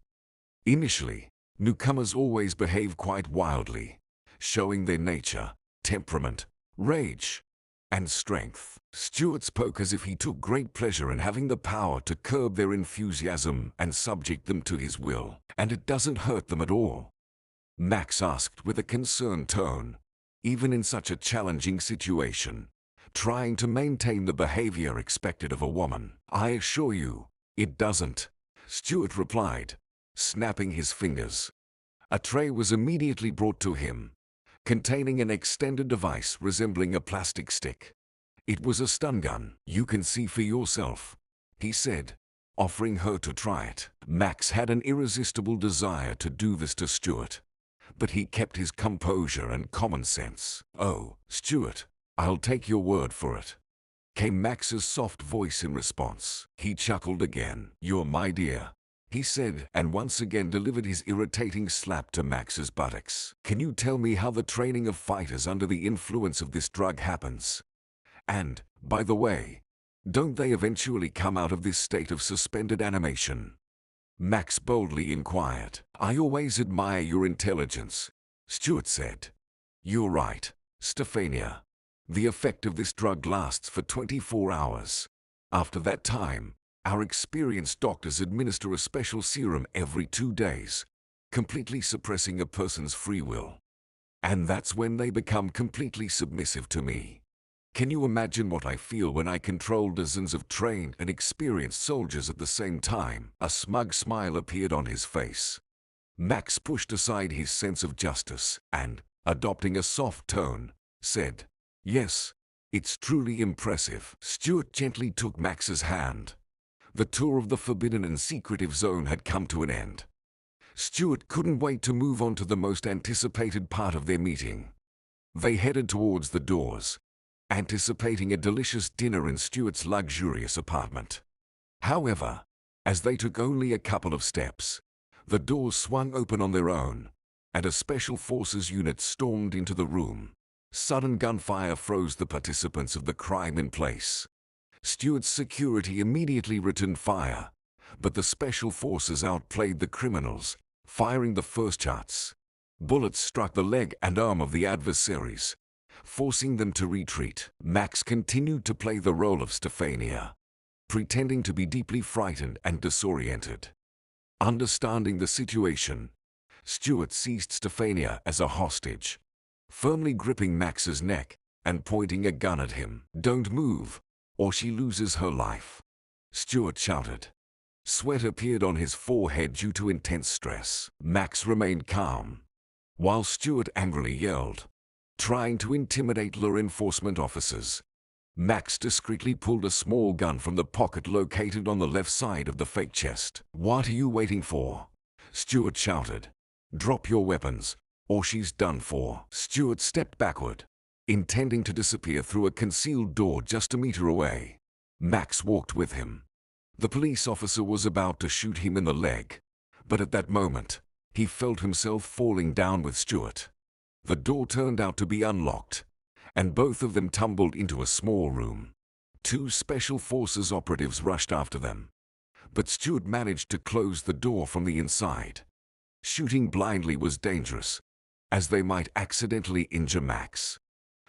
Initially, newcomers always behave quite wildly, showing their nature, temperament, rage, and strength. Stuart spoke as if he took great pleasure in having the power to curb their enthusiasm and subject them to his will. "And it doesn't hurt them at all?" Max asked with a concerned tone, even in such a challenging situation, trying to maintain the behavior expected of a woman. "I assure you, it doesn't," Stuart replied, snapping his fingers. A tray was immediately brought to him, containing an extended device resembling a plastic stick. It was a stun gun. "You can see for yourself," he said, offering her to try it. Max had an irresistible desire to do this to Stuart, but he kept his composure and common sense. "Oh, Stuart, I'll take your word for it," came Max's soft voice in response. He chuckled again. "You're my dear," he said, and once again delivered his irritating slap to Max's buttocks. "Can you tell me how the training of fighters under the influence of this drug happens? And, by the way, don't they eventually come out of this state of suspended animation?" Max boldly inquired. "I always admire your intelligence," Stuart said. "You're right, Stefania. The effect of this drug lasts for 24 hours. After that time, our experienced doctors administer a special serum every 2 days, completely suppressing a person's free will. And that's when they become completely submissive to me. Can you imagine what I feel when I control dozens of trained and experienced soldiers at the same time?" A smug smile appeared on his face. Max pushed aside his sense of justice and, adopting a soft tone, said, "Yes, it's truly impressive." Stuart gently took Max's hand. The tour of the forbidden and secretive zone had come to an end. Stuart couldn't wait to move on to the most anticipated part of their meeting. They headed towards the doors, anticipating a delicious dinner in Stuart's luxurious apartment. However, as they took only a couple of steps, the doors swung open on their own, and a special forces unit stormed into the room. Sudden gunfire froze the participants of the crime in place. Stuart's security immediately returned fire, but the special forces outplayed the criminals, firing the first shots. Bullets struck the leg and arm of the adversaries, forcing them to retreat. Max continued to play the role of Stefania, pretending to be deeply frightened and disoriented. Understanding the situation, Stuart seized Stefania as a hostage, firmly gripping Max's neck and pointing a gun at him. "Don't move," or she loses her life," Stuart shouted. Sweat appeared on his forehead due to intense stress. Max remained calm, while Stuart angrily yelled, trying to intimidate law enforcement officers. Max discreetly pulled a small gun from the pocket located on the left side of the fake chest. "What are you waiting for?" Stuart shouted. "Drop your weapons, or she's done for." Stuart stepped backward, intending to disappear through a concealed door just a meter away. Max walked with him. The police officer was about to shoot him in the leg, but at that moment, he felt himself falling down with Stuart. The door turned out to be unlocked, and both of them tumbled into a small room. Two Special Forces operatives rushed after them, but Stuart managed to close the door from the inside. Shooting blindly was dangerous, as they might accidentally injure Max.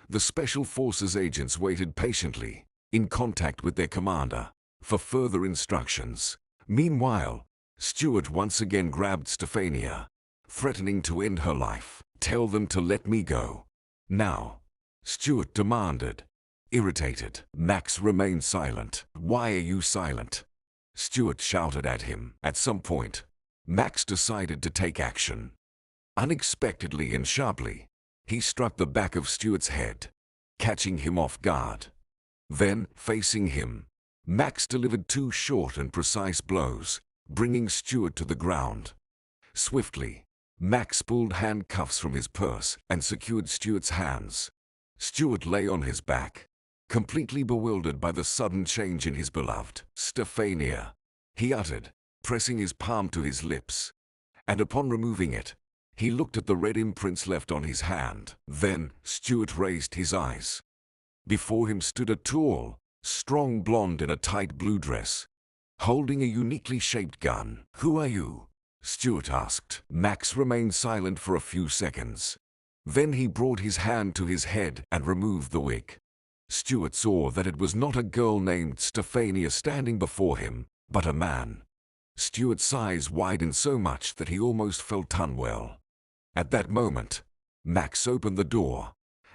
The Special Forces agents waited patiently, in contact with their commander, for further instructions. Meanwhile, Stuart once again grabbed Stefania, threatening to end her life. "Tell them to let me go now," Stuart demanded, irritated. Max remained silent. "Why are you silent?" Stuart shouted at him. At some point, Max decided to take action. Unexpectedly and sharply, he struck the back of Stuart's head, catching him off guard. Then, facing him, Max delivered two short and precise blows, bringing Stuart to the ground. Swiftly, Max pulled handcuffs from his purse and secured Stuart's hands. Stuart lay on his back, completely bewildered by the sudden change in his beloved. "Stefania," he uttered, pressing his palm to his lips. And upon removing it, he looked at the red imprints left on his hand. Then, Stuart raised his eyes. Before him stood a tall, strong blonde in a tight blue dress, holding a uniquely shaped gun. "Who are you?" Stuart asked. Max remained silent for a few seconds. Then he brought his hand to his head and removed the wig. Stuart saw that it was not a girl named Stefania standing before him, but a man. Stuart's eyes widened so much that he almost felt unwell. At that moment, Max opened the door,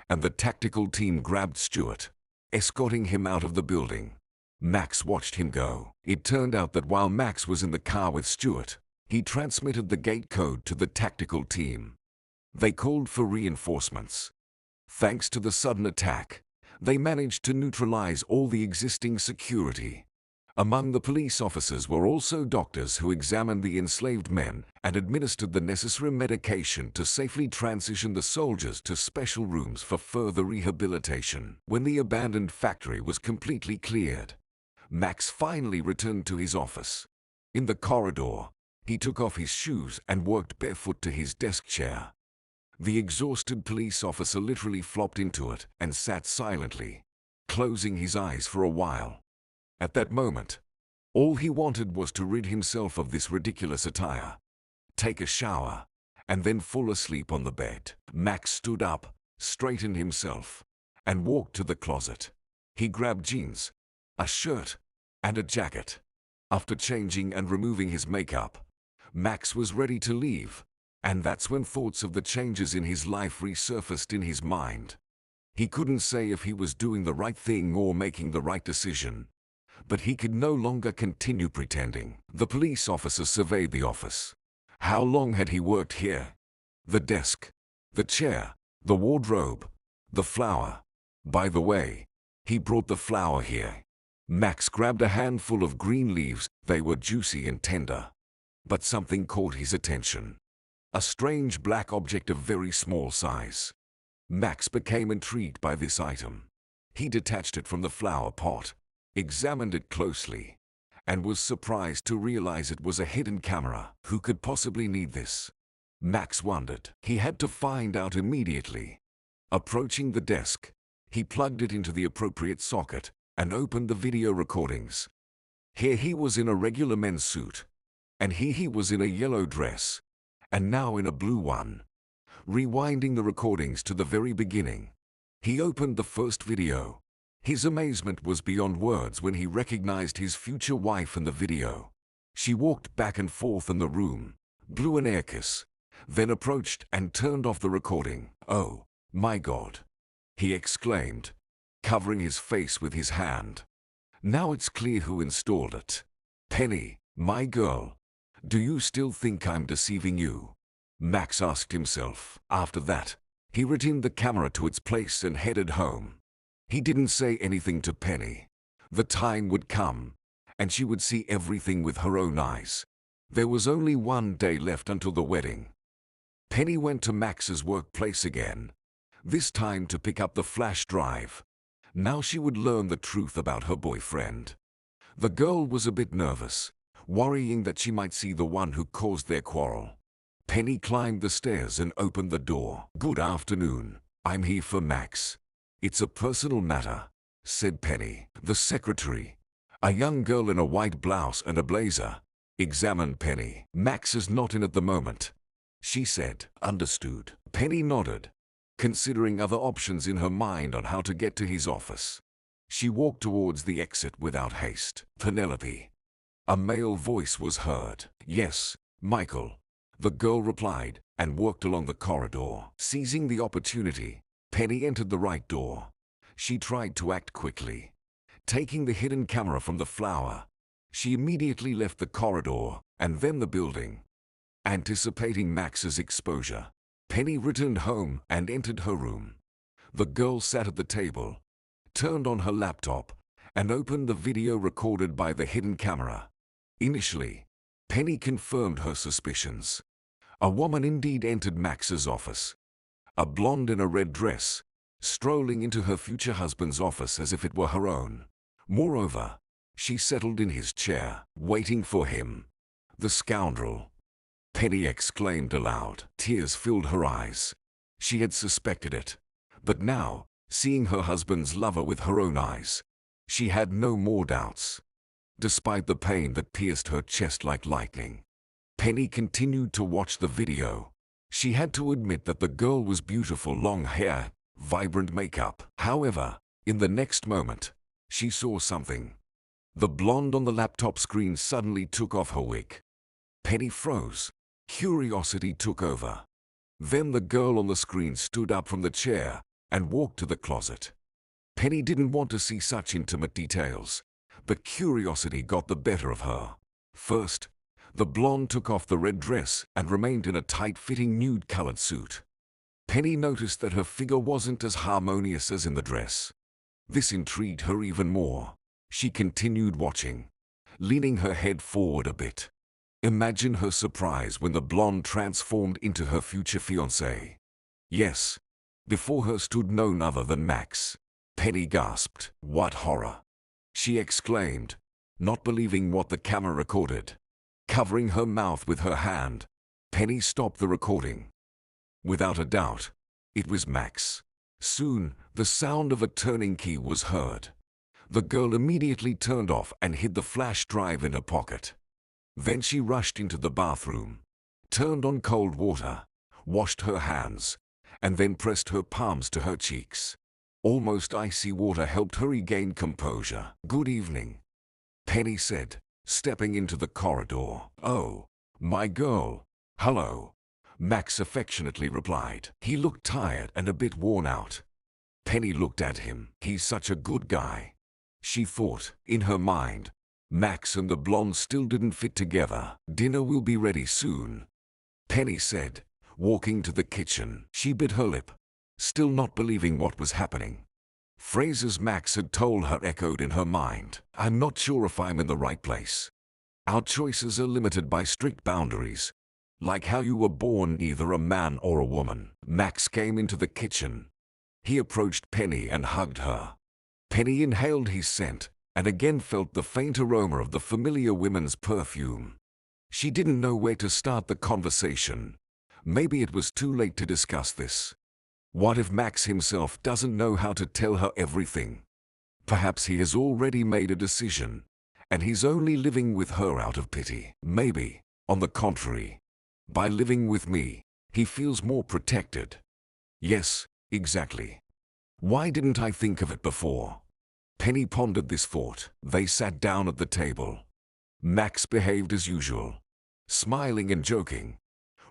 and the tactical team grabbed Stuart, escorting him out of the building. Max watched him go. It turned out that while Max was in the car with Stuart, he transmitted the gate code to the tactical team. They called for reinforcements. Thanks to the sudden attack, they managed to neutralize all the existing security. Among the police officers were also doctors who examined the enslaved men and administered the necessary medication to safely transition the soldiers to special rooms for further rehabilitation. When the abandoned factory was completely cleared, Max finally returned to his office. In the corridor, he took off his shoes and walked barefoot to his desk chair. The exhausted police officer literally flopped into it and sat silently, closing his eyes for a while. At that moment, all he wanted was to rid himself of this ridiculous attire, take a shower, and then fall asleep on the bed. Max stood up, straightened himself, and walked to the closet. He grabbed jeans, a shirt, and a jacket. After changing and removing his makeup, Max was ready to leave, and that's when thoughts of the changes in his life resurfaced in his mind. He couldn't say if he was doing the right thing or making the right decision, but he could no longer continue pretending. The police officer surveyed the office. How long had he worked here? The desk, the chair, the wardrobe, the flower. By the way, he brought the flower here. Max grabbed a handful of green leaves. They were juicy and tender. But something caught his attention. A strange black object of very small size. Max became intrigued by this item. He detached it from the flower pot, examined it closely, and was surprised to realize it was a hidden camera. Who could possibly need this? Max wondered. He had to find out immediately. Approaching the desk, he plugged it into the appropriate socket and opened the video recordings. Here he was in a regular men's suit, and he was in a yellow dress, and now in a blue one. Rewinding the recordings to the very beginning, he opened the first video. His amazement was beyond words when he recognized his future wife in the video. She walked back and forth in the room, blew an air kiss, then approached and turned off the recording. "Oh, my God!" he exclaimed, covering his face with his hand. Now it's clear who installed it. Penny, my girl, do you still think I'm deceiving you? Max asked himself. After that, he returned the camera to its place and headed home. He didn't say anything to Penny. The time would come, and she would see everything with her own eyes. There was only one day left until the wedding. Penny went to Max's workplace again, this time to pick up the flash drive. Now she would learn the truth about her boyfriend. The girl was a bit nervous, worrying that she might see the one who caused their quarrel. Penny climbed the stairs and opened the door. "Good afternoon. I'm here for Max. It's a personal matter," said Penny. The secretary, a young girl in a white blouse and a blazer, examined Penny. "Max is not in at the moment," she said. "Understood." Penny nodded, considering other options in her mind on how to get to his office. She walked towards the exit without haste. "Penelope." A male voice was heard. "Yes, Michael," the girl replied, and walked along the corridor. Seizing the opportunity, Penny entered the right door. She tried to act quickly. Taking the hidden camera from the flower, she immediately left the corridor and then the building. Anticipating Max's exposure, Penny returned home and entered her room. The girl sat at the table, turned on her laptop, and opened the video recorded by the hidden camera. Initially, Penny confirmed her suspicions. A woman indeed entered Max's office. A blonde in a red dress, strolling into her future husband's office as if it were her own. Moreover, she settled in his chair, waiting for him. "The scoundrel!" Penny exclaimed aloud. Tears filled her eyes. She had suspected it, but now, seeing her husband's lover with her own eyes, she had no more doubts. Despite the pain that pierced her chest like lightning, Penny continued to watch the video. She had to admit that the girl was beautiful: long hair, vibrant makeup. However, in the next moment, she saw something. The blonde on the laptop screen suddenly took off her wig. Penny froze. Curiosity took over. Then the girl on the screen stood up from the chair and walked to the closet. Penny didn't want to see such intimate details, but curiosity got the better of her. First, the blonde took off the red dress and remained in a tight-fitting nude-colored suit. Penny noticed that her figure wasn't as harmonious as in the dress. This intrigued her even more. She continued watching, leaning her head forward a bit. Imagine her surprise when the blonde transformed into her future fiancé. Yes, before her stood none other than Max. Penny gasped. "What horror!" she exclaimed, not believing what the camera recorded. Covering her mouth with her hand, Penny stopped the recording. Without a doubt, it was Max. Soon, the sound of a turning key was heard. The girl immediately turned off and hid the flash drive in her pocket. Then she rushed into the bathroom, turned on cold water, washed her hands, and then pressed her palms to her cheeks. Almost icy water helped her regain composure. "Good evening," Penny said, stepping into the corridor. "Oh, my girl, hello," Max affectionately replied. He looked tired and a bit worn out. Penny looked at him. "He's such a good guy," she thought. In her mind, Max and the blonde still didn't fit together. "Dinner will be ready soon," Penny said, walking to the kitchen. She bit her lip, still not believing what was happening. Phrases Max had told her echoed in her mind. "I'm not sure if I'm in the right place. Our choices are limited by strict boundaries, like how you were born either a man or a woman." Max came into the kitchen. He approached Penny and hugged her. Penny inhaled his scent and again felt the faint aroma of the familiar women's perfume. She didn't know where to start the conversation. Maybe it was too late to discuss this. What if Max himself doesn't know how to tell her everything? Perhaps he has already made a decision, and he's only living with her out of pity. Maybe, on the contrary, by living with me, he feels more protected. Yes, exactly. Why didn't I think of it before? Penny pondered this thought. They sat down at the table. Max behaved as usual, smiling and joking,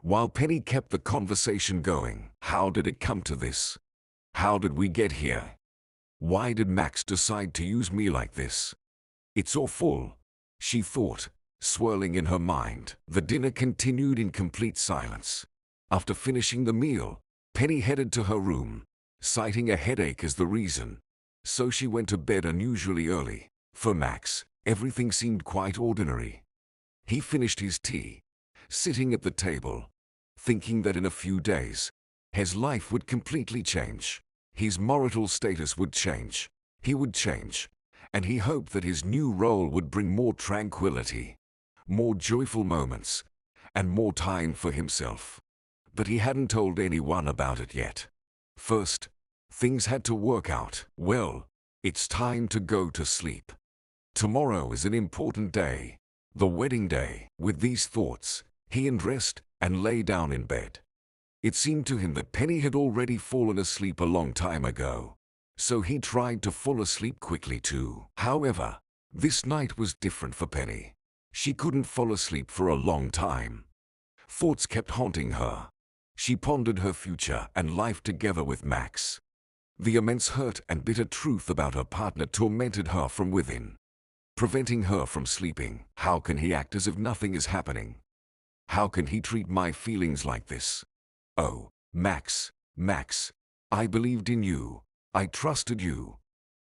while Penny kept the conversation going. How did it come to this? How did we get here? Why did Max decide to use me like this? It's awful, she thought, swirling in her mind. The dinner continued in complete silence. After finishing the meal, Penny headed to her room, citing a headache as the reason. So she went to bed unusually early. For Max, everything seemed quite ordinary. He finished his tea, sitting at the table, thinking that in a few days, his life would completely change. His marital status would change. He would change, and he hoped that his new role would bring more tranquility, more joyful moments, and more time for himself. But he hadn't told anyone about it yet. First, things had to work out. Well, it's time to go to sleep. Tomorrow is an important day, the wedding day. With these thoughts, he undressed and lay down in bed. It seemed to him that Penny had already fallen asleep a long time ago, so he tried to fall asleep quickly too. However, this night was different for Penny. She couldn't fall asleep for a long time. Thoughts kept haunting her. She pondered her future and life together with Max. The immense hurt and bitter truth about her partner tormented her from within, preventing her from sleeping. How can he act as if nothing is happening? How can he treat my feelings like this? Oh, Max, Max, I believed in you. I trusted you.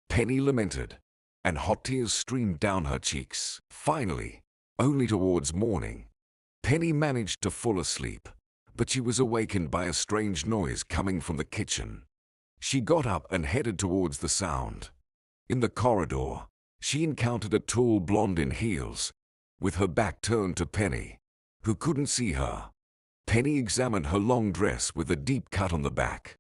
Penny lamented, and hot tears streamed down her cheeks. Finally, only towards morning, Penny managed to fall asleep, but she was awakened by a strange noise coming from the kitchen. She got up and headed towards the sound. In the corridor, she encountered a tall blonde in heels, with her back turned to Penny, who couldn't see her. Penny examined her long dress with a deep cut on the back,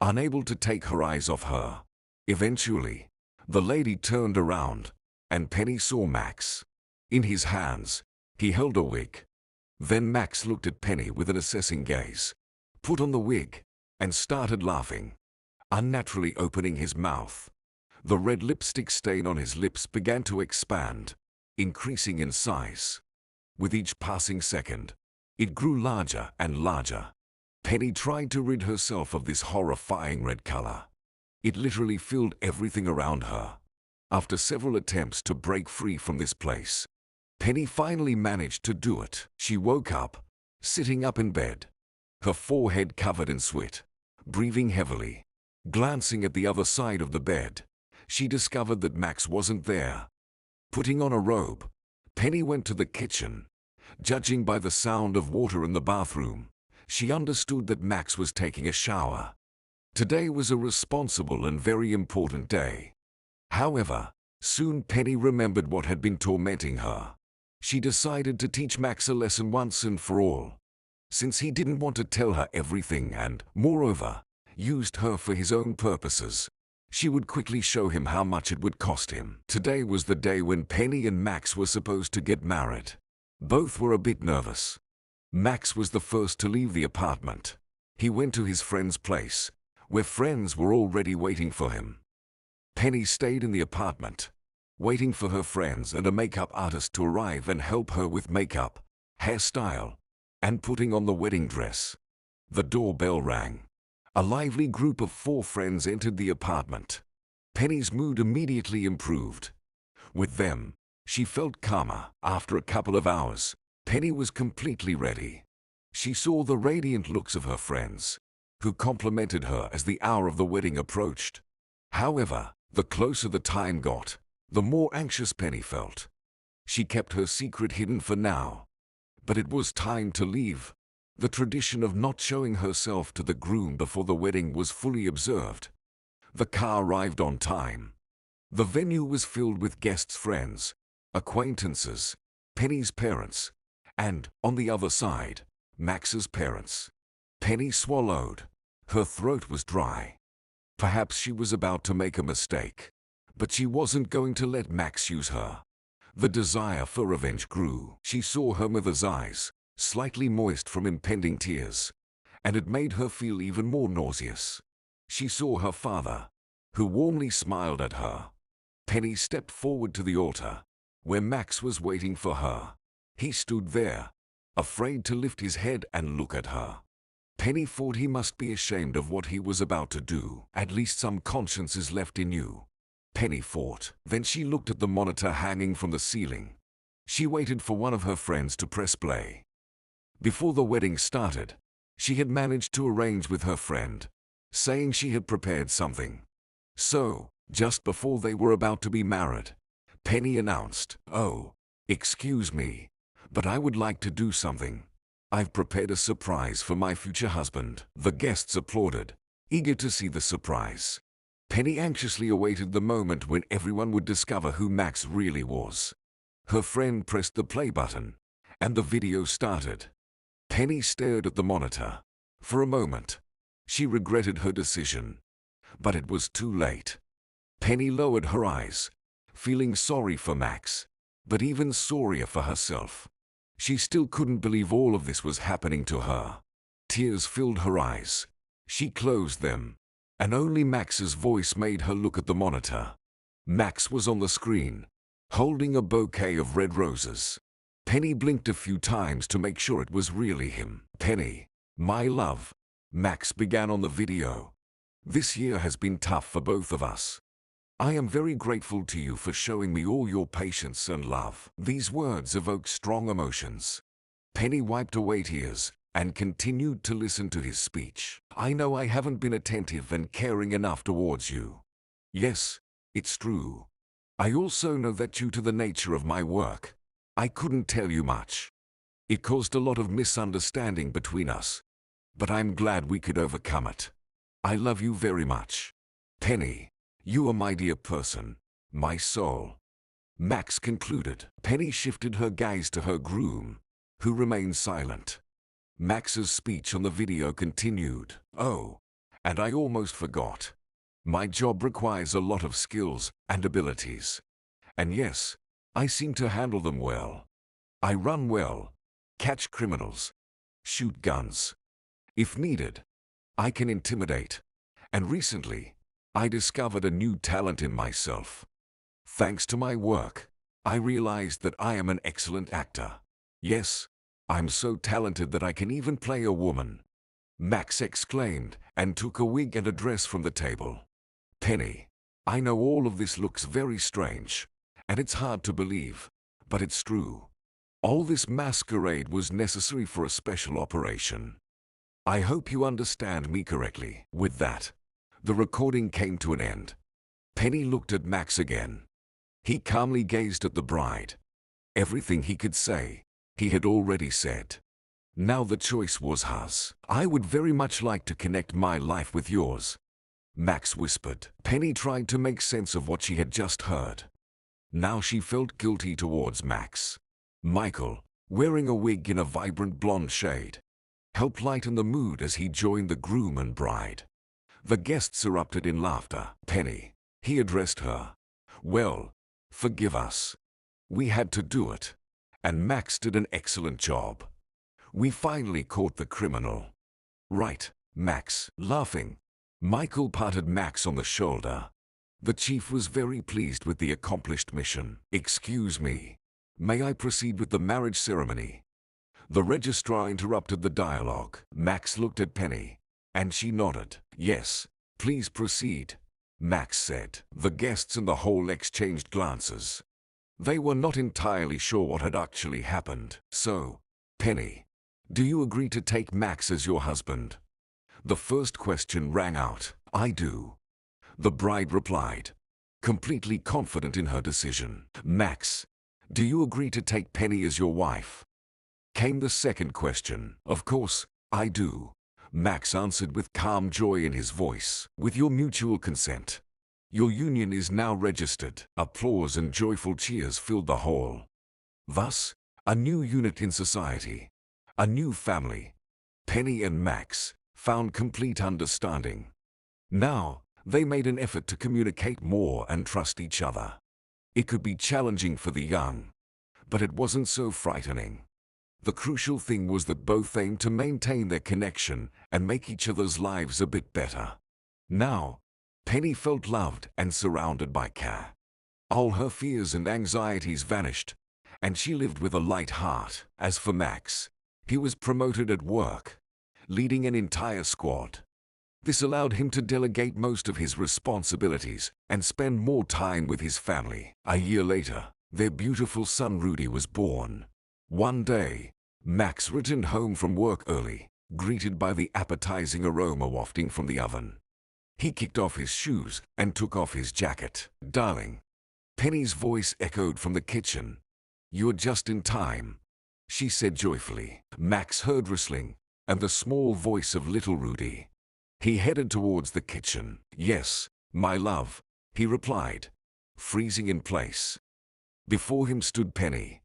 unable to take her eyes off her. Eventually, the lady turned around, and Penny saw Max. In his hands, he held a wig. Then Max looked at Penny with an assessing gaze, put on the wig, and started laughing, unnaturally opening his mouth. The red lipstick stain on his lips began to expand, increasing in size. With each passing second, it grew larger and larger. Penny tried to rid herself of this horrifying red color. It literally filled everything around her. After several attempts to break free from this place, Penny finally managed to do it. She woke up, sitting up in bed, her forehead covered in sweat, breathing heavily. Glancing at the other side of the bed, she discovered that Max wasn't there. Putting on a robe, Penny went to the kitchen. Judging by the sound of water in the bathroom, she understood that Max was taking a shower. Today was a responsible and very important day. However, soon Penny remembered what had been tormenting her. She decided to teach Max a lesson once and for all. Since he didn't want to tell her everything and, moreover, used her for his own purposes, she would quickly show him how much it would cost him. Today was the day when Penny and Max were supposed to get married. Both were a bit nervous. Max was the first to leave the apartment. He went to his friend's place, where friends were already waiting for him. Penny stayed in the apartment, waiting for her friends and a makeup artist to arrive and help her with makeup, hairstyle, and putting on the wedding dress. The doorbell rang. A lively group of 4 friends entered the apartment. Penny's mood immediately improved. With them, she felt calmer. After a couple of hours, Penny was completely ready. She saw the radiant looks of her friends, who complimented her as the hour of the wedding approached. However, the closer the time got, the more anxious Penny felt. She kept her secret hidden for now. But it was time to leave. The tradition of not showing herself to the groom before the wedding was fully observed. The car arrived on time. The venue was filled with guests' friends, acquaintances, Penny's parents, and, on the other side, Max's parents. Penny swallowed. Her throat was dry. Perhaps she was about to make a mistake, but she wasn't going to let Max use her. The desire for revenge grew. She saw her mother's eyes, slightly moist from impending tears, and it made her feel even more nauseous. She saw her father, who warmly smiled at her. Penny stepped forward to the altar, where Max was waiting for her. He stood there, afraid to lift his head and look at her. Penny thought he must be ashamed of what he was about to do. At least some conscience is left in you. Penny fought. Then she looked at the monitor hanging from the ceiling. She waited for one of her friends to press play. Before the wedding started, she had managed to arrange with her friend, saying she had prepared something. So, just before they were about to be married, Penny announced, "Oh, excuse me, but I would like to do something. I've prepared a surprise for my future husband." The guests applauded, eager to see the surprise. Penny anxiously awaited the moment when everyone would discover who Max really was. Her friend pressed the play button, and the video started. Penny stared at the monitor. For a moment, she regretted her decision. But it was too late. Penny lowered her eyes, feeling sorry for Max, but even sorrier for herself. She still couldn't believe all of this was happening to her. Tears filled her eyes. She closed them, and only Max's voice made her look at the monitor. Max was on the screen, holding a bouquet of red roses. Penny blinked a few times to make sure it was really him. "Penny, my love," Max began on the video. "This year has been tough for both of us. I am very grateful to you for showing me all your patience and love." These words evoked strong emotions. Penny wiped away tears and continued to listen to his speech. "I know I haven't been attentive and caring enough towards you. Yes, it's true. I also know that due to the nature of my work, I couldn't tell you much. It caused a lot of misunderstanding between us, but I'm glad we could overcome it. I love you very much. Penny, you are my dear person, my soul." Max concluded. Penny shifted her gaze to her groom, who remained silent. Max's speech on the video continued. "Oh, and I almost forgot. My job requires a lot of skills and abilities. And yes, I seem to handle them well. I run well, catch criminals, shoot guns. If needed, I can intimidate. And recently, I discovered a new talent in myself. Thanks to my work, I realized that I am an excellent actor. Yes, I'm so talented that I can even play a woman." Max exclaimed and took a wig and a dress from the table. "Penny, I know all of this looks very strange, and it's hard to believe, but it's true. All this masquerade was necessary for a special operation. I hope you understand me correctly." With that, the recording came to an end. Penny looked at Max again. He calmly gazed at the bride. Everything he could say, he had already said. Now the choice was hers. "I would very much like to connect my life with yours," Max whispered. Penny tried to make sense of what she had just heard. Now she felt guilty towards Max. Michael, wearing a wig in a vibrant blonde shade, helped lighten the mood as he joined the groom and bride. The guests erupted in laughter. "Penny," he addressed her. "Well, forgive us. We had to do it. And Max did an excellent job. We finally caught the criminal." "Right, Max." Laughing, Michael patted Max on the shoulder. The chief was very pleased with the accomplished mission. "Excuse me. May I proceed with the marriage ceremony?" The registrar interrupted the dialogue. Max looked at Penny, and she nodded. "Yes, please proceed," Max said. The guests in the hall exchanged glances. They were not entirely sure what had actually happened. "So, Penny, do you agree to take Max as your husband?" The first question rang out. "I do," the bride replied, completely confident in her decision. "Max, do you agree to take Penny as your wife?" Came the second question. "Of course, I do," Max answered with calm joy in his voice. "With your mutual consent, your union is now registered." Applause and joyful cheers filled the hall. Thus, a new unit in society, a new family. Penny and Max found complete understanding. Now, they made an effort to communicate more and trust each other. It could be challenging for the young, but it wasn't so frightening. The crucial thing was that both aimed to maintain their connection and make each other's lives a bit better. Now, Penny felt loved and surrounded by care. All her fears and anxieties vanished, and she lived with a light heart. As for Max, he was promoted at work, leading an entire squad. This allowed him to delegate most of his responsibilities and spend more time with his family. A year later, their beautiful son Rudy was born. One day, Max returned home from work early, greeted by the appetizing aroma wafting from the oven. He kicked off his shoes and took off his jacket. "Darling," Penny's voice echoed from the kitchen. "You're just in time," she said joyfully. Max heard rustling and the small voice of little Rudy. He headed towards the kitchen. "Yes, my love," he replied, freezing in place. Before him stood Penny,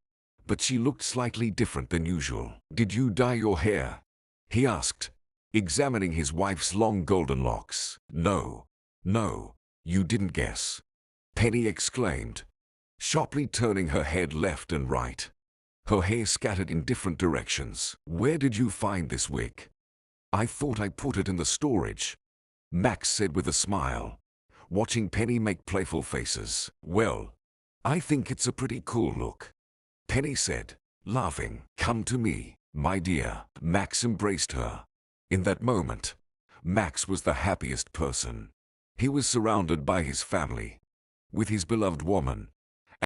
but she looked slightly different than usual. "Did you dye your hair?" he asked, examining his wife's long golden locks. No, you didn't guess," Penny exclaimed, sharply turning her head left and right. Her hair scattered in different directions. "Where did you find this wig?" "I thought I put it in the storage," Max said with a smile, watching Penny make playful faces. "Well, I think it's a pretty cool look," Penny said, laughing. "Come to me, my dear." Max embraced her. In that moment, Max was the happiest person. He was surrounded by his family, with his beloved woman,